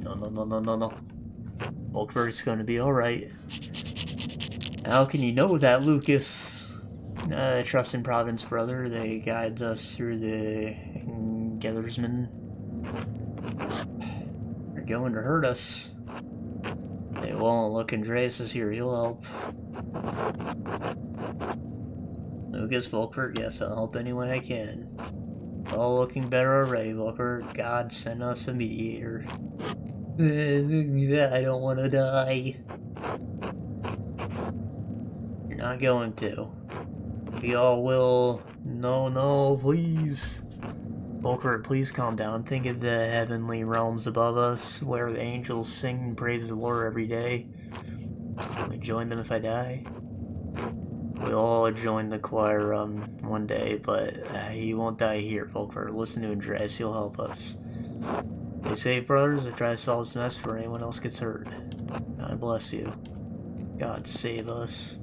No. Volkberg's gonna be alright. How can you know that, Lucas? Trust in Providence, brother. They guides us through the Gethersman. They're going to hurt us. They won't. Look, Andreas is here. He'll help. Lucas, Volkberg, yes, I'll help any way I can. All looking better already, Volkberg. God, send us a mediator. I don't want to die. You're not going to. We all will. No, please. Volkberg, please calm down. Think of the heavenly realms above us, where the angels sing and praise the Lord every day. Will I join them if I die? We'll all join the choir one day, but he won't die here, Volkberg. Listen to Andreas, he'll help us. They say, brothers, I try to solve this mess before anyone else gets hurt. God bless you. God save us.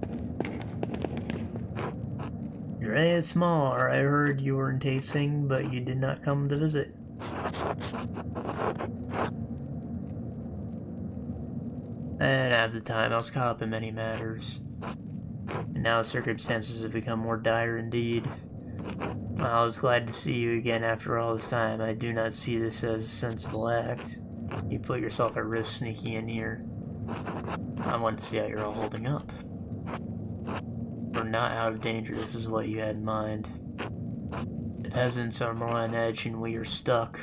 Andreas Smaller, I heard you were in tasting, but you did not come to visit. I didn't have the time. I was caught up in many matters. And now circumstances have become more dire indeed. I was glad to see you again after all this time. I do not see this as a sensible act. You put yourself at risk sneaking in here. I want to see how you're all holding up. We're not out of danger, this is what you had in mind. The peasants are more on edge and we are stuck.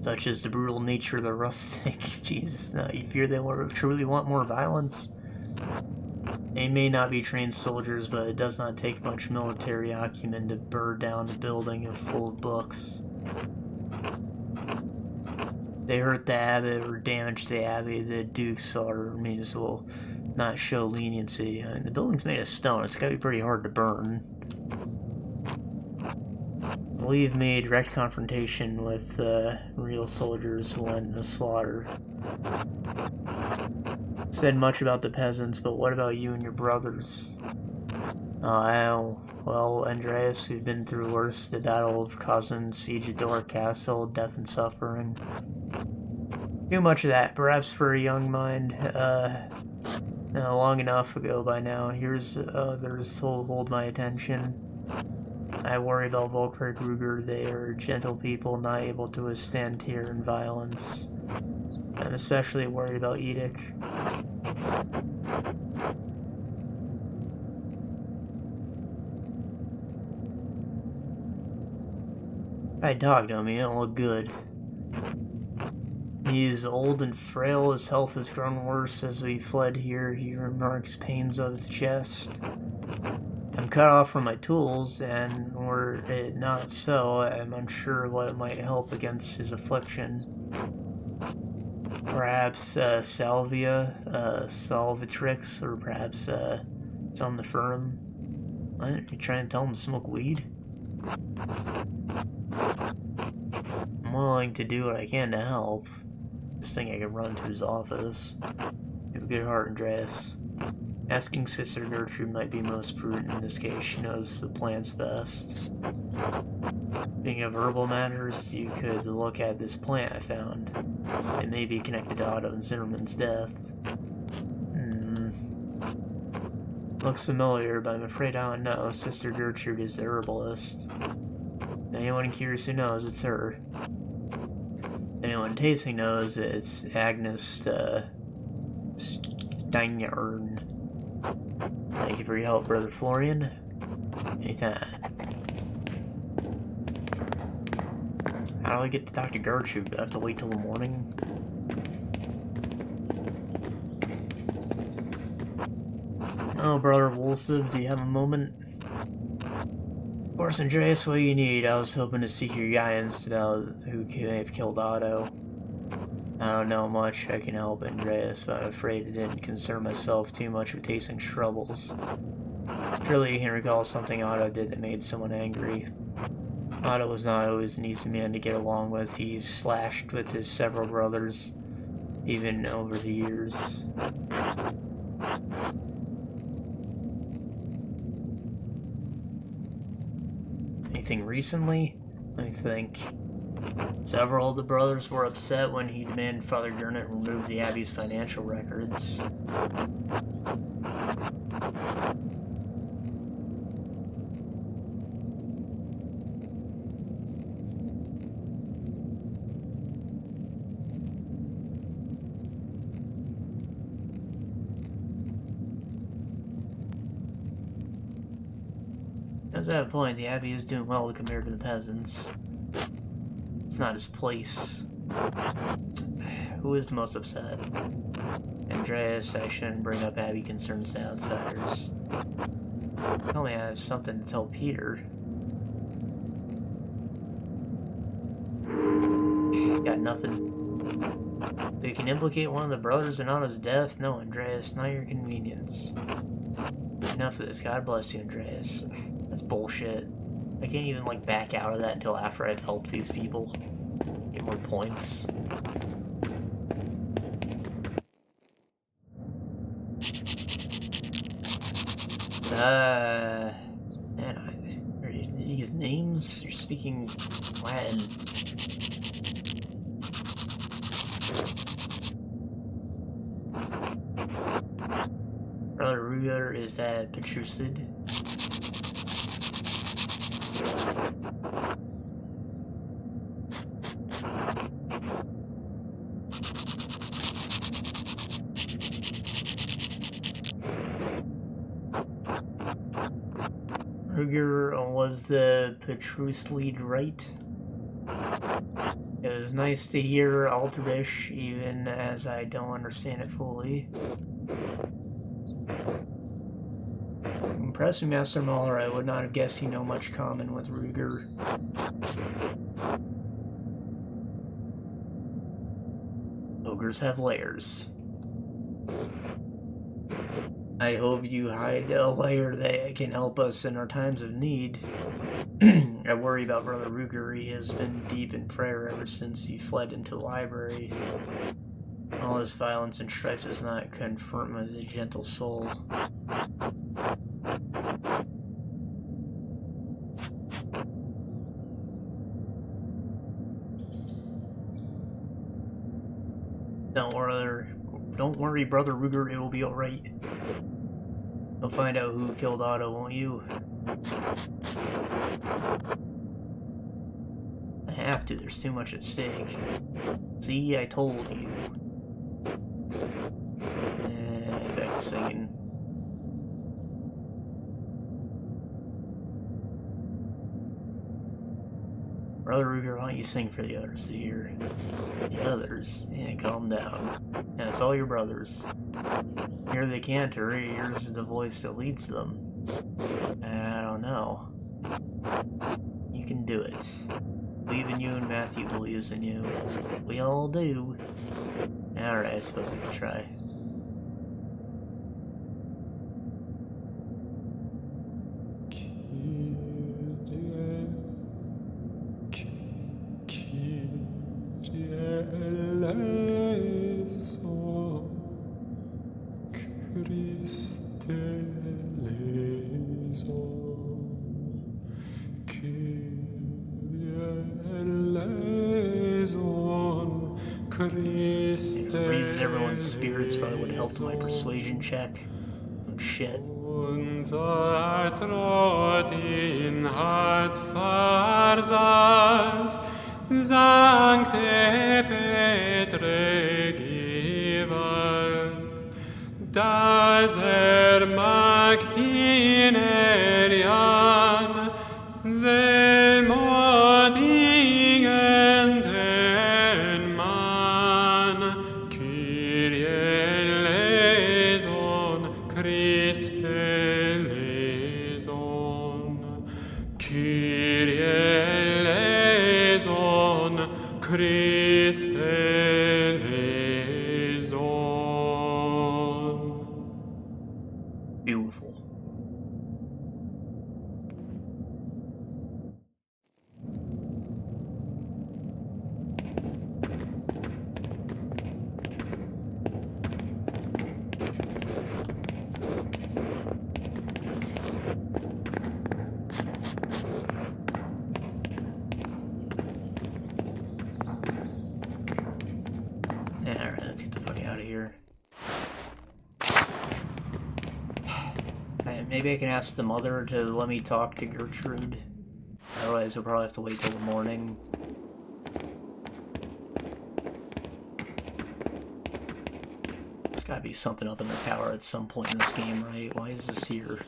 Such is the brutal nature of the rustic. Jesus, no, you fear they truly want more violence? They may not be trained soldiers, but it does not take much military acumen to burn down a building full of books. If they hurt the abbot or damage the abbey, the dukes or means will not show leniency. I mean, the building's made of stone, it's gotta be pretty hard to burn. We've made direct confrontation with real soldiers who went into slaughter. Said much about the peasants, but what about you and your brothers? Well, Andreas, we've been through worse. The Battle of Kazan, Siege of Dor Castle, death and suffering. Too much of that, perhaps for a young mind. Long enough ago by now. Here's others who hold my attention. I worry about Volkberg Ruger. They are gentle people, not able to withstand terror and violence. I'm especially worried about Edic. That dog, don't he? He don't look good. He is old and frail. His health has grown worse as we fled here. He remarks pains of his chest. I'm cut off from my tools, and were it not so, I'm unsure what might help against his affliction. Perhaps salvia, salvatrix, or perhaps somniferum. What? You trying to tell him to smoke weed? I'm willing to do what I can to help. Just think I could run to his office. You have a good heart, Andreas. Asking Sister Gertrude might be most prudent in this case. She knows the plans best. Being of herbal matters, you could look at this plant I found. It may be connected to Otto and Zimmerman's death. Looks familiar, but I'm afraid I don't know. Sister Gertrude is the herbalist. Anyone curious who knows, it's her. Anyone tasting knows it's Agnes Steinern. Thank you for your help, Brother Florian. Anytime. How do I get to Dr. Gertrude? Do I have to wait till the morning? Oh, Brother Wolsov, do you have a moment? Of course, Andreas, what do you need? I was hoping to seek your guidance about who may have killed Otto. I don't know much I can help Andreas, but I'm afraid I didn't concern myself too much with Tasting's troubles. Surely you can recall something Otto did that made someone angry. Otto was not always an easy man to get along with. He's slashed with his several brothers, even over the years. Anything recently? Let me think. Several of the brothers were upset when he demanded Father Gurnet remove the Abbey's financial records. At that point, the Abbey is doing well compared to the peasants. It's not his place. Who is the most upset? Andreas, I shouldn't bring up Abbey concerns to outsiders. Tell me I have something to tell Peter. Got nothing. So you can implicate one of the brothers in Otto's death? No, Andreas, not your convenience. Enough of this. God bless you, Andreas. That's bullshit. I can't even, like, back out of that until after I've helped these people. Get more points. Man, are these names? You're speaking Latin. Brother Ruger is that Petrucid. Ruger was the Petrucid, right? It was nice to hear Alterish, even as I don't understand it fully. Impressed me, Master Mahler. I would not have guessed you know much common with Ruger. Ogres have layers. I hope you hide a layer that can help us in our times of need. I worry about Brother Ruger. He has been deep in prayer ever since he fled into the library. All his violence and strife does not confirm with a gentle soul. Don't worry, Brother Ruger, it will be alright. You'll find out who killed Otto, won't you? I have to, there's too much at stake. See, I told you. Back to singing. Brother Ruger, why don't you sing for the others to hear? The others? Yeah, calm down. Yeah, it's all your brothers. Hear the cantor, yours is the voice that leads them. I don't know. You can do it. Believe in you and Matthew believes in you. We all do. Alright, I suppose we can try. Raises everyone's spirits, but it would help my persuasion check. Oh, shit. Unser Trottin hat versagt, Sancte Petre gewalt, dass mag in Erian, se modingen Christ eleison. Beautiful. Alright, let's get the fuck out of here. Maybe I can ask the mother to let me talk to Gertrude. Otherwise, we'll probably have to wait till the morning. There's gotta be something up in the tower at some point in this game, right? Why is this here?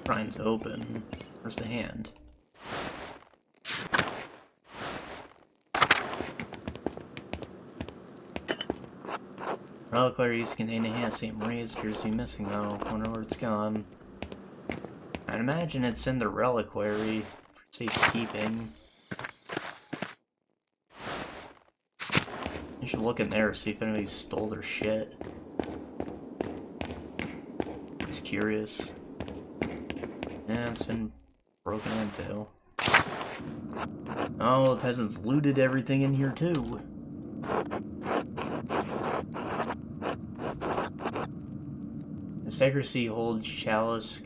Shrine's open. Where's the hand? Reliquary used to contain a hand. St. Maria's appears to be missing though. Wonder where it's gone. I'd imagine it's in the reliquary for safekeeping. You should look in there, see if anybody stole their shit. Just curious. Yeah, it's been broken into. Oh, the peasants looted everything in here too. The sacristy holds chalice,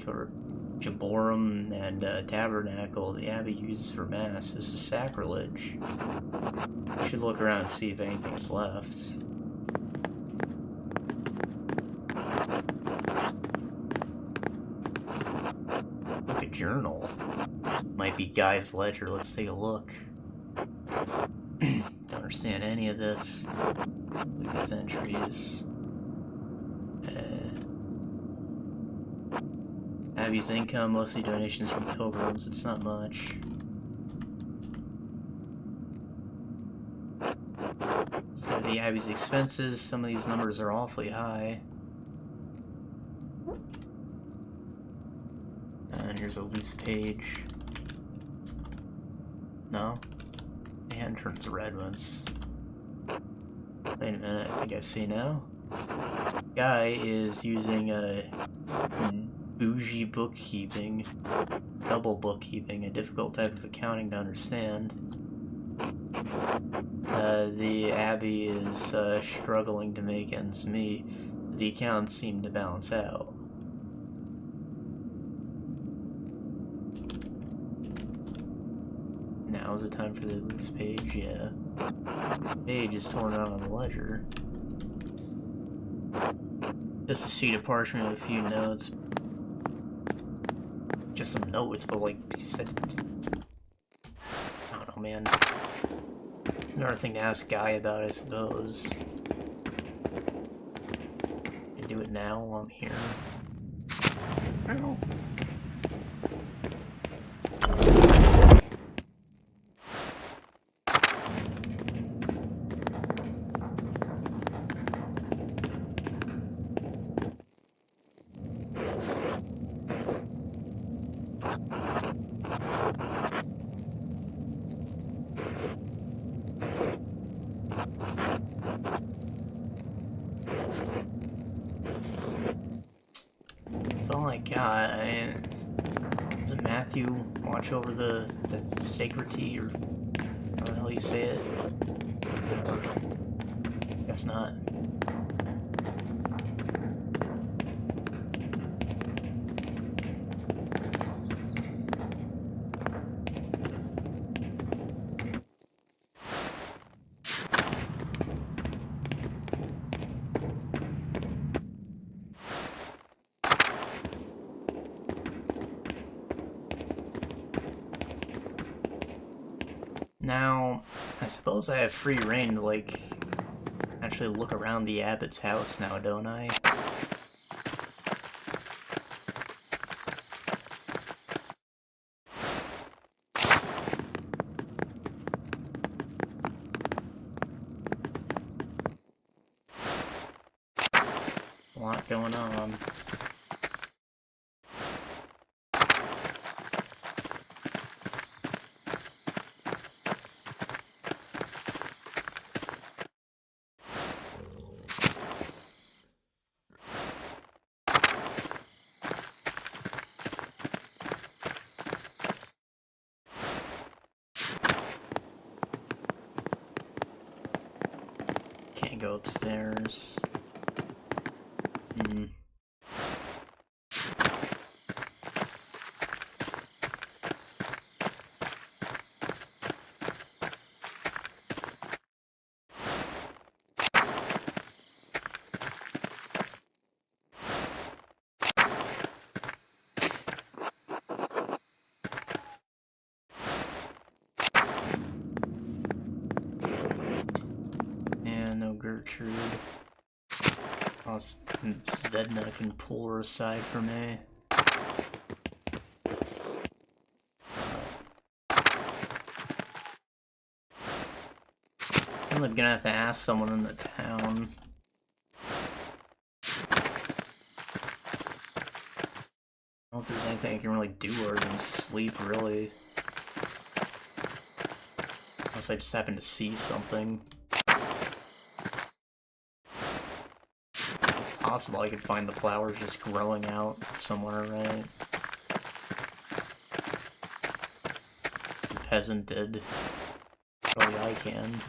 jaborum, and tabernacle the abbey uses for mass. This is sacrilege. We should look around and see if anything's left. Look at journal. Might be Guy's ledger. Let's take a look. Don't understand any of this. Look at these entries. Abbey's income, mostly donations from pilgrims. It's not much. So the Abbey's expenses, some of these numbers are awfully high. And here's a loose page. No? The hand turns red once. Wait a minute, I think I see now. Guy is using a bougie bookkeeping, double bookkeeping, a difficult type of accounting to understand. The Abbey is struggling to make ends meet. The accounts seem to balance out. Now's the time for the loose page, yeah. Page is torn out on the ledger. Just a sheet of parchment with a few notes. Just some notes, but like you said, I don't know, man. Another thing to ask Guy about, I suppose. I do it now while I'm here. I don't know. That's all I got. Doesn't Matthew watch over the sacredty, or how the hell you say it? Guess not. Now, I suppose I have free reign to, like, actually look around the Abbot's house now, don't I? lot going on. Can't go upstairs. Gertrude. Zedna can pull her aside for me. I'm gonna have to ask someone in the town. I don't know if there's anything I can really do other than sleep, really. Unless I just happen to see something. It's possible I could find the flowers just growing out somewhere, right? The peasant did. Surely I can.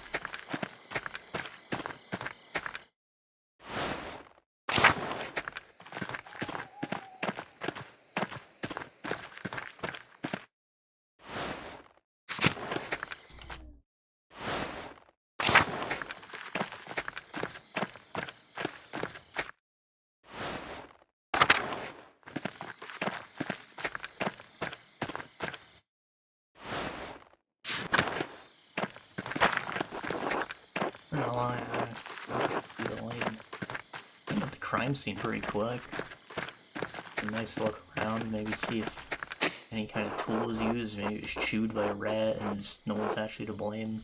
Crime scene pretty quick. A nice look around, maybe see if any kind of tool is used, maybe it was chewed by a rat and just no one's actually to blame.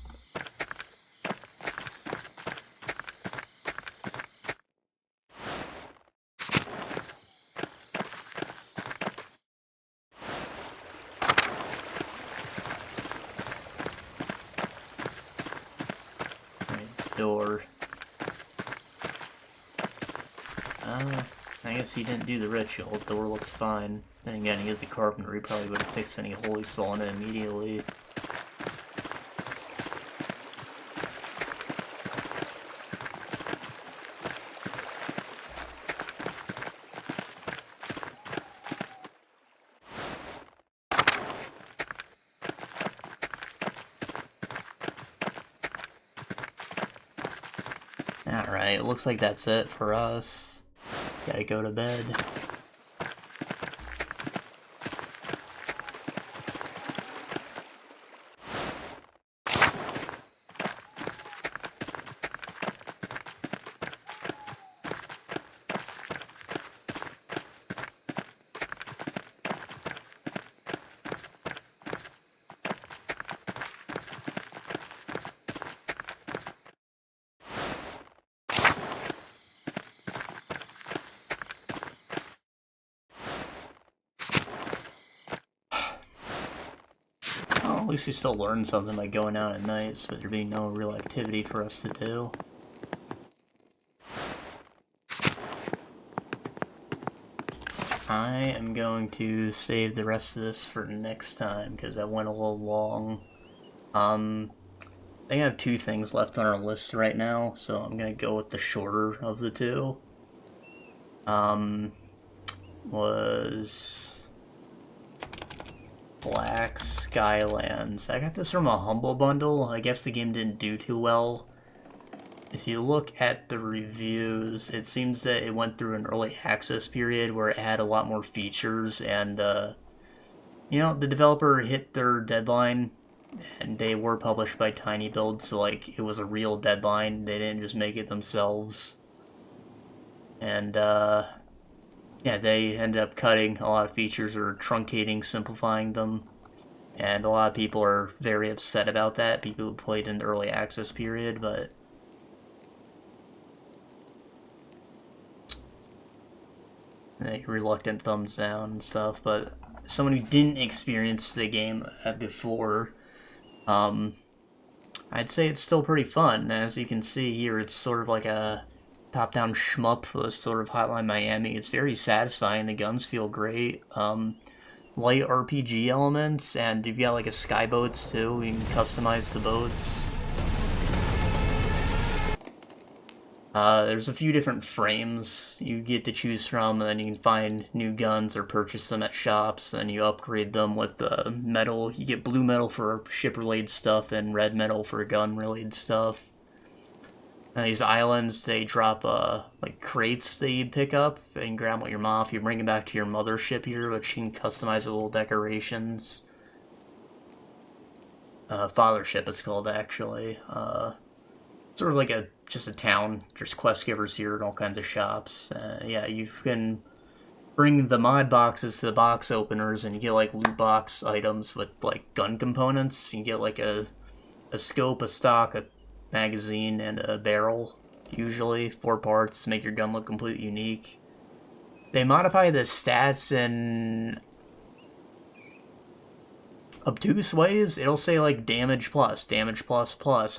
Right, door. I guess he didn't do the ritual. The door looks fine. Then again, he is a carpenter. He probably would have fixed any hole he saw in it immediately. Alright, it looks like that's it for us. Gotta go to bed. At least we still learned something by going out at night, but there being no real activity for us to do. I am going to save the rest of this for next time, because that went a little long. I think I have two things left on our list right now, so I'm going to go with the shorter of the two. Was Black Skylands. I got this from a Humble Bundle. I guess the game didn't do too well. If you look at the reviews, it seems that it went through an early access period where it had a lot more features, and you know, the developer hit their deadline, and they were published by Tiny Build, so like it was a real deadline. They didn't just make it themselves. And yeah, they ended up cutting a lot of features or truncating, simplifying them. And a lot of people are very upset about that, people who played in the early access period, but reluctant thumbs down and stuff, but someone who didn't experience the game before, I'd say it's still pretty fun. As you can see here, it's sort of like a top-down shmup with sort of Hotline Miami. It's very satisfying. The guns feel great. Light RPG elements, and you've got like a skyboats too. You can customize the boats. There's a few different frames you get to choose from, and then you can find new guns or purchase them at shops, and you upgrade them with metal. You get blue metal for ship-related stuff and red metal for gun-related stuff. These islands, they drop like crates that you pick up and grab with your mom. You bring them back to your mothership here, which you can customize with little decorations. Fathership it's called, actually. Sort of like just a town. There's quest givers here and all kinds of shops. Yeah, you can bring the mod boxes to the box openers, and you get like loot box items with like gun components. You can get like a scope, a stock, a magazine, and a barrel. Usually 4 parts to make your gun look completely unique. They modify the stats in obtuse ways. It'll say like damage plus,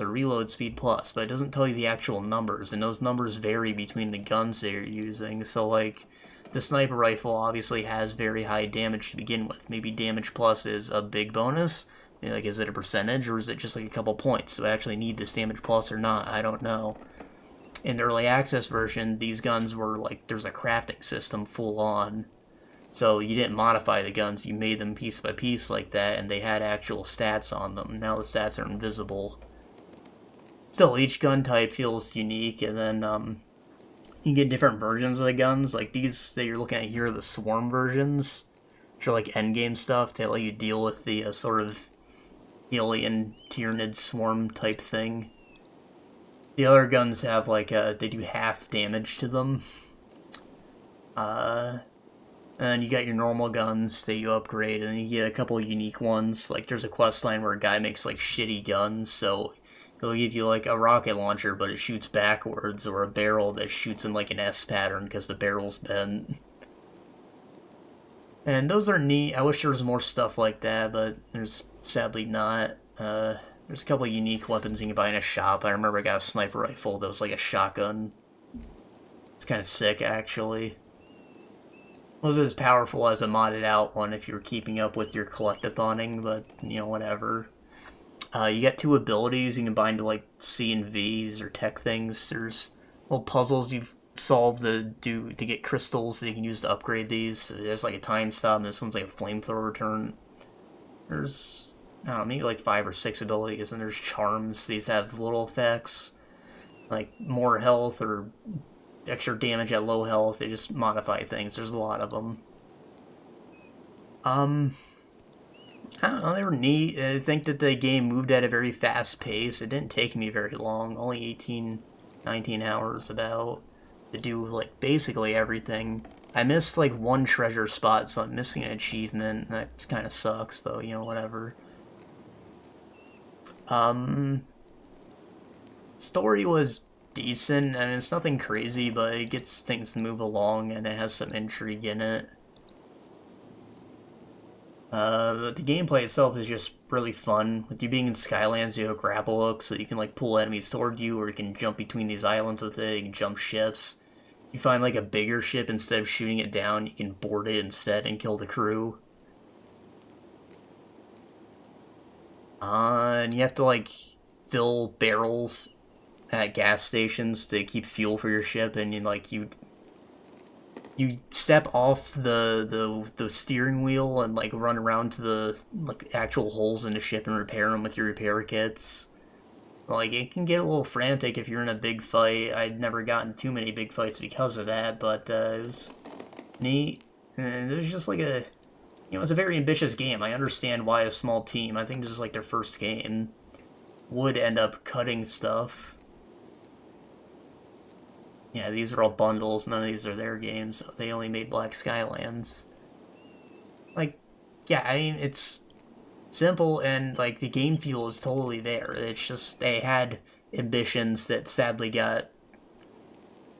or reload speed plus, but it doesn't tell you the actual numbers, and those numbers vary between the guns that you're using. So like the sniper rifle obviously has very high damage to begin with. Maybe damage plus is a big bonus. You know, like, is it a percentage, or is it just like a couple points? Do I actually need this damage plus or not? I don't know. In the early access version, these guns were like, there's a crafting system full on. So you didn't modify the guns, you made them piece by piece like that, and they had actual stats on them. Now the stats are invisible. Still, each gun type feels unique, and then you get different versions of the guns. Like these that you're looking at here are the swarm versions, which are like endgame stuff to let you deal with the sort of alien Tyranid swarm type thing. The other guns have like they do half damage to them. And you got your normal guns that you upgrade, and you get a couple of unique ones. Like there's a quest line where a guy makes like shitty guns, so he'll give you like a rocket launcher, but it shoots backwards, or a barrel that shoots in like an S pattern because the barrel's bent. And those are neat. I wish there was more stuff like that, but there's sadly not. There's a couple of unique weapons you can buy in a shop. I remember I got a sniper rifle that was like a shotgun. It's kind of sick, actually. It wasn't as powerful as a modded out one if you were keeping up with your collectathoning, but, you know, whatever. You got 2 abilities you can bind to, like, C and V's or tech things. There's little puzzles you've solved to get crystals that you can use to upgrade these. So there's, like, a time stop, and this one's like a flamethrower turn. There's, I don't know, maybe like 5 or 6 abilities, and there's charms. These have little effects, like more health or extra damage at low health. They just modify things. There's a lot of them. I don't know, they were neat. I think that the game moved at a very fast pace. It didn't take me very long, only 18, 19 hours about, to do like basically everything. I missed like 1 treasure spot, so I'm missing an achievement. That kind of sucks, but you know, whatever. Story was decent. I mean, it's nothing crazy, but it gets things to move along, and it has some intrigue in it. But the gameplay itself is just really fun. With you being in Skylands, you have a grapple hook, so you can like pull enemies toward you, or you can jump between these islands with it. You can jump ships. You find like a bigger ship, instead of shooting it down, you can board it instead and kill the crew. And you have to like fill barrels at gas stations to keep fuel for your ship, and you step off the steering wheel and like run around to the like actual holes in the ship and repair them with your repair kits. Like, it can get a little frantic if you're in a big fight. I'd never gotten too many big fights because of that, but it was neat. And it was just like a, you know, it's a very ambitious game. I understand why a small team, I think this is like their first game, would end up cutting stuff. Yeah, these are all bundles. None of these are their games. So they only made Black Skylands. Like, yeah, I mean, it's simple, and like the game feel is totally there. It's just they had ambitions that sadly got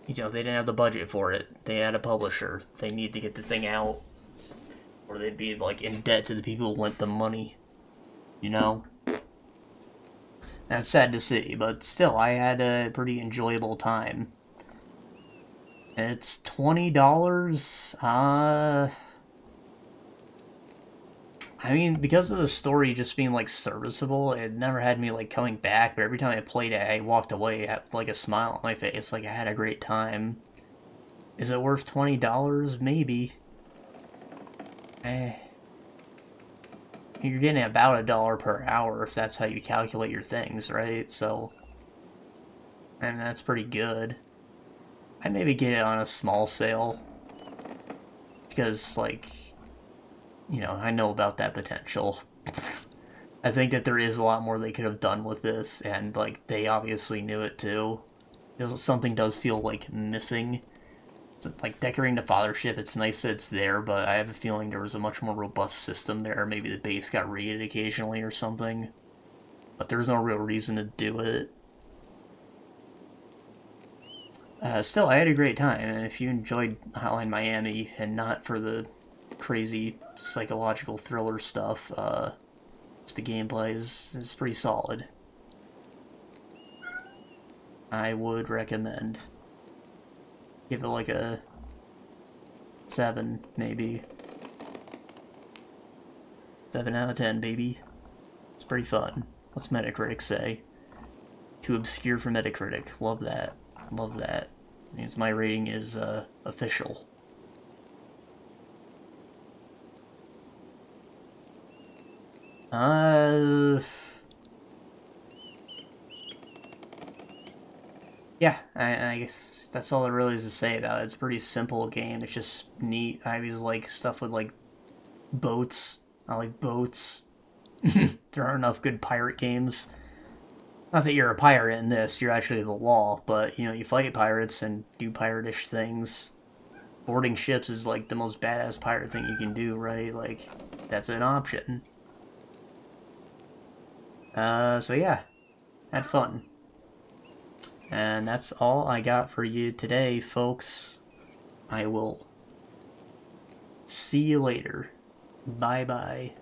You know, they didn't have the budget for it. They had a publisher. They need to get the thing out, or they'd be, like, in debt to the people who lent them money. You know? That's sad to see, but still, I had a pretty enjoyable time. It's $20. I mean, because of the story just being, like, serviceable, it never had me, like, coming back, but every time I played it, I walked away with, like, a smile on my face, like, I had a great time. Is it worth $20? Maybe. You're getting about $1 per hour if that's how you calculate your things, right? So, and that's pretty good. I'd maybe get it on a small sale, because, like, you know, I know about that potential. I think that there is a lot more they could have done with this, and, like, they obviously knew it too. Something does feel, like, missing. So, like, decorating the fathership, it's nice that it's there, but I have a feeling there was a much more robust system there. Maybe the base got raided occasionally or something. But there's no real reason to do it. Still, I had a great time, and if you enjoyed Hotline Miami, and not for the crazy psychological thriller stuff, just the gameplay is pretty solid. I would recommend. Give it like a 7, maybe. 7 out of 10, baby. It's pretty fun. What's Metacritic say? Too obscure for Metacritic. Love that. Love that. Means my rating is official. Yeah, I guess that's all there really is to say about it. It's a pretty simple game. It's just neat. I always like stuff with, like, boats. I like boats. There aren't enough good pirate games. Not that you're a pirate in this, you're actually the law, but, you know, you fight pirates and do pirate-ish things. Boarding ships is, like, the most badass pirate thing you can do, right? Like, that's an option. So yeah, had fun. And that's all I got for you today, folks. I will see you later. Bye-bye.